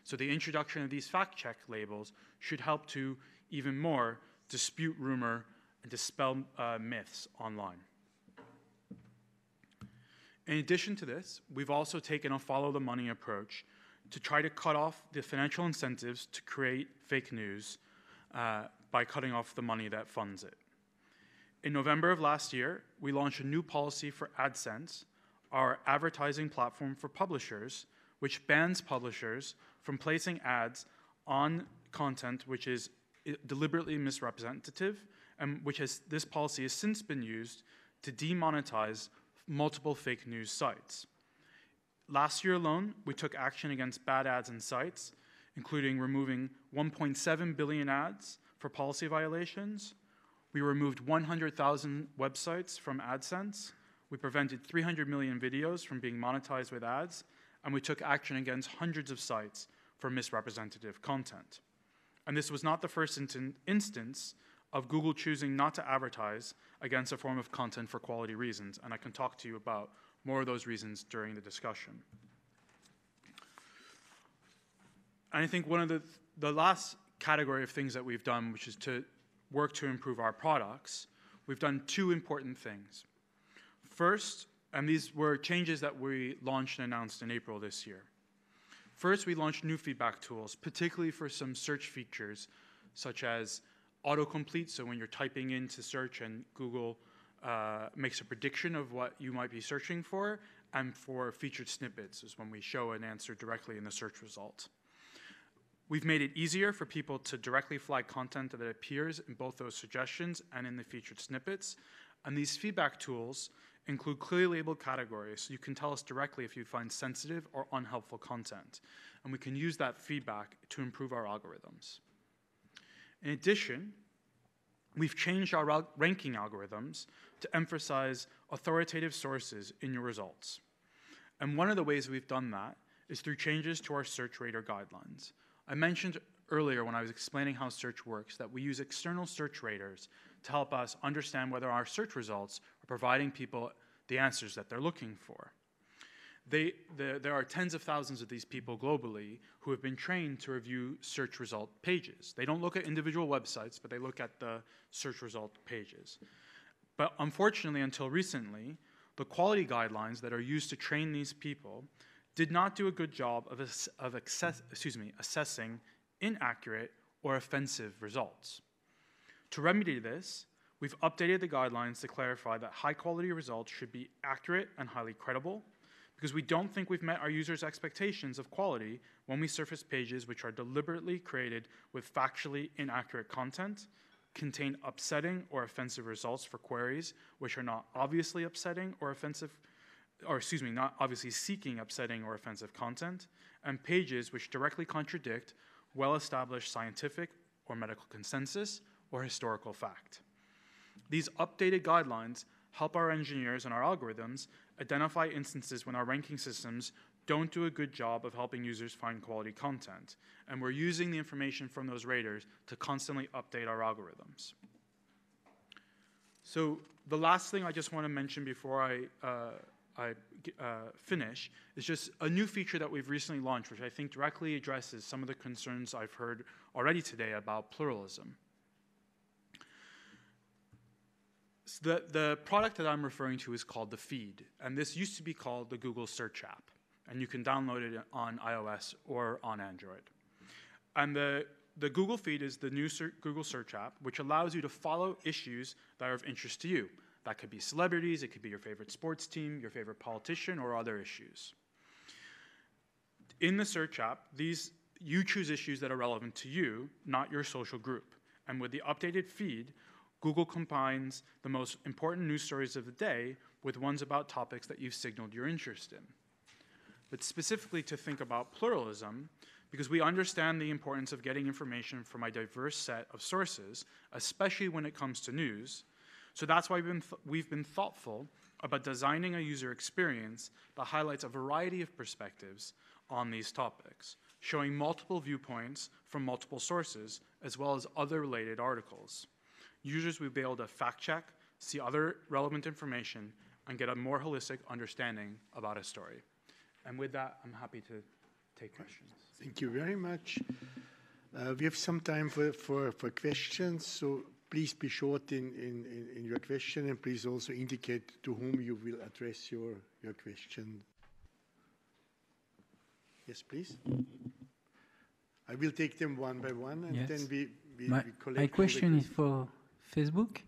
So the introduction of these fact-check labels should help to even more dispute rumor and dispel myths online. In addition to this, we've also taken a follow-the-money approach to try to cut off the financial incentives to create fake news by cutting off the money that funds it. In November of last year, we launched a new policy for AdSense, our advertising platform for publishers, which bans publishers from placing ads on content which is deliberately misrepresentative, and this policy has since been used to demonetize multiple fake news sites. Last year alone, we took action against bad ads and sites, including removing 1.7 billion ads for policy violations. We removed 100,000 websites from AdSense. We prevented 300 million videos from being monetized with ads, and we took action against hundreds of sites for misrepresentative content. And this was not the first instance of Google choosing not to advertise against a form of content for quality reasons, and I can talk to you about more of those reasons during the discussion. And I think one of the last category of things that we've done, which is to work to improve our products, we've done two important things. First, and these were changes that we launched and announced in April this year. First, we launched new feedback tools, particularly for some search features, such as autocomplete, so when you're typing into search and Google makes a prediction of what you might be searching for, and for featured snippets, is when we show an answer directly in the search result. We've made it easier for people to directly flag content that appears in both those suggestions and in the featured snippets, and these feedback tools include clearly labeled categories, so you can tell us directly if you find sensitive or unhelpful content, and we can use that feedback to improve our algorithms. In addition, we've changed our ranking algorithms to emphasize authoritative sources in your results. And one of the ways we've done that is through changes to our search rater guidelines. I mentioned earlier when I was explaining how search works that we use external search raters to help us understand whether our search results are providing people the answers that they're looking for. There are tens of thousands of these people globally who have been trained to review search result pages. They don't look at individual websites, but they look at the search result pages. But unfortunately, until recently, the quality guidelines that are used to train these people did not do a good job of assessing inaccurate or offensive results. To remedy this, we've updated the guidelines to clarify that high-quality results should be accurate and highly credible, because we don't think we've met our users' expectations of quality when we surface pages which are deliberately created with factually inaccurate content, contain upsetting or offensive results for queries which are not obviously upsetting or offensive, not obviously seeking upsetting or offensive content, and pages which directly contradict well-established scientific or medical consensus or historical fact. These updated guidelines help our engineers and our algorithms identify instances when our ranking systems don't do a good job of helping users find quality content, and we're using the information from those raters to constantly update our algorithms. So the last thing I just want to mention before I finish is just a new feature that we've recently launched, which I think directly addresses some of the concerns I've heard already today about pluralism. So the product that I'm referring to is called the Feed, and this used to be called the Google Search app, and you can download it on iOS or on Android. And the Google Feed is the new Google Search app, which allows you to follow issues that are of interest to you. That could be celebrities, it could be your favorite sports team, your favorite politician, or other issues. In the Search app, you choose issues that are relevant to you, not your social group. And with the updated Feed, Google combines the most important news stories of the day with ones about topics that you've signaled your interest in. But specifically to think about pluralism, because we understand the importance of getting information from a diverse set of sources, especially when it comes to news. So that's why we've been thoughtful about designing a user experience that highlights a variety of perspectives on these topics, showing multiple viewpoints from multiple sources, as well as other related articles. Users will be able to fact check, see other relevant information, and get a more holistic understanding about a story. And with that, I'm happy to take questions. Thank you very much. We have some time for questions, so please be short in your question, and please also indicate to whom you will address your question. Yes, please. I will take them one by one, and then we collect. My question is for Facebook.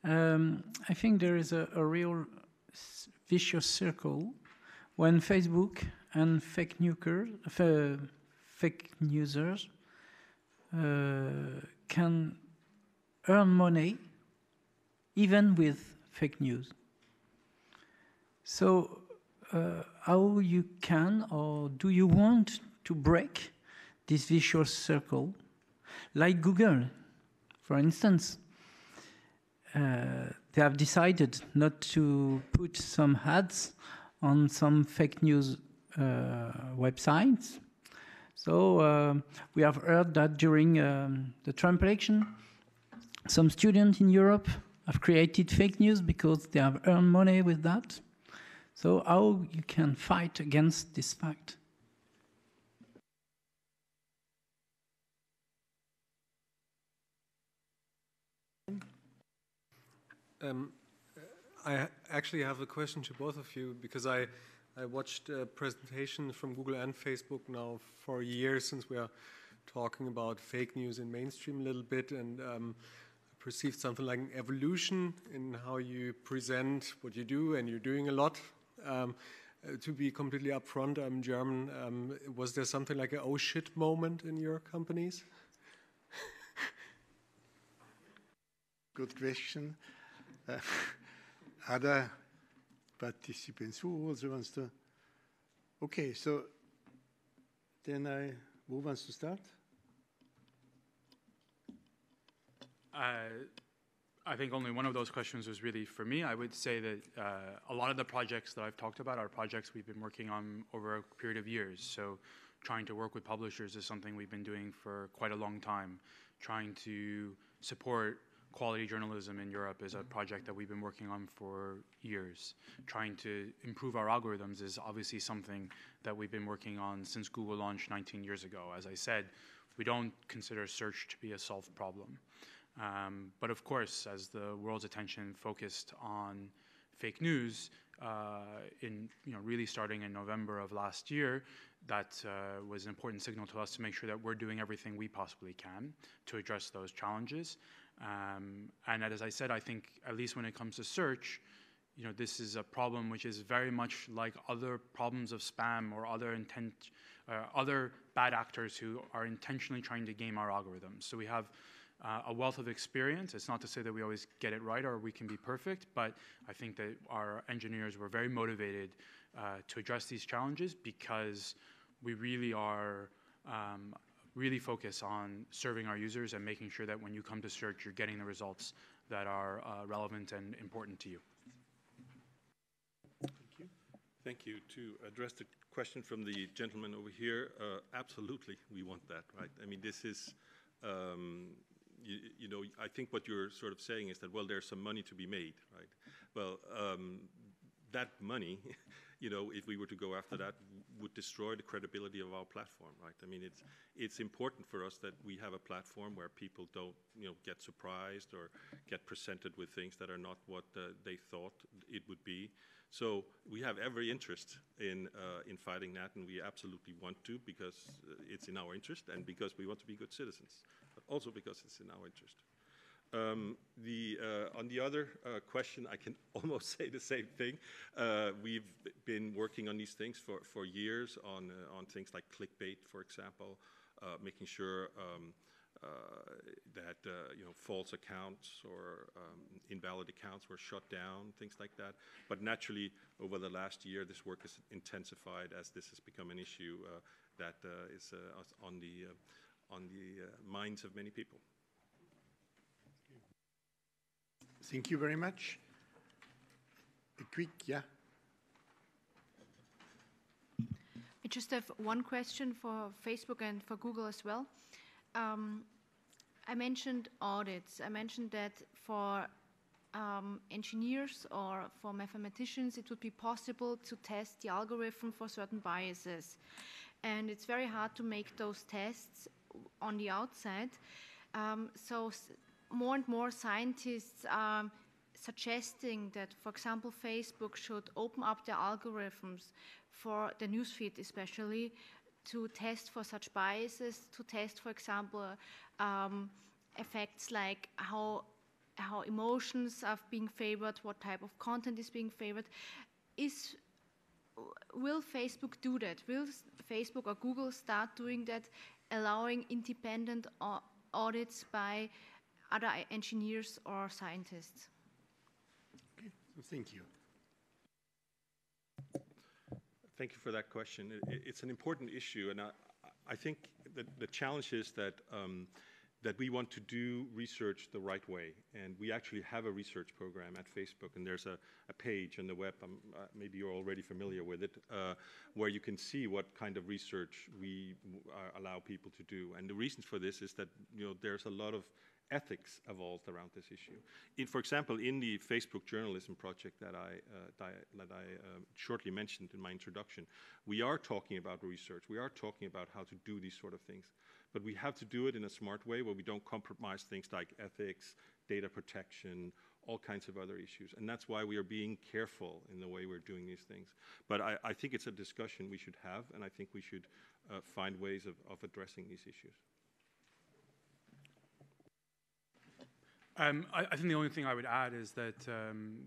I think there is a real vicious circle when Facebook and fake users can earn money even with fake news. So how you can or do you want to break this vicious circle? Like Google, for instance, they have decided not to put some ads on some fake news websites. So we have heard that during the Trump election, some students in Europe have created fake news because they have earned money with that. So how you can fight against this fact? I actually have a question to both of you, because I watched presentations from Google and Facebook now for years, since we are talking about fake news in mainstream a little bit, and perceived something like an evolution in how you present what you do, and you're doing a lot. To be completely upfront, I'm German. Was there something like a oh shit moment in your companies? Good question. Other participants who also wants to? Okay, so then who wants to start? I think only one of those questions was really for me. I would say that a lot of the projects that I've talked about are projects we've been working on over a period of years. So trying to work with publishers is something we've been doing for quite a long time. Trying to support quality journalism in Europe is a project that we've been working on for years. Trying to improve our algorithms is obviously something that we've been working on since Google launched 19 years ago. As I said, we don't consider search to be a solved problem. But of course, as the world's attention focused on fake news, really starting in November of last year, that was an important signal to us to make sure that we're doing everything we possibly can to address those challenges. And as I said, I think at least when it comes to search, this is a problem which is very much like other problems of spam or other bad actors who are intentionally trying to game our algorithms. So we have a wealth of experience. It's not to say that we always get it right or we can be perfect, but I think that our engineers were very motivated to address these challenges, because we really are really focused on serving our users and making sure that when you come to search, you're getting the results that are relevant and important to you. Thank you. To address the question from the gentleman over here, absolutely, we want that, right? I mean, this is, you know, I think what you're sort of saying is that, well, there's some money to be made, right? Well, that money, you know, if we were to go after that, would destroy the credibility of our platform, right? I mean, it's important for us that we have a platform where people don't, you know, get surprised or get presented with things that are not what they thought it would be. So we have every interest in fighting that, and we absolutely want to, because it's in our interest and because we want to be good citizens, but also because it's in our interest. On the other question, I can almost say the same thing. We've been working on these things for years on things like clickbait, for example, making sure that you know, false accounts or invalid accounts were shut down, things like that. But naturally, over the last year, this work has intensified as this has become an issue that is on the minds of many people. Thank you very much. A quick, yeah. I just have one question for Facebook and for Google as well. I mentioned audits. I mentioned that for engineers or for mathematicians, it would be possible to test the algorithm for certain biases. And it's very hard to make those tests on the outside. So more and more scientists are suggesting that, for example, Facebook should open up their algorithms for the newsfeed especially, to test for such biases, to test, for example, effects like how emotions are being favored, what type of content is being favored. Will Facebook do that? Will Facebook or Google start doing that, allowing independent audits by other engineers or scientists? Okay, so thank you. Thank you for that question. It's an important issue, and I think that the challenge is that that we want to do research the right way, and we actually have a research program at Facebook, and there's a page on the web, maybe you're already familiar with it, where you can see what kind of research we allow people to do. And the reason for this is that, you know, there's a lot of ethics evolved around this issue. For example, in the Facebook journalism project that I shortly mentioned in my introduction, we are talking about research. We are talking about how to do these sort of things. But we have to do it in a smart way where we don't compromise things like ethics, data protection, all kinds of other issues. And that's why we are being careful in the way we're doing these things. But I think it's a discussion we should have, and I think we should find ways of addressing these issues. I think the only thing I would add is that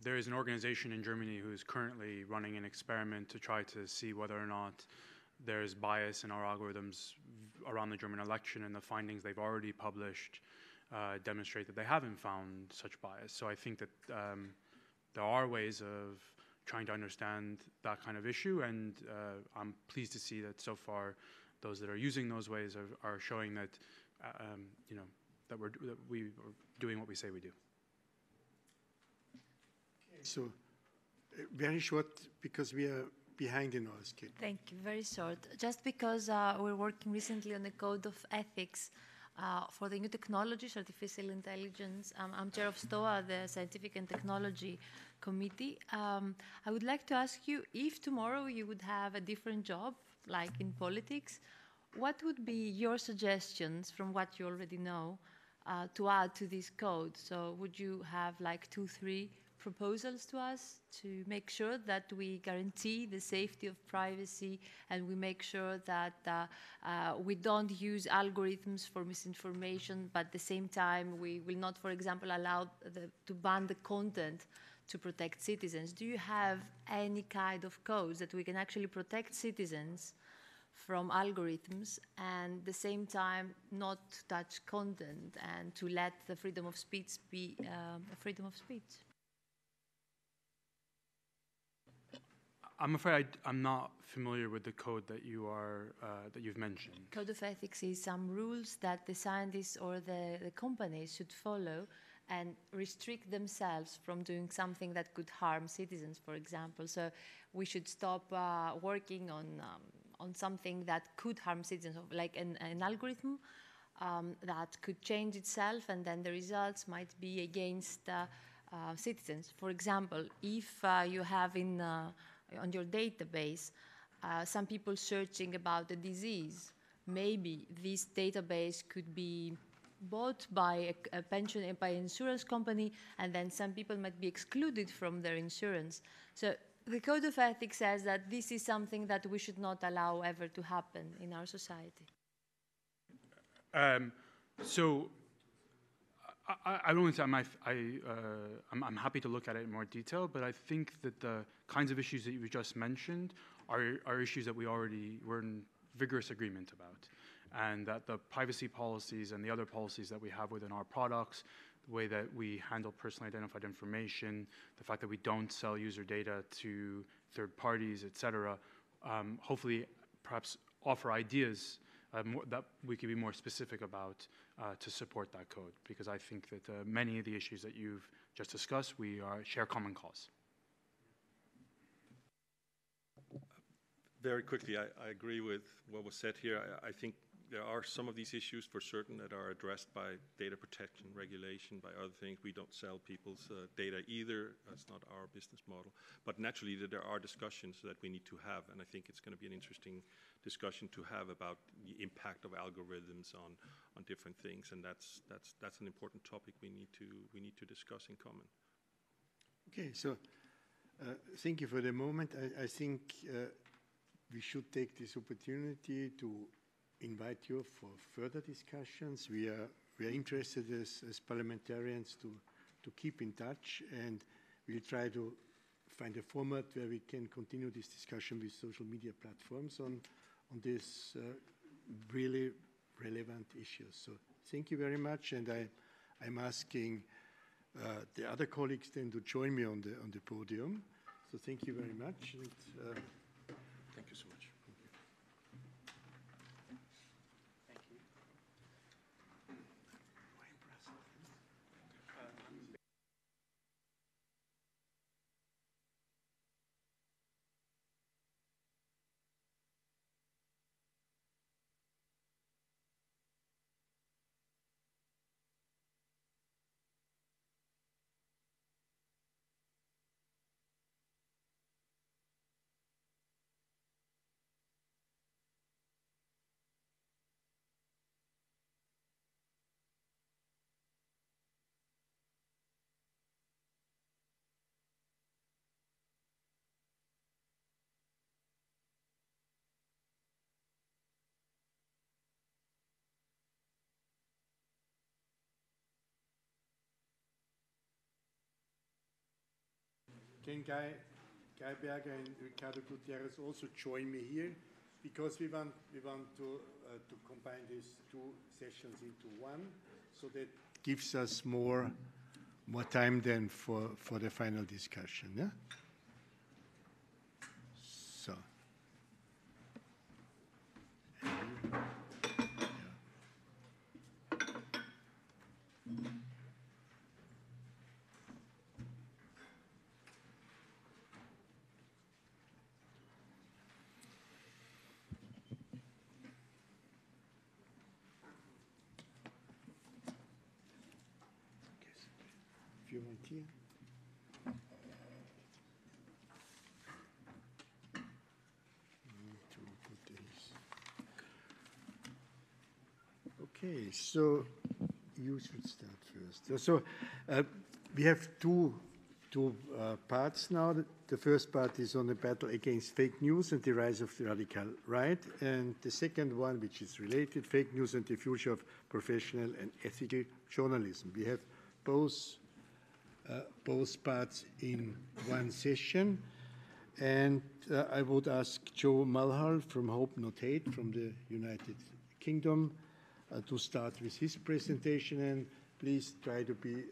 there is an organization in Germany who is currently running an experiment to try to see whether or not there's bias in our algorithms around the German election, and the findings they've already published demonstrate that they haven't found such bias. So I think that there are ways of trying to understand that kind of issue, and I'm pleased to see that so far those that are using those ways are showing that you know, that we are doing what we say we do. So, very short, because we are behind in our schedule. Thank you. Very short. Just because we're working recently on the code of ethics for the new technologies, artificial intelligence. I'm chair of STOA, the Scientific and Technology Committee. I would like to ask you, if tomorrow you would have a different job, like in politics, what would be your suggestions from what you already know to add to this code? So would you have like 2, 3 proposals to us to make sure that we guarantee the safety of privacy, and we make sure that we don't use algorithms for misinformation, but at the same time we will not, for example, allow to ban the content to protect citizens? Do you have any kind of codes that we can actually protect citizens from algorithms and at the same time not touch content, and to let the freedom of speech be a freedom of speech? I'm afraid I'm not familiar with the code that you've mentioned. Code of ethics is some rules that the scientists or the companies should follow and restrict themselves from doing something that could harm citizens, for example. So we should stop working on something that could harm citizens, like an algorithm that could change itself, and then the results might be against citizens. For example, if you have on your database some people searching about a disease, maybe this database could be bought by by an insurance company, and then some people might be excluded from their insurance. So the Code of Ethics says that this is something that we should not allow ever to happen in our society. So I don't want to say I'm happy to look at it in more detail, but I think that the kinds of issues that you just mentioned are issues that were in vigorous agreement about, and that the privacy policies and the other policies that we have within our products, the way that we handle personally identified information, the fact that we don't sell user data to third parties, etc., hopefully perhaps offer ideas that we can be more specific about to support that code, because I think that many of the issues that you've just discussed, we share common cause. Very quickly, I agree with what was said here. I think there are some of these issues for certain that are addressed by data protection regulation, by other things. We don't sell people's data either. That's not our business model. But naturally, there are discussions that we need to have, and I think it's going to be an interesting discussion to have about the impact of algorithms on different things, and that's an important topic we need to discuss in common. Okay, so thank you for the moment. I think we should take this opportunity to invite you for further discussions. We are interested as parliamentarians to keep in touch, and we'll try to find a format where we can continue this discussion with social media platforms on this really relevant issues. So thank you very much, and I'm asking the other colleagues then to join me on the podium. So thank you very much. And, thank you so much. Can Guy Berger and Ricardo Gutierrez also join me here? Because we want to combine these two sessions into one, so that gives us more time then for the final discussion. Yeah. So. Here. Okay, so you should start first. So we have two parts now. The first part is on the battle against fake news and the rise of the radical right, and the second one, which is related, fake news and the future of professional and ethical journalism. We have both parts in one session, and I would ask Joe Mulhall from Hope Not Hate from the United Kingdom to start with his presentation, and please try to be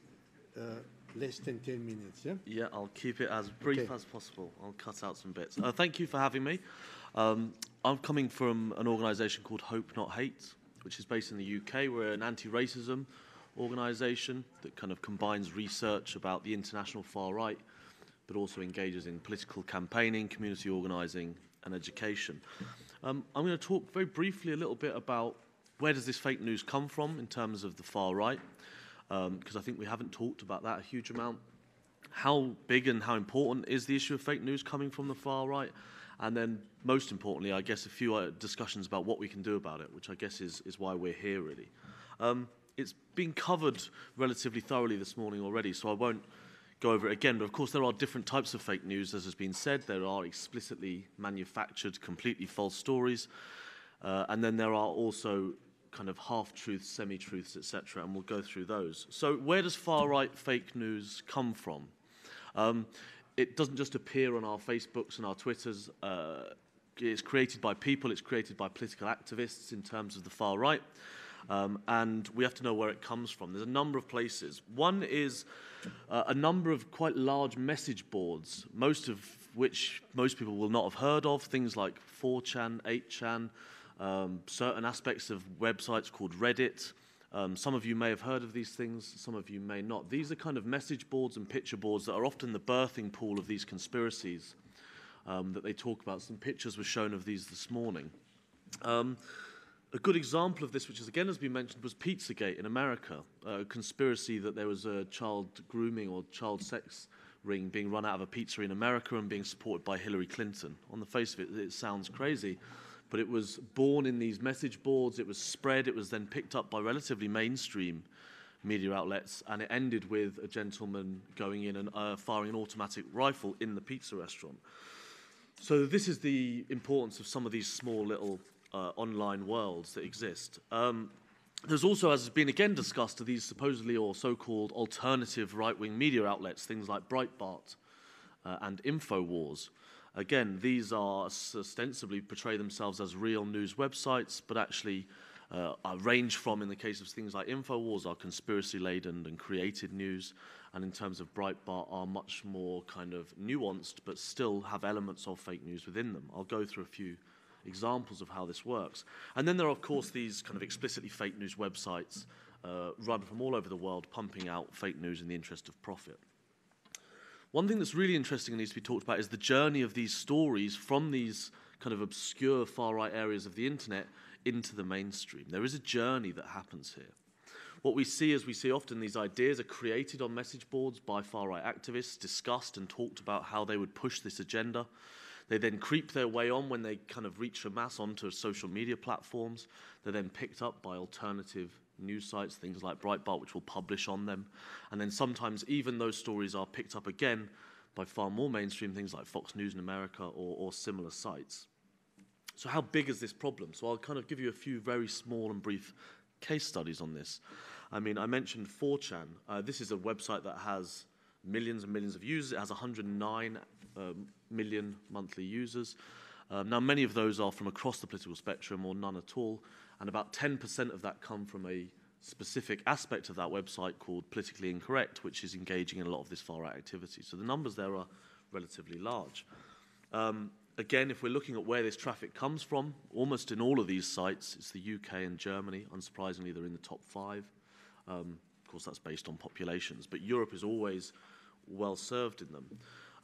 less than 10 minutes. Yeah, I'll keep it as brief as possible. I'll cut out some bits. Thank you for having me. I'm coming from an organisation called Hope Not Hate, which is based in the UK. We're an anti-racism organisation that kind of combines research about the international far right but also engages in political campaigning, community organising, and education. I'm going to talk very briefly a little bit about where does this fake news come from in terms of the far right, because I think we haven't talked about that a huge amount. How big and how important is the issue of fake news coming from the far right? And then, most importantly, I guess a few discussions about what we can do about it, which I guess is why we're here, really. It's been covered relatively thoroughly this morning already, so I won't go over it again. But of course, there are different types of fake news, as has been said. There are explicitly manufactured, completely false stories. And then there are also kind of half-truths, semi-truths, etc., and we'll go through those. So where does far-right fake news come from? It doesn't just appear on our Facebooks and our Twitters. It's created by people, it's created by political activists in terms of the far right, and we have to know where it comes from. There's a number of places. One is a number of quite large message boards, most of which most people will not have heard of, things like 4chan, 8chan, certain aspects of websites called Reddit. Some of you may have heard of these things, some of you may not. These are kind of message boards and picture boards that are often the birthing pool of these conspiracies that they talk about. Some pictures were shown of these this morning. A good example of this, which again has been mentioned, was Pizzagate in America, a conspiracy that there was a child grooming or child sex ring being run out of a pizza in America and being supported by Hillary Clinton. On the face of it, it sounds crazy. But it was born in these message boards, it was spread, it was then picked up by relatively mainstream media outlets, and it ended with a gentleman going in and firing an automatic rifle in the pizza restaurant. So this is the importance of some of these small little online worlds that exist. There's also, as has been again discussed, these supposedly or so-called alternative right-wing media outlets, things like Breitbart and InfoWars. Again, these are ostensibly portray themselves as real news websites, but actually range from, in the case of things like InfoWars, are conspiracy-laden and created news, and in terms of Breitbart are much more kind of nuanced, but still have elements of fake news within them. I'll go through a few examples of how this works. And then there are, of course, these kind of explicitly fake news websites run from all over the world, pumping out fake news in the interest of profit. One thing that's really interesting and needs to be talked about is the journey of these stories from these kind of obscure far-right areas of the internet into the mainstream. There is a journey that happens here. What we see is often these ideas are created on message boards by far-right activists, discussed and talked about how they would push this agenda. They then creep their way on when they kind of reach a mass onto social media platforms. They're then picked up by alternative news sites, things like Breitbart, which will publish on them. And then sometimes even those stories are picked up again by far more mainstream things like Fox News in America or similar sites. So how big is this problem? So I'll kind of give you a few very small and brief case studies on this. I mean, I mentioned 4chan. This is a website that has millions and millions of users. It has 109 million monthly users. Now, many of those are from across the political spectrum or none at all, and about 10% of that come from a specific aspect of that website called Politically Incorrect, which is engaging in a lot of this far-right activity. So the numbers there are relatively large. Again, if we're looking at where this traffic comes from, almost in all of these sites, it's the UK and Germany. Unsurprisingly, they're in the top 5. Of course, that's based on populations, but Europe is always well served in them.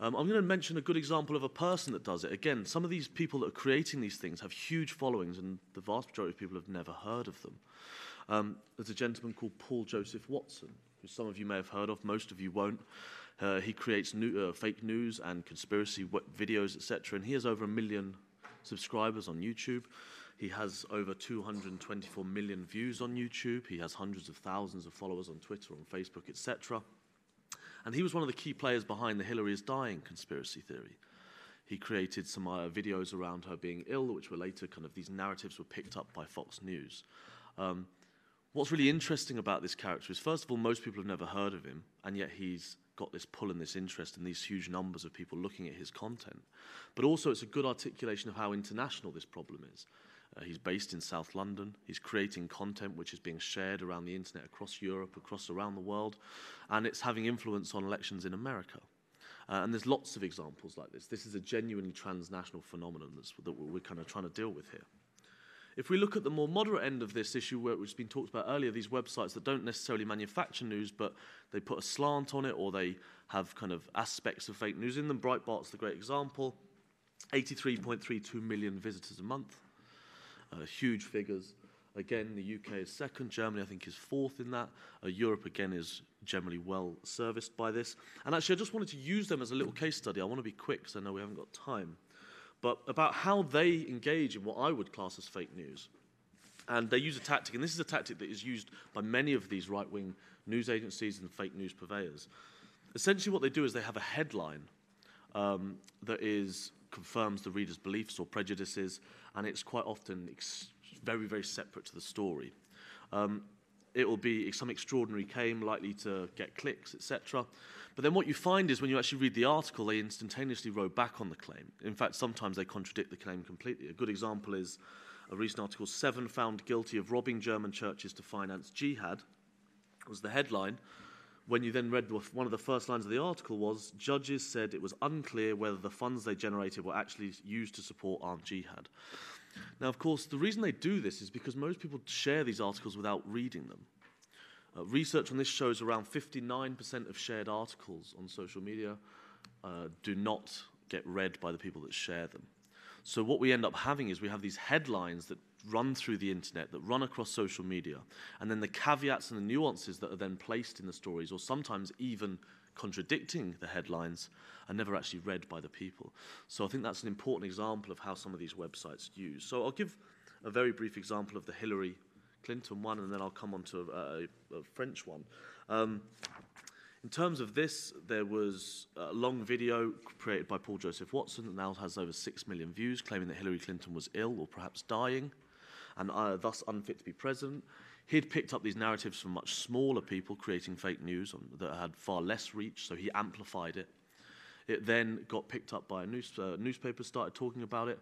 I'm going to mention a good example of a person that does it. Again, some of these people that are creating these things have huge followings, and the vast majority of people have never heard of them. There's a gentleman called Paul Joseph Watson, who some of you may have heard of, most of you won't. He creates fake news and conspiracy videos, etc., and he has over 1 million subscribers on YouTube. He has over 224 million views on YouTube. He has hundreds of thousands of followers on Twitter, on Facebook, etc. And he was one of the key players behind the Hillary is dying conspiracy theory. He created some videos around her being ill, which were later kind of these narratives were picked up by Fox News. What's really interesting about this character is, first of all, most people have never heard of him, and yet he's got this pull and this interest and these huge numbers of people looking at his content. But also it's a good articulation of how international this problem is. He's based in South London. He's creating content which is being shared around the internet across Europe, around the world, and it's having influence on elections in America. And there's lots of examples like this. This is a genuinely transnational phenomenon that we're kind of trying to deal with here. If we look at the more moderate end of this issue, which has been talked about earlier, these websites that don't necessarily manufacture news, but they put a slant on it, or they have kind of aspects of fake news in them. Breitbart's the great example. 83.32 million visitors a month. Huge figures. Again, the UK is second. Germany, I think, is fourth in that. Europe, again, is generally well serviced by this. And actually, I just wanted to use them as a little case study. I want to be quick because I know we haven't got time. But about how they engage in what I would class as fake news. And they use a tactic, and this is a tactic that is used by many of these right-wing news agencies and fake news purveyors. Essentially what they do is they have a headline that confirms the reader's beliefs or prejudices, and it's quite often very, very separate to the story. It will be some extraordinary claim likely to get clicks, etc. But then what you find is when you actually read the article, they instantaneously row back on the claim. In fact, sometimes they contradict the claim completely. A good example is a recent article, 7 found guilty of robbing German churches to finance jihad, was the headline. When you then read one of the first lines of the article was, judges said it was unclear whether the funds they generated were actually used to support armed jihad. Now, of course, the reason they do this is because most people share these articles without reading them. Research on this shows around 59% of shared articles on social media do not get read by the people that share them. So what we end up having is we have these headlines that run through the internet, that run across social media, and then the caveats and the nuances that are then placed in the stories, or sometimes even contradicting the headlines, are never actually read by the people. So I think that's an important example of how some of these websites use. So I'll give a very brief example of the Hillary Clinton one, and then I'll come on to a French one. In terms of this, there was a long video created by Paul Joseph Watson that now has over 6 million views, claiming that Hillary Clinton was ill or perhaps dying, and thus unfit to be president. He'd picked up these narratives from much smaller people creating fake news that had far less reach, so he amplified it. It then got picked up by newspapers started talking about it.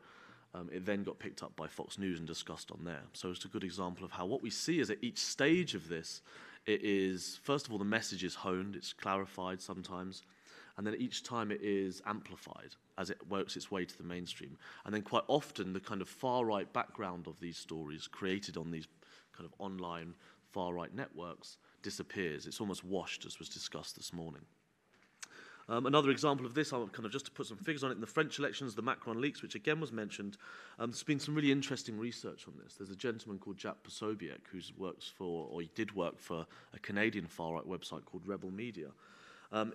It then got picked up by Fox News and discussed on there. So it's a good example of how what we see is at each stage of this, it is, first of all, the message is honed, it's clarified sometimes, and then each time it is amplified as it works its way to the mainstream. And then quite often the kind of far-right background of these stories created on these kind of online far-right networks disappears. It's almost washed, as was discussed this morning. Another example of this, I'll kind of just to put some figures on it, in the French elections, the Macron leaks, which again was mentioned, there's been some really interesting research on this. There's a gentleman called Jack Posobiec who works for, or he did work for, a Canadian far-right website called Rebel Media.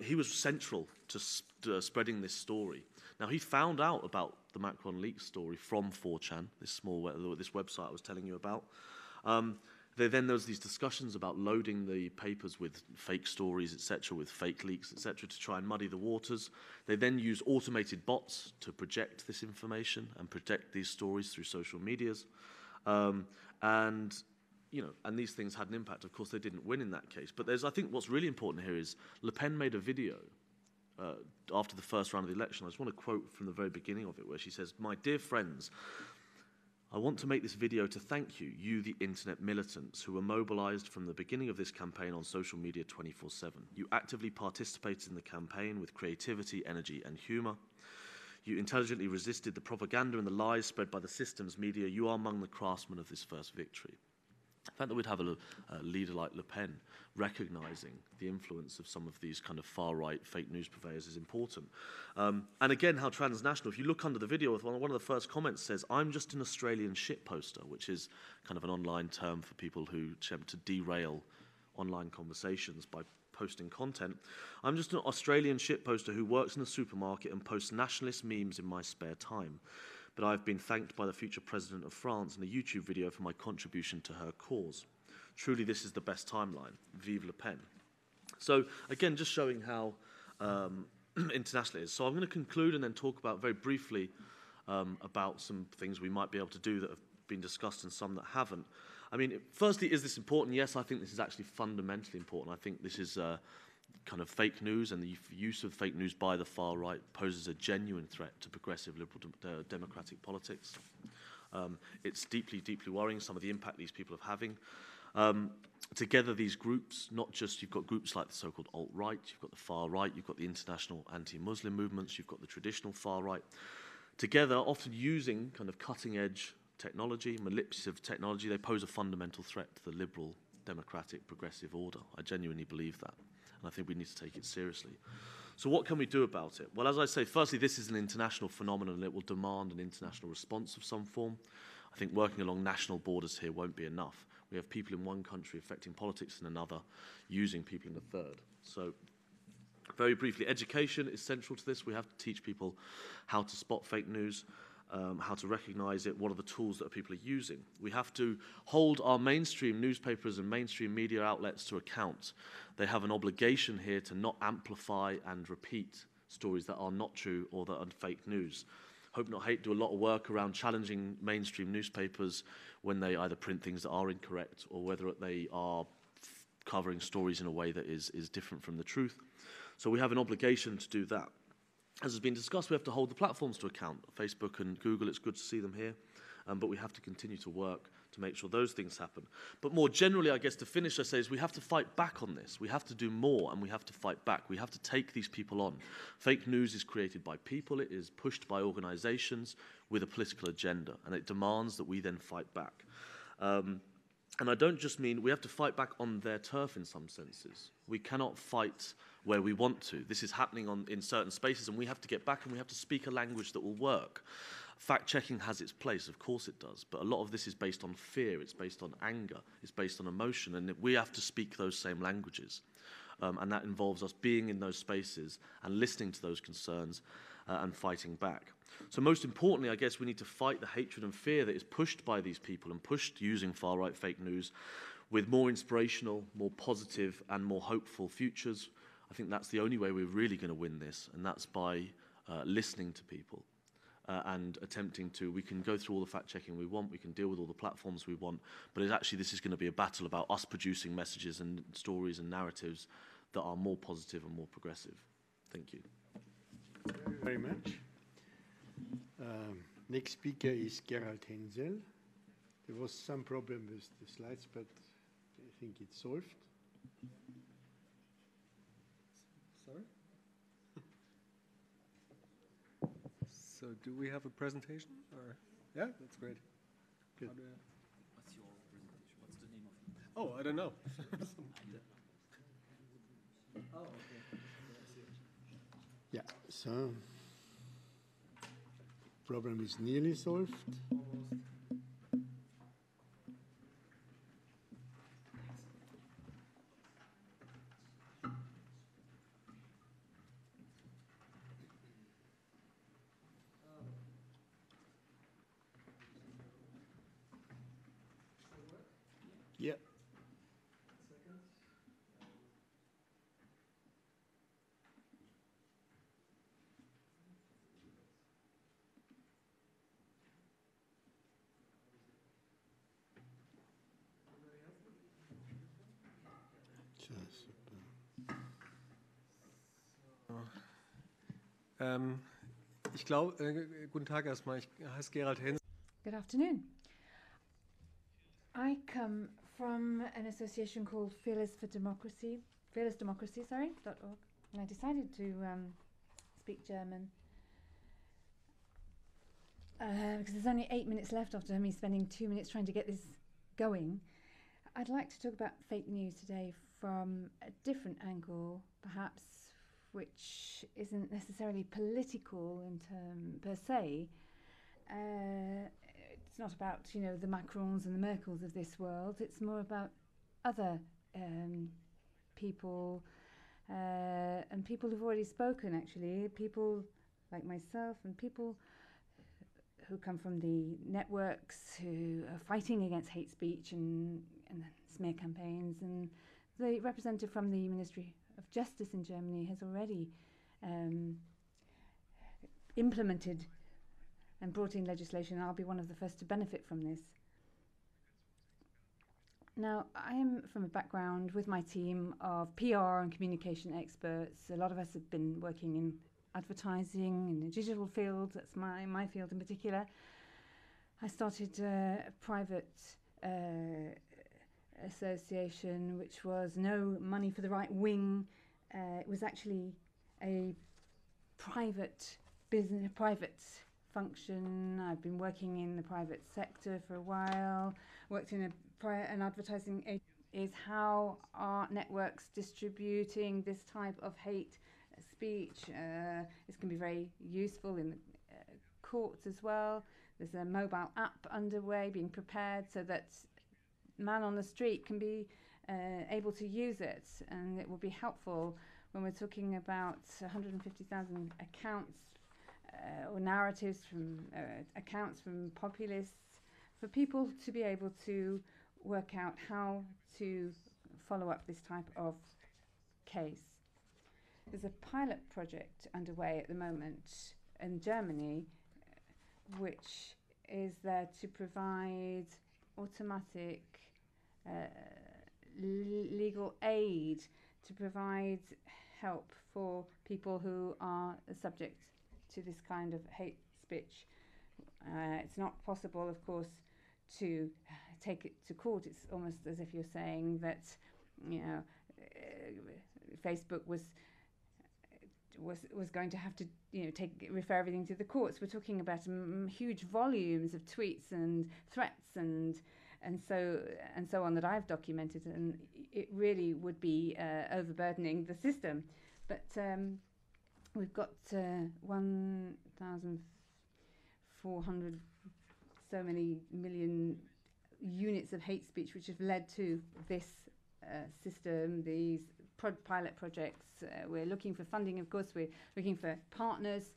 He was central to spreading this story. Now, he found out about the Macron leaks story from 4chan, this website I was telling you about. Then there was these discussions about loading the papers with fake stories, etc., with fake leaks, etc., to try and muddy the waters. They then used automated bots to project this information and project these stories through social medias. And these things had an impact. Of course, they didn't win in that case. But I think what's really important here is Le Pen made a video after the first round of the election. I just want to quote from the very beginning of it, where she says, "My dear friends, I want to make this video to thank you, you the internet militants who were mobilized from the beginning of this campaign on social media 24/7. You actively participated in the campaign with creativity, energy and humor. You intelligently resisted the propaganda and the lies spread by the system's media. You are among the craftsmen of this first victory." The fact that we'd have a leader like Le Pen recognizing the influence of some of these kind of far-right fake news purveyors is important. And again, how transnational, if you look under the video, one of the first comments says, "I'm just an Australian shitposter," which is kind of an online term for people who attempt to derail online conversations by posting content. "I'm just an Australian shitposter who works in a supermarket and posts nationalist memes in my spare time. But I've been thanked by the future president of France in a YouTube video for my contribution to her cause. Truly, this is the best timeline. Vive Le Pen." So, again, just showing how international it is. So I'm going to conclude and then talk about very briefly about some things we might be able to do that have been discussed and some that haven't. I mean, firstly, is this important? Yes, I think this is actually fundamentally important. I think this is kind of fake news, and the use of fake news by the far right poses a genuine threat to progressive liberal democratic politics. It's deeply, deeply worrying, some of the impact these people are having. Together, these groups, not just, you've got groups like the so-called alt-right, you've got the far right, you've got the international anti-Muslim movements, you've got the traditional far right, together often using kind of cutting-edge technology, manipulative technology. They pose a fundamental threat to the liberal, democratic, progressive order. I genuinely believe that, and I think we need to take it seriously. So what can we do about it? Well, as I say, firstly, this is an international phenomenon and it will demand an international response of some form. I think working along national borders here won't be enough. We have people in one country affecting politics in another, using people in a third. So very briefly, education is central to this. We have to teach people how to spot fake news, how to recognize it, what are the tools that people are using. We have to hold our mainstream newspapers and mainstream media outlets to account. They have an obligation here to not amplify and repeat stories that are not true or that are fake news. Hope Not Hate do a lot of work around challenging mainstream newspapers when they either print things that are incorrect or whether they are covering stories in a way that is different from the truth. So we have an obligation to do that. As has been discussed, we have to hold the platforms to account. Facebook and Google, it's good to see them here, but we have to continue to work to make sure those things happen. But more generally, I guess to finish, I say, is we have to fight back on this. We have to do more, and we have to fight back. We have to take these people on. Fake news is created by people. It is pushed by organizations with a political agenda, and it demands that we then fight back. And I don't just mean we have to fight back on their turf in some senses. We cannot fight where we want to. This is happening in certain spaces, and we have to get back and we have to speak a language that will work. Fact-checking has its place, of course it does, but a lot of this is based on fear, it's based on anger, it's based on emotion, and we have to speak those same languages. And that involves us being in those spaces and listening to those concerns and fighting back. So most importantly, I guess we need to fight the hatred and fear that is pushed by these people and pushed using far-right fake news with more inspirational, more positive, and more hopeful futures. I think that's the only way we're really going to win this, and that's by listening to people and attempting to. We can go through all the fact-checking we want, we can deal with all the platforms we want, but this is going to be a battle about us producing messages and stories and narratives that are more positive and more progressive. Thank you. Thank you very much. Next speaker is Gerald Hensel. There was some problem with the slides, but I think it's solved. Sorry? So do we have a presentation? Or yeah, that's great. Good. What's your presentation? What's the name of it? Oh, I don't know. Oh, okay. Yeah, so problem is nearly solved. Yeah. Ich glaube, guten Tag erstmal, ich heiße Gerald Hensel. Good afternoon. I come from an association called fearlessdemocracy.org, and I decided to speak German because there's only 8 minutes left after me spending 2 minutes trying to get this going. I'd like to talk about fake news today from a different angle, perhaps, which isn't necessarily political in per se. It's not about, the Macrons and the Merkels of this world. It's more about other people and people who've already spoken, actually. People like myself and people who come from the networks who are fighting against hate speech and smear campaigns. And the representative from the Ministry of Justice in Germany has already implemented and brought in legislation, and I'll be one of the first to benefit from this. Now, I am from a background with my team of PR and communication experts. A lot of us have been working in advertising, in the digital field. That's my field in particular. I started a private association, which was No Money for the Right Wing. It was actually a private business, private function. I've been working in the private sector for a while, worked in an advertising agency, is how are networks distributing this type of hate speech. This can be very useful in the courts as well. There's a mobile app underway being prepared so that man on the street can be able to use it, and it will be helpful when we're talking about 150,000 accounts or narratives from accounts from populists, for people to be able to work out how to follow up this type of case. There's a pilot project underway at the moment in Germany, which is there to provide automatic legal aid, to provide help for people who are subject to this kind of hate speech. It's not possible, of course, to take it to court. It's almost as if you're saying that, Facebook was going to have to, refer everything to the courts. We're talking about huge volumes of tweets and threats and so on that I've documented, and it really would be overburdening the system. But we've got 1,400 so many million units of hate speech which have led to this system, these pilot projects. We're looking for funding, of course. We're looking for partners.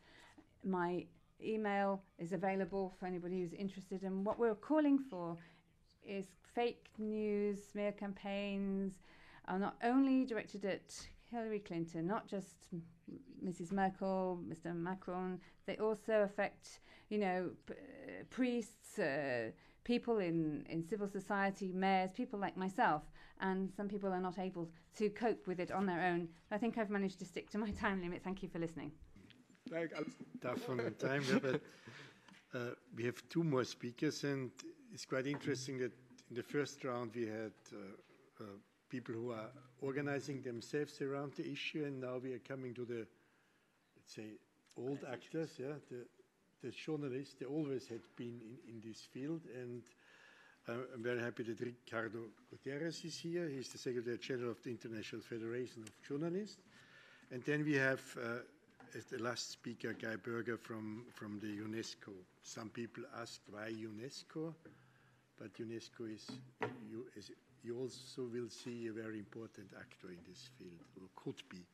My email is available for anybody who's interested. And what we're calling for is fake news, smear campaigns are not only directed at Hillary Clinton, not just Mrs. Merkel, Mr. Macron. They also affect, priests, people in civil society, mayors, people like myself, and some people are not able to cope with it on their own. I think I've managed to stick to my time limit. Thank you for listening. Tough on the time, but we have two more speakers, and it's quite interesting that in the first round we had people who are organizing themselves around the issue, and now we are coming to the, let's say, old actors, the journalists. They always had been in this field, and I'm very happy that Ricardo Gutierrez is here. He's the Secretary General of the International Federation of Journalists. And then we have, as the last speaker, Guy Berger from the UNESCO. Some people asked why UNESCO, but UNESCO is, you also will see, a very important actor in this field, or could be.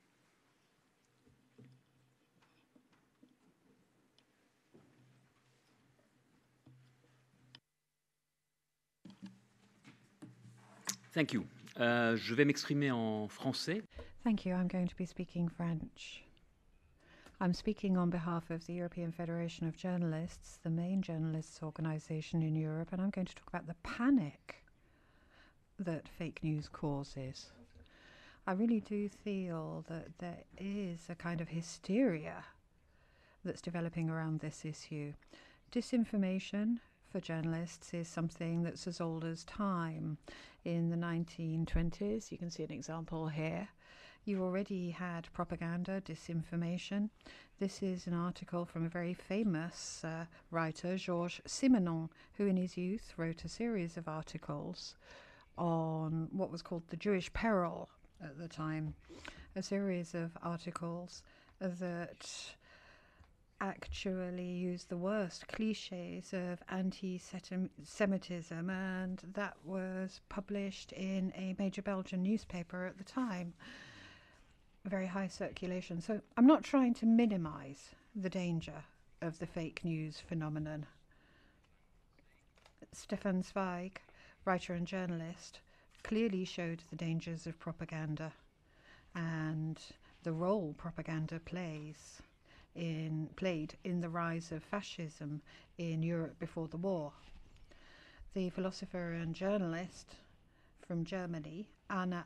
Thank you. Je vais m'exprimer en français. Thank you. I'm going to be speaking French. I'm speaking on behalf of the European Federation of Journalists, the main journalists' organization in Europe, and I'm going to talk about the panic that fake news causes. I really do feel that there is a kind of hysteria that's developing around this issue. Disinformation for journalists is something that's as old as time. In the 1920s, you can see an example here. You already had propaganda, disinformation. This is an article from a very famous writer, Georges Simenon, who in his youth wrote a series of articles on what was called the Jewish peril at the time, a series of articles that actually use the worst cliches of anti-Semitism, and that was published in a major Belgian newspaper at the time. Very high circulation. So I'm not trying to minimize the danger of the fake news phenomenon. Stefan Zweig, writer and journalist, clearly showed the dangers of propaganda and the role propaganda played in the rise of fascism in Europe before the war. The philosopher and journalist from Germany, Hannah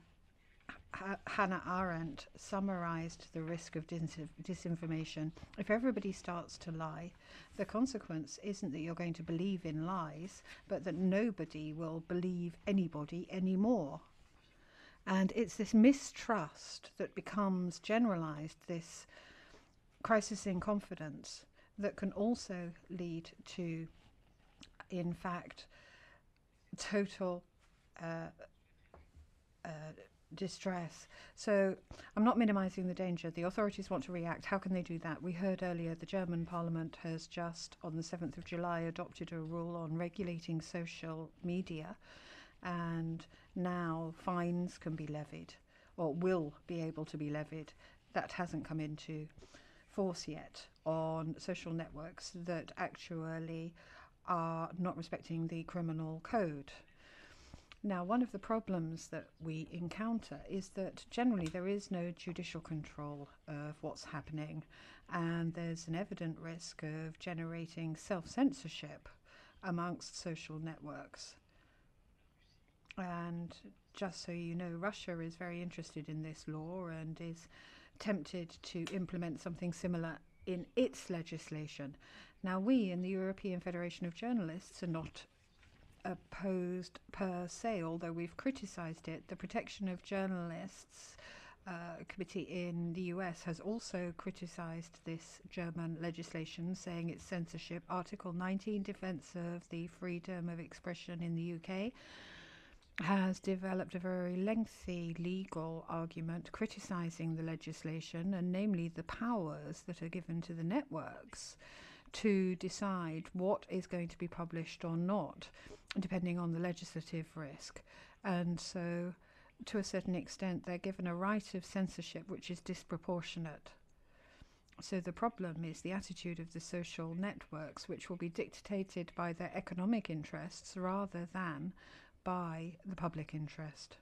Arendt, summarized the risk of disinformation. If everybody starts to lie, the consequence isn't that you're going to believe in lies, but that nobody will believe anybody anymore. And it's this mistrust that becomes generalized, this crisis in confidence that can also lead to, in fact, total distress. So I'm not minimizing the danger. The authorities want to react. How can they do that? We heard earlier the German parliament has just, on the 7th of July, adopted a rule on regulating social media, and now fines can be levied, or will be able to be levied. That hasn't come into force yet on social networks that actually are not respecting the criminal code. Now, one of the problems that we encounter is that generally there is no judicial control of what's happening, and there's an evident risk of generating self-censorship amongst social networks. And just so you know, Russia is very interested in this law and is tempted to implement something similar in its legislation. Now, we in the European Federation of Journalists are not opposed per se, although we've criticized it. The Protection of Journalists Committee in the US has also criticized this German legislation, saying it's censorship. Article 19, defense of the freedom of expression in the UK, has developed a very lengthy legal argument criticizing the legislation, and namely the powers that are given to the networks to decide what is going to be published or not, depending on the legislative risk. And so, to a certain extent, they're given a right of censorship which is disproportionate. So the problem is the attitude of the social networks, which will be dictated by their economic interests rather than by the public interest.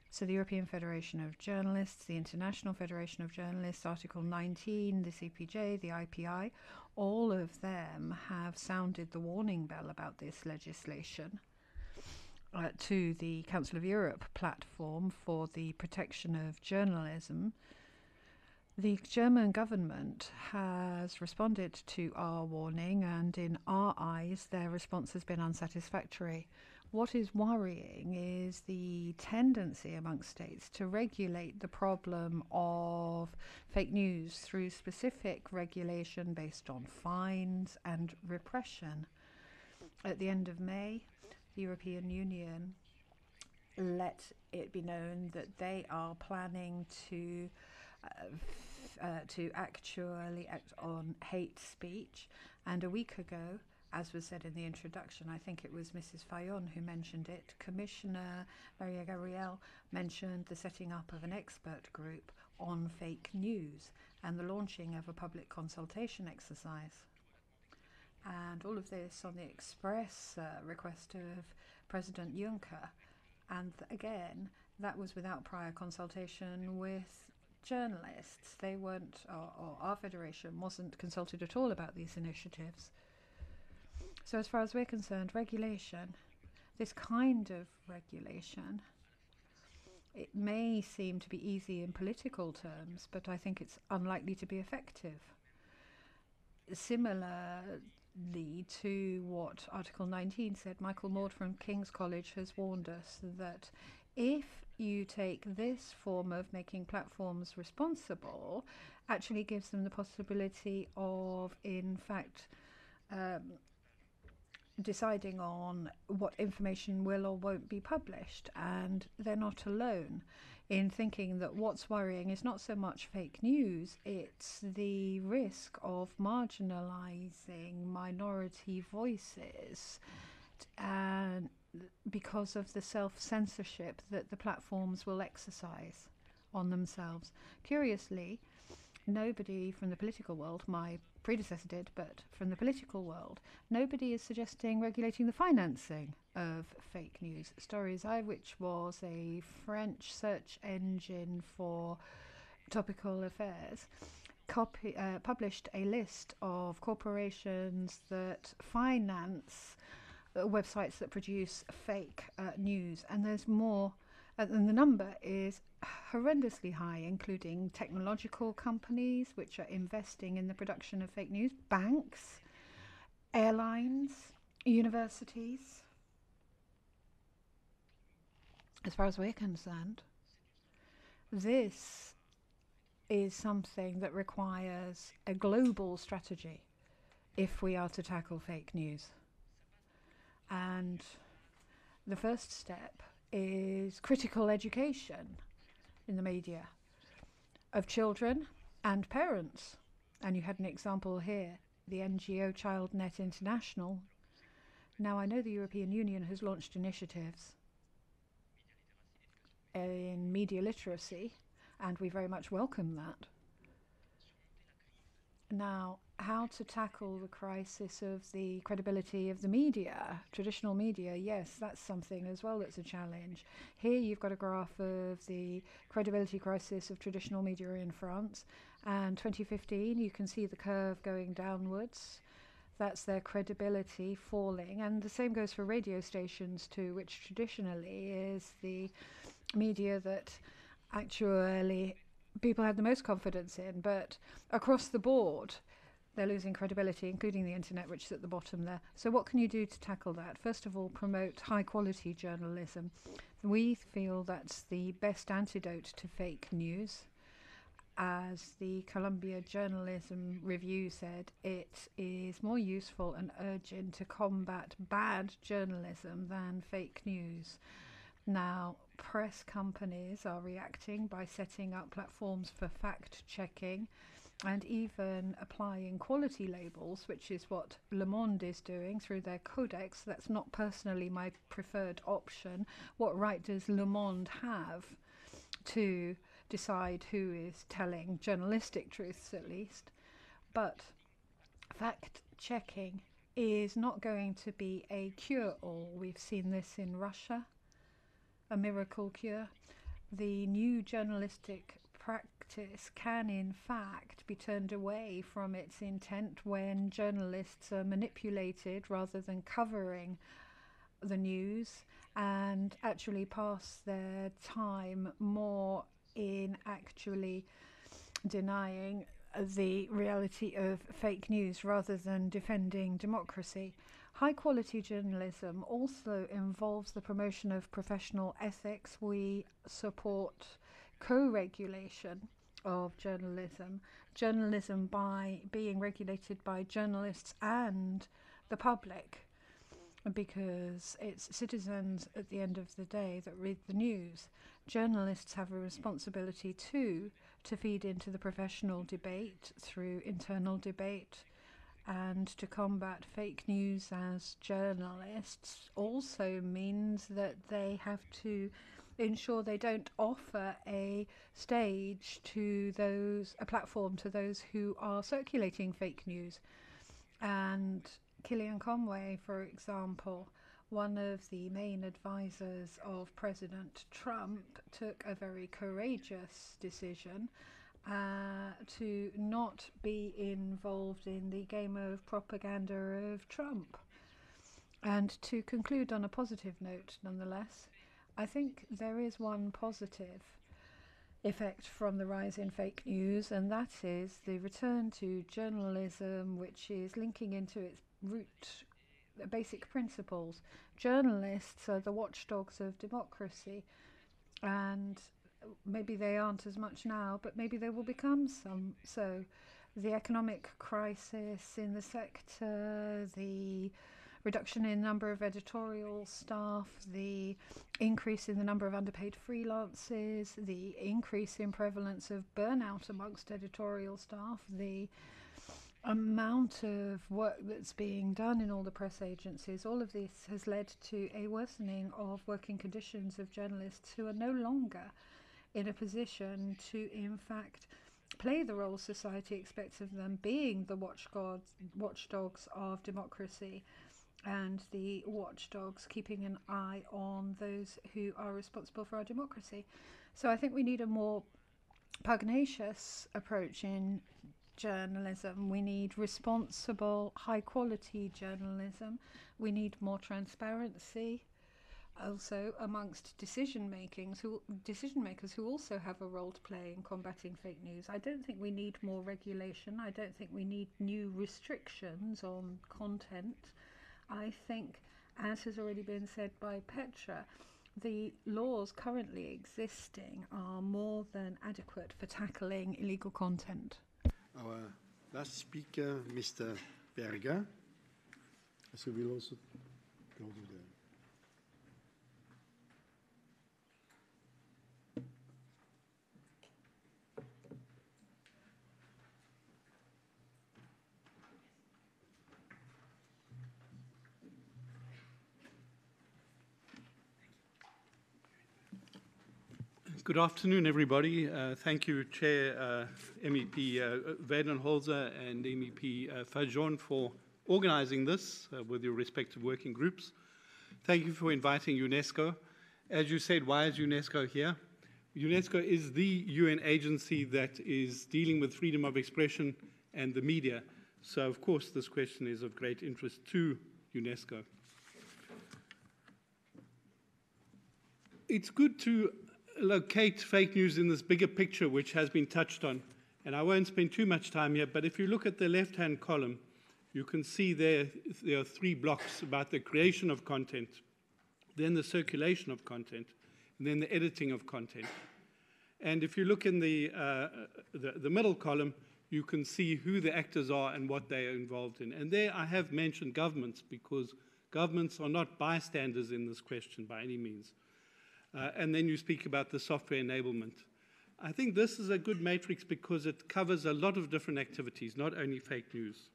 So the European Federation of Journalists, the International Federation of Journalists, Article 19, the CPJ, the IPI, all of them have sounded the warning bell about this legislation to the Council of Europe platform for the protection of journalism. The German government has responded to our warning, and in our eyes, their response has been unsatisfactory. What is worrying is the tendency amongst states to regulate the problem of fake news through specific regulation based on fines and repression. At the end of May, the European Union let it be known that they are planning to actually act on hate speech. And a week ago, as was said in the introduction, I think it was Mrs. Fayon who mentioned it, Commissioner Maria Gabriel mentioned the setting up of an expert group on fake news and the launching of a public consultation exercise. And all of this on the express request of President Juncker. And again, that was without prior consultation with journalists. They weren't, or our federation wasn't consulted at all about these initiatives. So as far as we're concerned, regulation, this kind of regulation, it may seem to be easy in political terms, but I think it's unlikely to be effective. Similarly to what Article 19 said, Michael Maud from King's College has warned us that if you take this form of making platforms responsible, actually gives them the possibility of, in fact, deciding on what information will or won't be published. And they're not alone in thinking that what's worrying is not so much fake news, it's the risk of marginalizing minority voices, and because of the self-censorship that the platforms will exercise on themselves. Curiously, nobody from the political world, my predecessor did, but from the political world, nobody is suggesting regulating the financing of fake news. Stories Eye, which was a French search engine for topical affairs, published a list of corporations that finance websites that produce fake news, and there's more, and the number is horrendously high, including technological companies which are investing in the production of fake news, banks, airlines, universities. As far as we're concerned, this is something that requires a global strategy if we are to tackle fake news. And the first step is critical education in the media of children and parents. And you had an example here, the NGO ChildNet International. Now, I know the European Union has launched initiatives in media literacy, and we very much welcome that. Now, how to tackle the crisis of the credibility of the media, traditional media, yes, that's something as well that's a challenge. Here you've got a graph of the credibility crisis of traditional media in France, and 2015 you can see the curve going downwards. That's their credibility falling, and the same goes for radio stations too, which traditionally is the media that actually people had the most confidence in, but across the board they're losing credibility, including the internet, which is at the bottom there. So what can you do to tackle that? First of all, promote high quality journalism. We feel that's the best antidote to fake news. As the Columbia Journalism Review said, it is more useful and urgent to combat bad journalism than fake news. Now, press companies are reacting by setting up platforms for fact-checking and even applying quality labels, which is what Le Monde is doing through their codex. That's not personally my preferred option. What right does Le Monde have to decide who is telling journalistic truths, at least? But fact-checking is not going to be a cure-all. We've seen this in Russia, a miracle cure. The new journalistic practice can in fact be turned away from its intent when journalists are manipulated rather than covering the news, and actually pass their time more in actually denying the reality of fake news rather than defending democracy. High quality journalism also involves the promotion of professional ethics. We support co-regulation of journalism by being regulated by journalists and the public, because it's citizens at the end of the day that read the news. Journalists have a responsibility too to feed into the professional debate through internal debate, and to combat fake news as journalists also means that they have to ensure they don't offer a stage to those, a platform to those who are circulating fake news. And Kellyanne Conway, for example, one of the main advisors of President Trump, took a very courageous decision to not be involved in the game of propaganda of Trump. And to conclude on a positive note, nonetheless, I think there is one positive effect from the rise in fake news, and that is the return to journalism, which is linking into its root basic principles. Journalists are the watchdogs of democracy, and maybe they aren't as much now, but maybe they will become some. So the economic crisis in the sector, the reduction in number of editorial staff, the increase in the number of underpaid freelancers, the increase in prevalence of burnout amongst editorial staff, the amount of work that's being done in all the press agencies, all of this has led to a worsening of working conditions of journalists who are no longer in a position to, in fact, play the role society expects of them, being the watchdogs of democracy and the watchdogs keeping an eye on those who are responsible for our democracy. So I think we need a more pugnacious approach in journalism. We need responsible, high-quality journalism. We need more transparency also amongst decision makers who also have a role to play in combating fake news. I don't think we need more regulation. I don't think we need new restrictions on content. I think, as has already been said by Petra, The laws currently existing are more than adequate for tackling illegal content. Our last speaker, Mr. Berger. So we'll also go to the... Good afternoon, everybody. Thank you, Chair MEP Weidenholzer and MEP Fajon for organizing this with your respective working groups. Thank you for inviting UNESCO. As you said, why is UNESCO here? UNESCO is the UN agency that is dealing with freedom of expression and the media. So, of course, this question is of great interest to UNESCO. It's good to locate fake news in this bigger picture, which has been touched on. And I won't spend too much time here, but if you look at the left-hand column, you can see there are 3 blocks about the creation of content, then the circulation of content, and then the editing of content. And if you look in the middle column, you can see who the actors are and what they are involved in. And there I have mentioned governments, because governments are not bystanders in this question by any means. And then you speak about the software enablement. I think this is a good matrix because it covers a lot of different activities, not only fake news.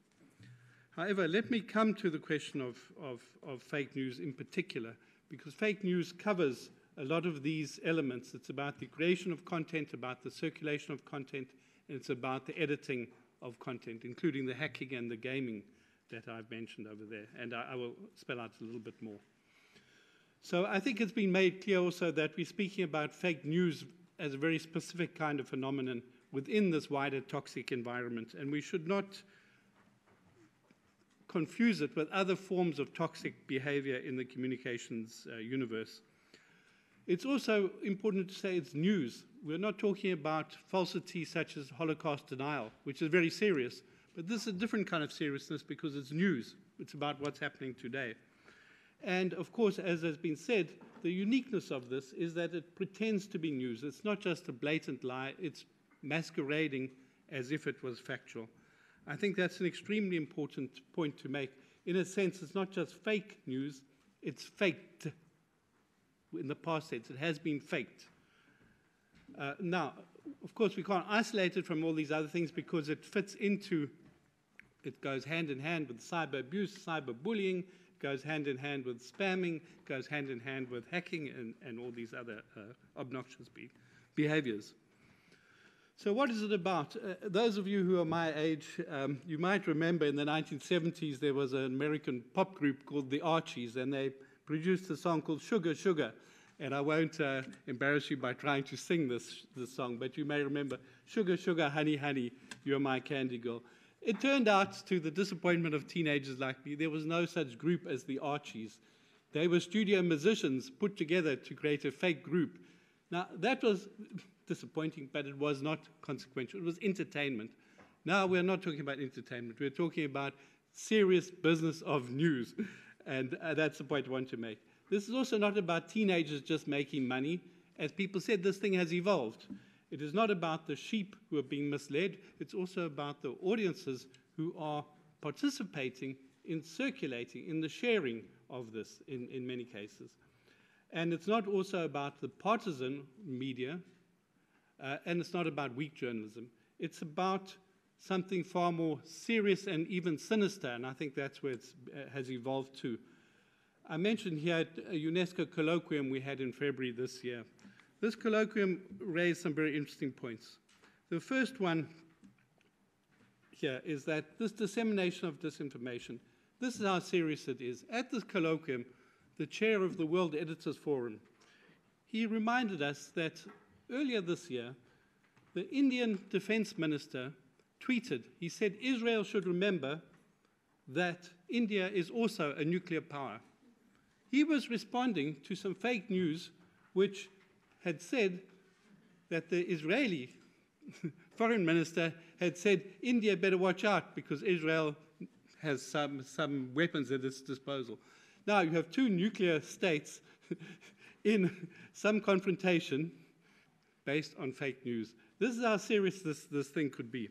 However, let me come to the question of fake news in particular, because fake news covers a lot of these elements. It's about the creation of content, about the circulation of content, and it's about the editing of content, including the hacking and the gaming that I've mentioned over there. And I will spell out a little bit more. So I think it's been made clear also that we're speaking about fake news as a very specific kind of phenomenon within this wider toxic environment, and we should not confuse it with other forms of toxic behavior in the communications universe. It's also important to say it's news. We're not talking about falsity such as Holocaust denial, which is very serious, but this is a different kind of seriousness because it's news. It's about what's happening today. And of course, as has been said, the uniqueness of this is that it pretends to be news. It's not just a blatant lie, it's masquerading as if it was factual. I think that's an extremely important point to make. In a sense, it's not just fake news, it's faked. In the past tense, it has been faked. Now, of course, we can't isolate it from all these other things because it fits into, it goes hand in hand with cyber abuse, cyber bullying, goes hand in hand with spamming, goes hand in hand with hacking and all these other obnoxious behaviors. So what is it about? Those of you who are my age, you might remember in the 1970s there was an American pop group called the Archies, and they produced a song called Sugar, Sugar. And I won't embarrass you by trying to sing this song, but you may remember, Sugar, Sugar, Honey, Honey, you're my candy girl. It turned out, to the disappointment of teenagers like me, there was no such group as the Archies. They were studio musicians put together to create a fake group. Now, that was disappointing, but it was not consequential. It was entertainment. Now we're not talking about entertainment. We're talking about serious business of news, and that's the point I want to make. This is also not about teenagers just making money. As people said, this thing has evolved. It is not about the sheep who are being misled. It's also about the audiences who are participating in circulating, in the sharing of this in many cases. And it's not also about the partisan media, and it's not about weak journalism. It's about something far more serious and even sinister, and I think that's where it has evolved to. I mentioned here at a UNESCO colloquium we had in February this year. This colloquium raised some very interesting points. The first one here is that this dissemination of disinformation, this is how serious it is. At this colloquium, the chair of the World Editors Forum, he reminded us that earlier this year, the Indian defense minister tweeted, he said, Israel should remember that India is also a nuclear power. He was responding to some fake news which had said that the Israeli foreign minister had said, India better watch out because Israel has some weapons at its disposal. Now you have two nuclear states in some confrontation based on fake news. This is how serious this thing could be.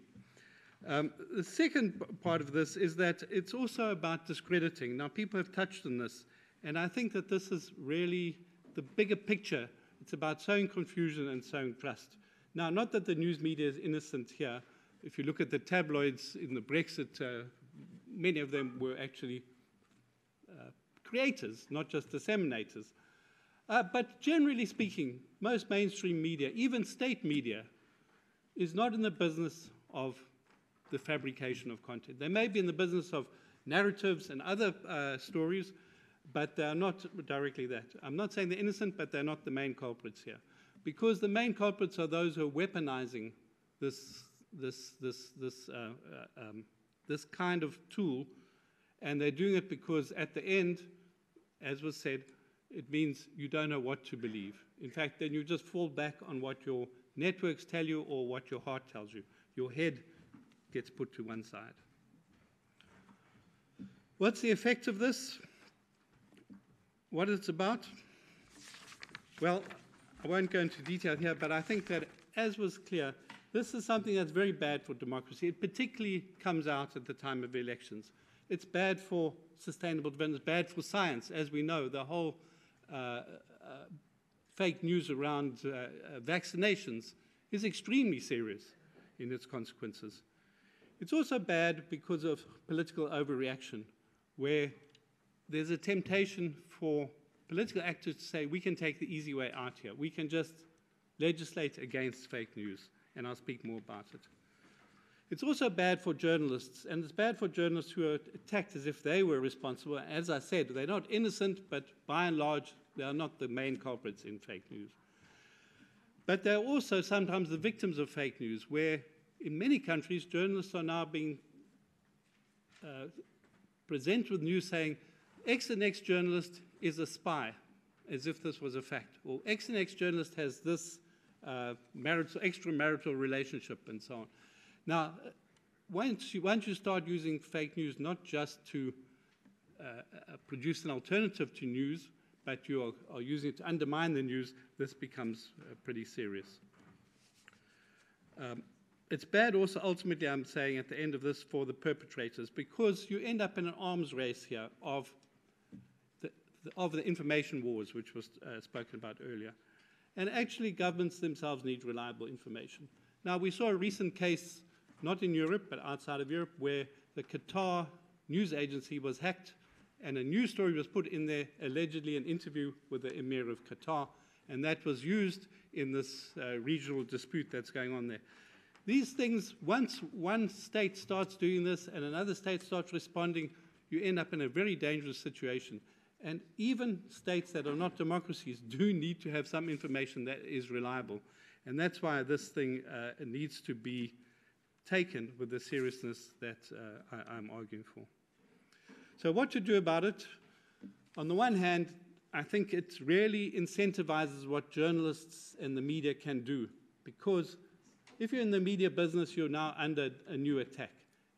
The second part of this is that it's also about discrediting. Now, people have touched on this, and I think that this is really the bigger picture. It's about sowing confusion and sowing trust. Now, not that the news media is innocent here. If you look at the tabloids in the Brexit, many of them were actually creators, not just disseminators. But generally speaking, most mainstream media, even state media, is not in the business of the fabrication of content. They may be in the business of narratives and other stories, but they are not directly that. I'm not saying they're innocent, but they're not the main culprits here. Because the main culprits are those who are weaponizing this kind of tool, and they're doing it because at the end, as was said, it means you don't know what to believe. In fact, then you just fall back on what your networks tell you or what your heart tells you. Your head gets put to one side. What's the effect of this? What it's about? Well, I won't go into detail here, but I think that, as was clear, this is something that's very bad for democracy. It particularly comes out at the time of elections. It's bad for sustainable development. It's bad for science. As we know, the whole fake news around vaccinations is extremely serious in its consequences. It's also bad because of political overreaction, where there's a temptation for political actors to say, we can take the easy way out here. We can just legislate against fake news, and I'll speak more about it. It's also bad for journalists, and it's bad for journalists who are attacked as if they were responsible. As I said, they're not innocent, but by and large, they are not the main culprits in fake news. But they're also sometimes the victims of fake news, where in many countries, journalists are now being presented with news saying, X and X journalist is a spy, as if this was a fact. Or X and X journalist has this extramarital relationship, and so on. Now, once you start using fake news not just to produce an alternative to news, but you are using it to undermine the news, this becomes pretty serious. It's bad also, ultimately, I'm saying at the end of this, for the perpetrators, because you end up in an arms race here of the information wars, which was spoken about earlier. And actually, governments themselves need reliable information. Now, we saw a recent case, not in Europe, but outside of Europe, where the Qatar news agency was hacked, and a news story was put in there, allegedly an interview with the Emir of Qatar, and that was used in this regional dispute that's going on there. These things, once one state starts doing this and another state starts responding, you end up in a very dangerous situation. And even states that are not democracies do need to have some information that is reliable. And that's why this thing needs to be taken with the seriousness that I'm arguing for. So what to do about it? On the one hand, I think it really incentivizes what journalists and the media can do, because if you're in the media business, you're now under a new attack,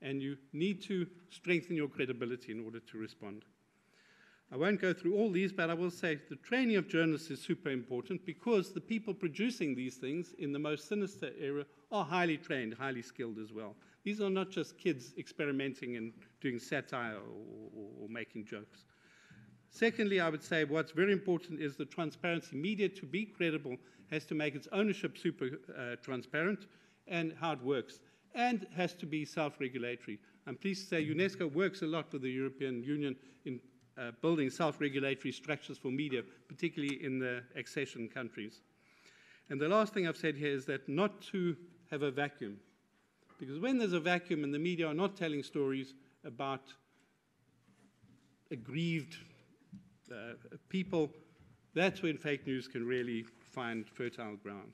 and you need to strengthen your credibility in order to respond. I won't go through all these, but I will say the training of journalists is super important, because the people producing these things in the most sinister era are highly trained, highly skilled as well. These are not just kids experimenting and doing satire or making jokes. Secondly, I would say what's very important is the transparency. Media, to be credible, has to make its ownership super transparent and how it works, and has to be self-regulatory. I'm pleased to say UNESCO works a lot with the European Union in building self-regulatory structures for media, particularly in the accession countries. And the last thing I've said here is that not to have a vacuum. Because when there's a vacuum and the media are not telling stories about aggrieved people, that's when fake news can really find fertile ground.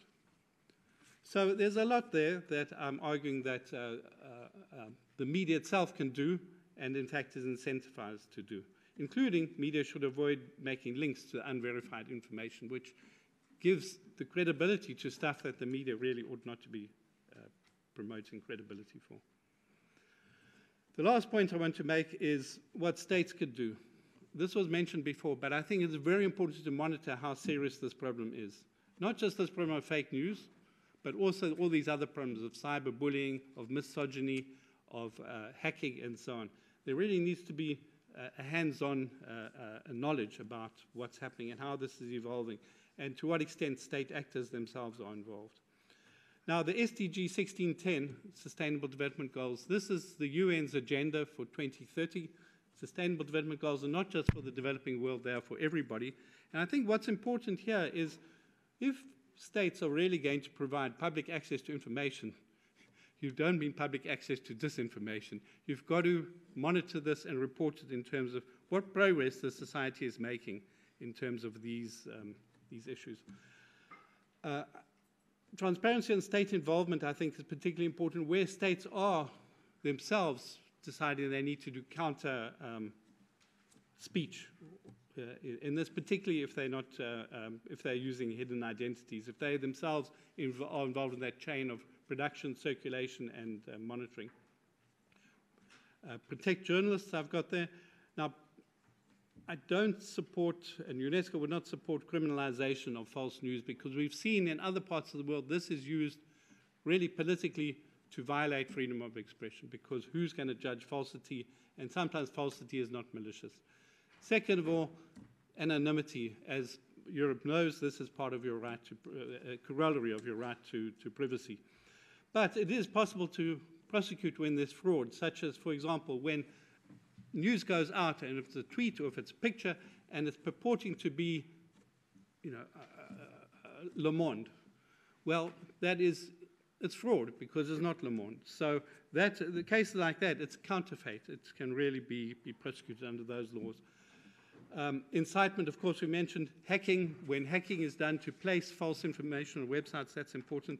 So there's a lot there that I'm arguing that the media itself can do, and in fact is incentivized to do, including media should avoid making links to unverified information, which gives the credibility to stuff that the media really ought not to be promoting credibility for. The last point I want to make is what states could do. this was mentioned before, but I think it's very important to monitor how serious this problem is. Not just this problem of fake news, but also all these other problems of cyberbullying, of misogyny, of hacking, and so on. There really needs to be a hands-on knowledge about what's happening and how this is evolving, and to what extent state actors themselves are involved. Now, the SDG 1610, Sustainable Development Goals, this is the UN's agenda for 2030. Sustainable Development Goals are not just for the developing world, they are for everybody. And I think what's important here is if states are really going to provide public access to information, you don't mean public access to disinformation. You've got to monitor this and report it in terms of what progress the society is making in terms of these issues. Transparency and state involvement, I think, is particularly important where states are themselves deciding they need to do counter speech. In this, particularly if they're not, if they're using hidden identities, if they themselves are involved in that chain of production, circulation, and monitoring. Protect journalists, I've got there. Now, I don't support, and UNESCO would not support criminalization of false news, because we've seen in other parts of the world this is used really politically to violate freedom of expression, because who's going to judge falsity? And sometimes falsity is not malicious. Second of all, anonymity. As Europe knows, this is part of your right to, a corollary of your right to privacy. But it is possible to prosecute when there's fraud, such as, for example, when news goes out, and if it's a tweet or if it's a picture, and it's purporting to be, Le Monde, well, it's fraud because it's not Le Monde. So the cases like that, it's counterfeit. It can really be prosecuted under those laws. Incitement, of course, we mentioned hacking. When hacking is done to place false information on websites, that's important.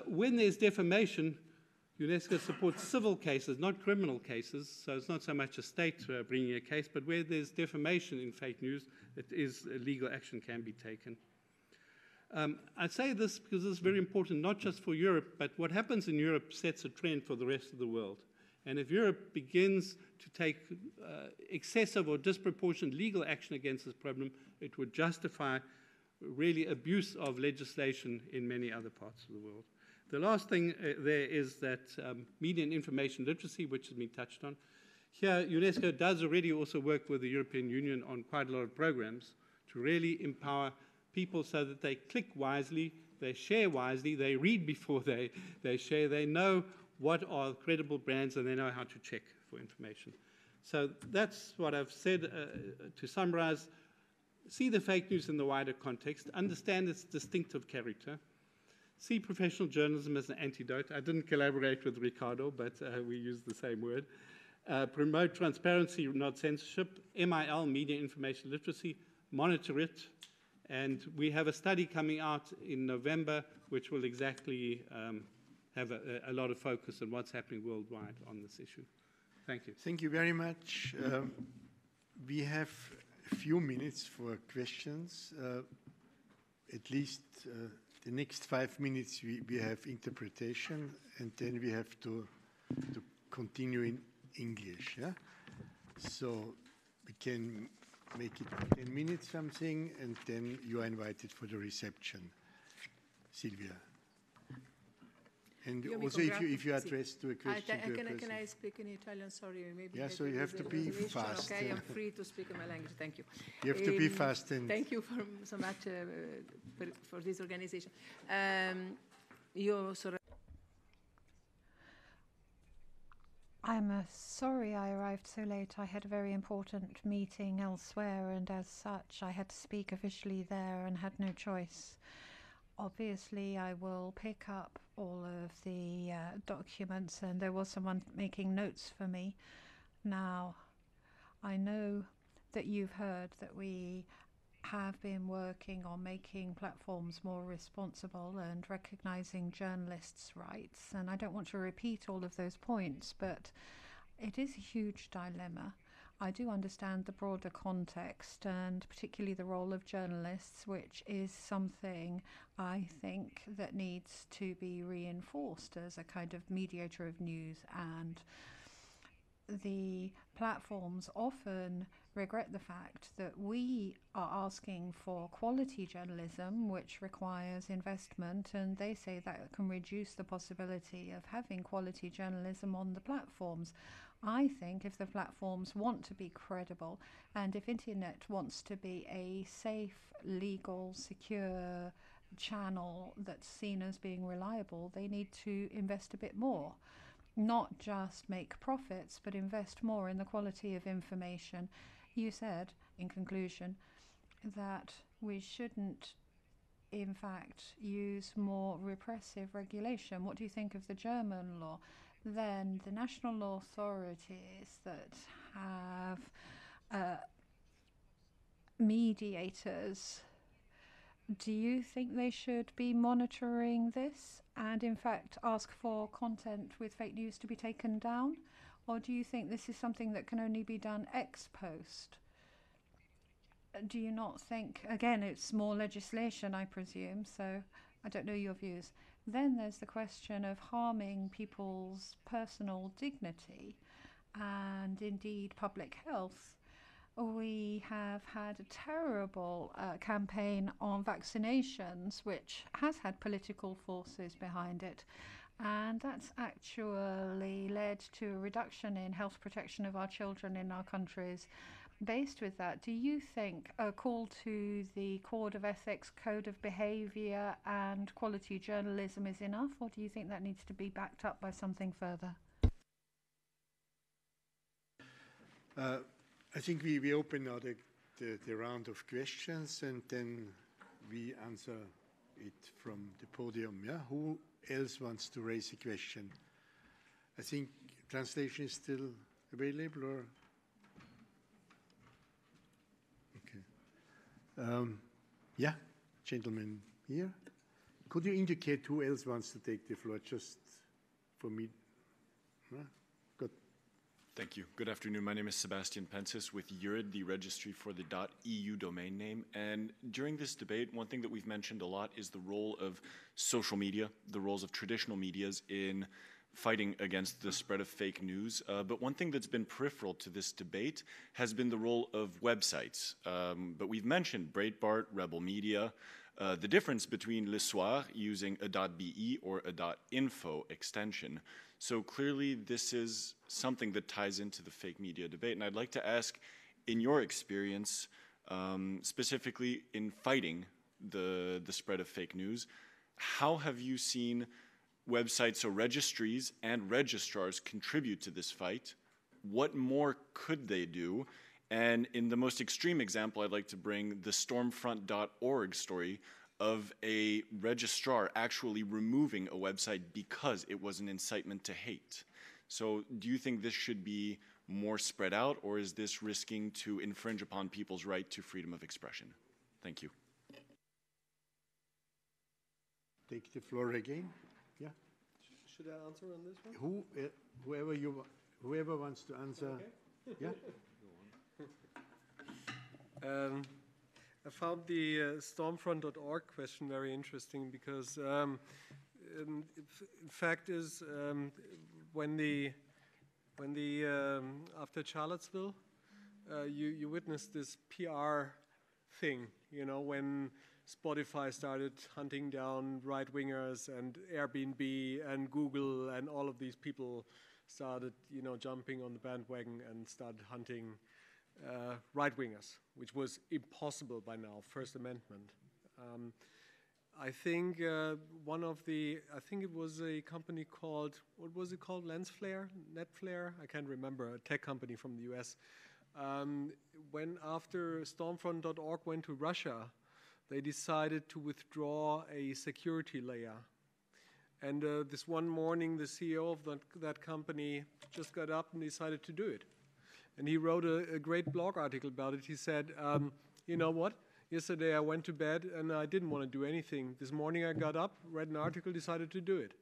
When there's defamation, UNESCO supports civil cases, not criminal cases, so it's not so much a state bringing a case, but where there's defamation in fake news, legal action can be taken. I say this because it's very important, not just for Europe, but what happens in Europe sets a trend for the rest of the world. And if Europe begins to take excessive or disproportionate legal action against this problem, it would justify really abuse of legislation in many other parts of the world. The last thing there is that media and information literacy, which has been touched on. Here, UNESCO does already also work with the European Union on quite a lot of programs to really empower people so that they click wisely, they share wisely, they read before they share, they know what are credible brands, and they know how to check for information. So that's what I've said. To summarize, see the fake news in the wider context, understand its distinctive character, see professional journalism as an antidote. I didn't collaborate with Ricardo, but we used the same word. Promote transparency, not censorship. MIL, media information literacy. Monitor it. And we have a study coming out in November, which will exactly have a lot of focus on what's happening worldwide on this issue. Thank you. Thank you very much. We have a few minutes for questions. At least the next 5 minutes we have interpretation, and then we have to continue in English. Yeah? So we can make it 10 minutes something, and then you are invited for the reception. Silvia. And also, if you address to a question to a person. Can I speak in Italian? Sorry, maybe. Yeah, so you have to be fast. Okay, I'm free to speak in my language. Thank you. You have to be fast. And thank you so much for this organization. I'm sorry I arrived so late. I had a very important meeting elsewhere, and as such, I had to speak officially there and had no choice. Obviously, I will pick up all of the documents, and there was someone making notes for me. Now, I know that you've heard that we have been working on making platforms more responsible and recognizing journalists' rights, and I don't want to repeat all of those points, but it is a huge dilemma. I do understand the broader context, and particularly the role of journalists, which is something I think that needs to be reinforced as a kind of mediator of news and the platforms often regret the fact that we are asking for quality journalism, which requires investment, and they say that can reduce the possibility of having quality journalism on the platforms. I think if the platforms want to be credible, and if Internet wants to be a safe, legal, secure channel that's seen as being reliable, they need to invest a bit more. Not just make profits, but invest more in the quality of information. You said, in conclusion, that we shouldn't, in fact, use more repressive regulation. What do you think of the German law? Then the national authorities that have mediators, do you think they should be monitoring this and in fact ask for content with fake news to be taken down? Or do you think this is something that can only be done ex post? Do you not think, again, it's more legislation, I presume, so I don't know your views. Then there's the question of harming people's personal dignity and indeed public health. We have had a terrible campaign on vaccinations, which has had political forces behind it. And that's actually led to a reduction in health protection of our children in our countries. Based with that, do you think a call to the Code of Ethics, Code of Behaviour and quality journalism is enough, or do you think that needs to be backed up by something further? I think we open now the round of questions, and then we answer it from the podium. Yeah, who else wants to raise a question? I think translation is still available, or okay. Yeah, gentleman here. Could you indicate who else wants to take the floor, just for me? Good. Thank you. Good afternoon. My name is Sebastian Pensis with URID, the registry for the .eu domain name. And during this debate, one thing that we've mentioned a lot is the role of social media, the roles of traditional medias in fighting against the spread of fake news. But one thing that's been peripheral to this debate has been the role of websites. But we've mentioned Breitbart, Rebel Media, the difference between Le Soir using a .be or a .info extension. So clearly this is something that ties into the fake media debate. And I'd like to ask, in your experience, specifically in fighting the spread of fake news, how have you seen websites or registries and registrars contribute to this fight? What more could they do? And in the most extreme example, I'd like to bring the Stormfront.org story of a registrar actually removing a website because it was an incitement to hate. So do you think this should be more spread out, or is this risking to infringe upon people's right to freedom of expression? Thank you. Take the floor again. Yeah. Should I answer on this one? Whoever wants to answer. Okay. Yeah. I found the Stormfront.org question very interesting because, in fact, is when the after Charlottesville, you witnessed this PR thing. You know, when Spotify started hunting down right-wingers, and Airbnb and Google and all of these people started, jumping on the bandwagon and started hunting right-wingers, which was impossible by now, First Amendment. I think it was a company called, what was it called, Lensflare, Netflare? I can't remember, a tech company from the US. When after Stormfront.org went to Russia, they decided to withdraw a security layer. And this one morning, the CEO of that company just got up and decided to do it. And he wrote a great blog article about it. He said, you know what? Yesterday I went to bed and I didn't want to do anything. This morning I got up, read an article, decided to do it.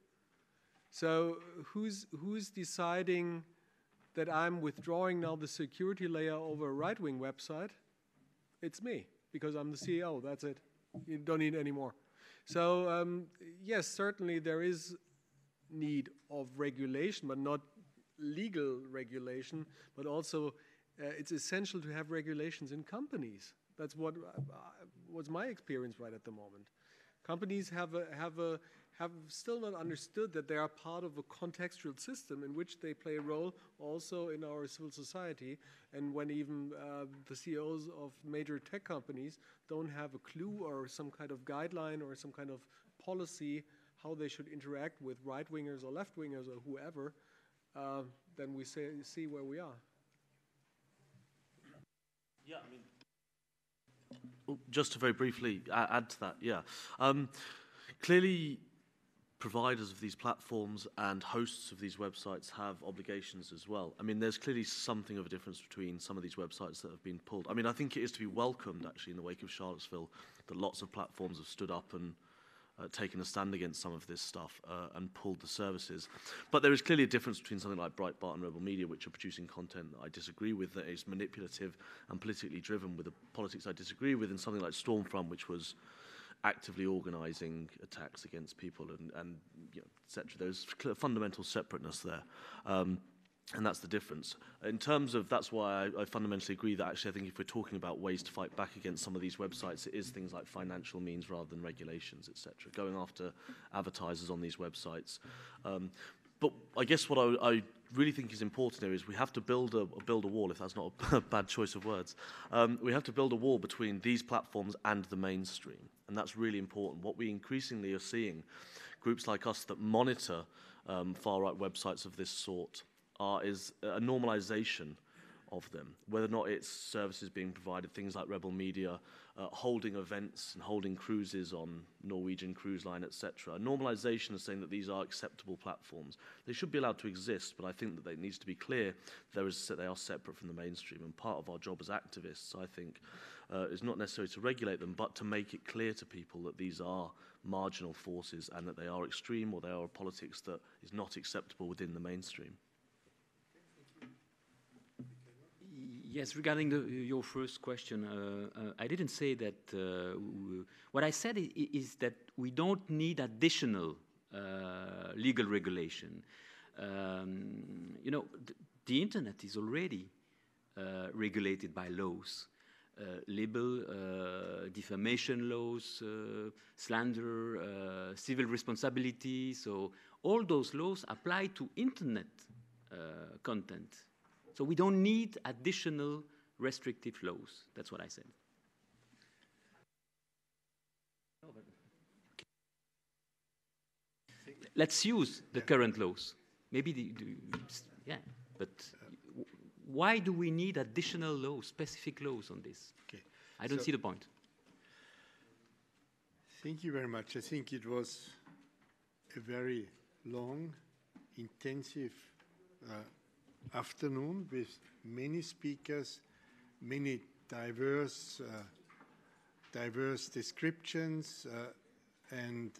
So who's deciding that I'm withdrawing now the security layer over a right-wing website? It's me, because I'm the CEO. That's it. You don't need any more. So yes, certainly there is need of regulation, but not legal regulation, but also it's essential to have regulations in companies. That's what was my experience right at the moment. Companies have still not understood that they are part of a contextual system in which they play a role also in our civil society. And when even the CEOs of major tech companies don't have a clue or some kind of guideline or some kind of policy how they should interact with right-wingers or left-wingers or whoever, then we see where we are. Yeah, I mean, just to very briefly add to that, yeah. Clearly, providers of these platforms and hosts of these websites have obligations as well. I mean, there's clearly something of a difference between some of these websites that have been pulled. I mean, I think it is to be welcomed, actually, in the wake of Charlottesville, that lots of platforms have stood up and taken a stand against some of this stuff and pulled the services. But there is clearly a difference between something like Breitbart and Rebel Media, which are producing content that I disagree with, that is manipulative and politically driven with the politics I disagree with, and something like Stormfront, which was actively organising attacks against people and you know, etc. There's fundamental separateness there. And that's the difference. In terms of, that's why I fundamentally agree that actually I think if we're talking about ways to fight back against some of these websites, it is things like financial means rather than regulations, etc. Going after advertisers on these websites. But I guess what I really think is important here is we have to build a wall, if that's not a bad choice of words. We have to build a wall between these platforms and the mainstream. And that's really important. What we increasingly are seeing, groups like us that monitor far-right websites of this sort, is a normalization of them, whether or not it's services being provided, things like Rebel Media, holding events and holding cruises on Norwegian Cruise Line, etc. A normalization is saying that these are acceptable platforms. They should be allowed to exist, but I think that it needs to be clear that they are separate from the mainstream. And part of our job as activists, I think, is not necessarily to regulate them, but to make it clear to people that these are marginal forces and that they are extreme or they are a politics that is not acceptable within the mainstream. Yes, regarding your first question, I didn't say that. What I said is that we don't need additional legal regulation. You know, the internet is already regulated by laws, libel, defamation laws, slander, civil responsibility. So all those laws apply to internet content. So we don't need additional restrictive laws. That's what I said. Let's use the current laws. Maybe yeah, but why do we need additional laws, specific laws on this? Okay. I don't see the point. Thank you very much. I think it was a very long, intensive afternoon with many speakers, many diverse descriptions and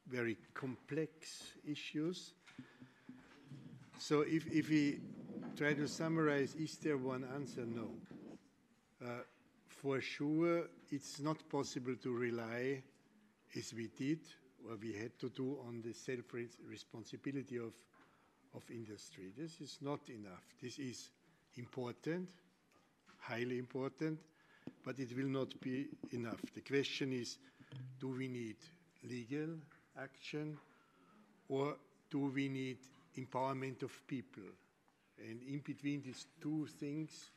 very complex issues. So if we try to summarize, is there one answer? No. For sure, it's not possible to rely, as we did, or we had to do, on the self-responsibility of industry. This is not enough. This is important, highly important, but it will not be enough. The question is, do we need legal action or do we need empowerment of people? And in between these two things,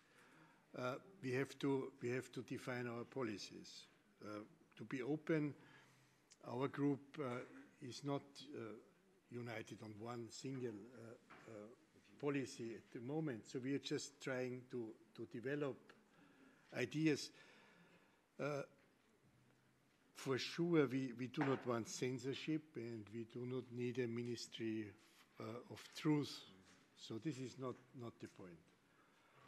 we have to define our policies. To be open, our group is not united on one single policy at the moment. So we are just trying to develop ideas. For sure, we do not want censorship and we do not need a ministry of truth. So this is not the point.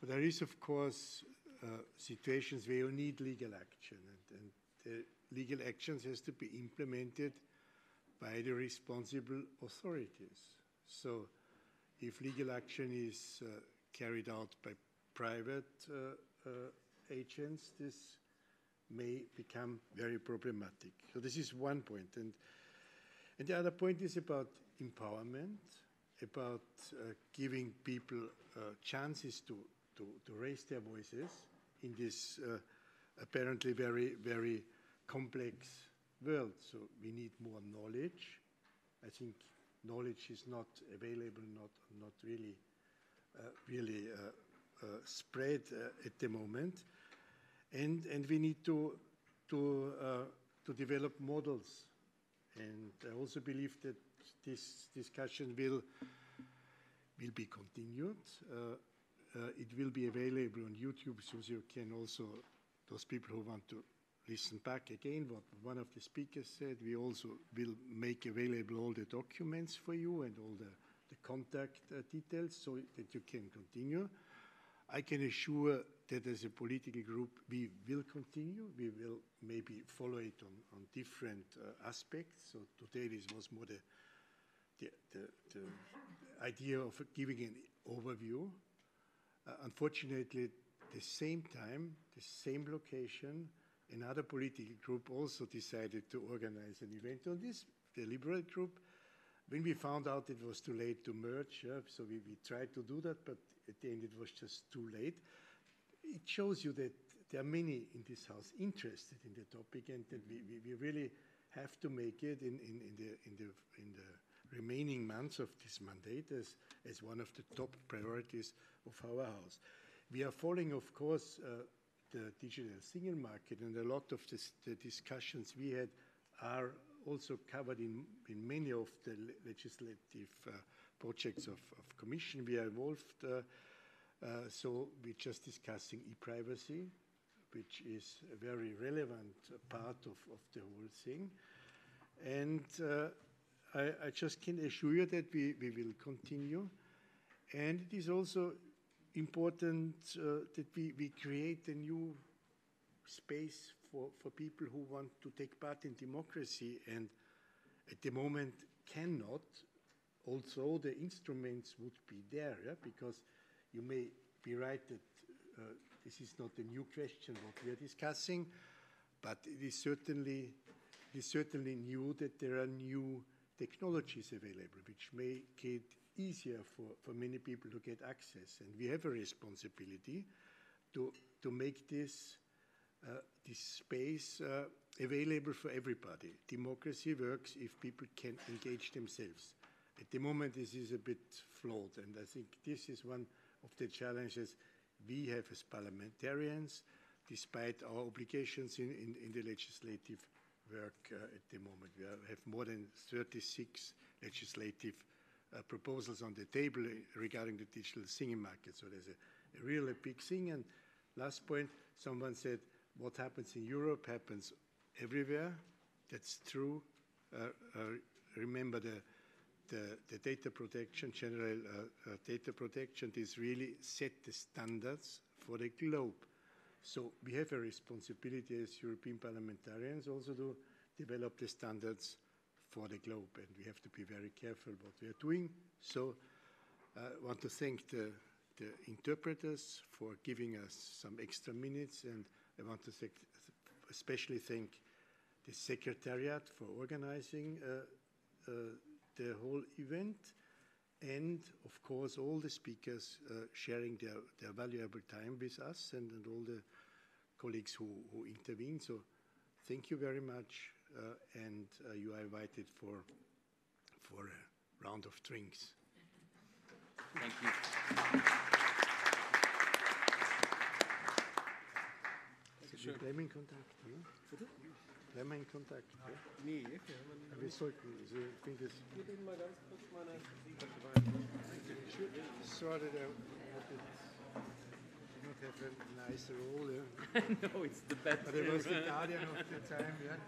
But there is, of course, situations where you need legal action, and the legal actions has to be implemented by the responsible authorities. So if legal action is carried out by private agents, this may become very problematic. So this is one point. And the other point is about empowerment. about giving people chances to raise their voices in this apparently very, very complex world. So we need more knowledge. I think knowledge is not available, not really spread at the moment, and we need to develop models. And I also believe that this discussion will be continued. It will be available on YouTube, so you can also, those people who want to listen back again what one of the speakers said, we also will make available all the documents for you and all the contact details so that you can continue. I can assure that as a political group we will continue. We will maybe follow it on different aspects. So today this was more the idea of giving an overview. Unfortunately, at the same time, the same location, another political group also decided to organize an event on this, the Liberal group. When we found out it was too late to merge, so we tried to do that, but at the end it was just too late. It shows you that there are many in this house interested in the topic, and that we really have to make it in the remaining months of this mandate as one of the top priorities of our house. We are following, of course, the digital single market, and a lot of the discussions we had are also covered in many of the legislative projects of Commission we are involved. So we're just discussing e-privacy, which is a very relevant part of the whole thing. And I just can assure you that we will continue. And it is also important that we create a new space for people who want to take part in democracy and at the moment cannot, although the instruments would be there, because you may be right that this is not a new question what we are discussing, but it is certainly new that there are new technologies available which make it easier for many people to get access, and we have a responsibility to make this space available for everybody. Democracy works if people can engage themselves. At the moment, this is a bit flawed, and I think this is one of the challenges we have as parliamentarians, despite our obligations in the legislative work at the moment. We have more than 36 legislative proposals on the table regarding the digital single market. So there's a really big thing. And last point, someone said, what happens in Europe happens everywhere. That's true. Remember the data protection, general data protection, this really set the standards for the globe. So we have a responsibility as European parliamentarians also to develop the standards for the globe, and we have to be very careful what we are doing. So I want to thank the interpreters for giving us some extra minutes, and I want to especially thank the Secretariat for organizing the whole event, and of course all the speakers sharing their valuable time with us, and all the colleagues who intervened. So thank you very much, and you are invited for a round of drinks. Thank you. Bleiben in Kontakt, ne? Bleiben wir in Kontakt. Ja? Nee, wir sollten, also ich finde es... Ich will mal ganz kurz meine... Sorry, I did not have a nice role. No, it's the best. But I was the guardian of the time, yeah.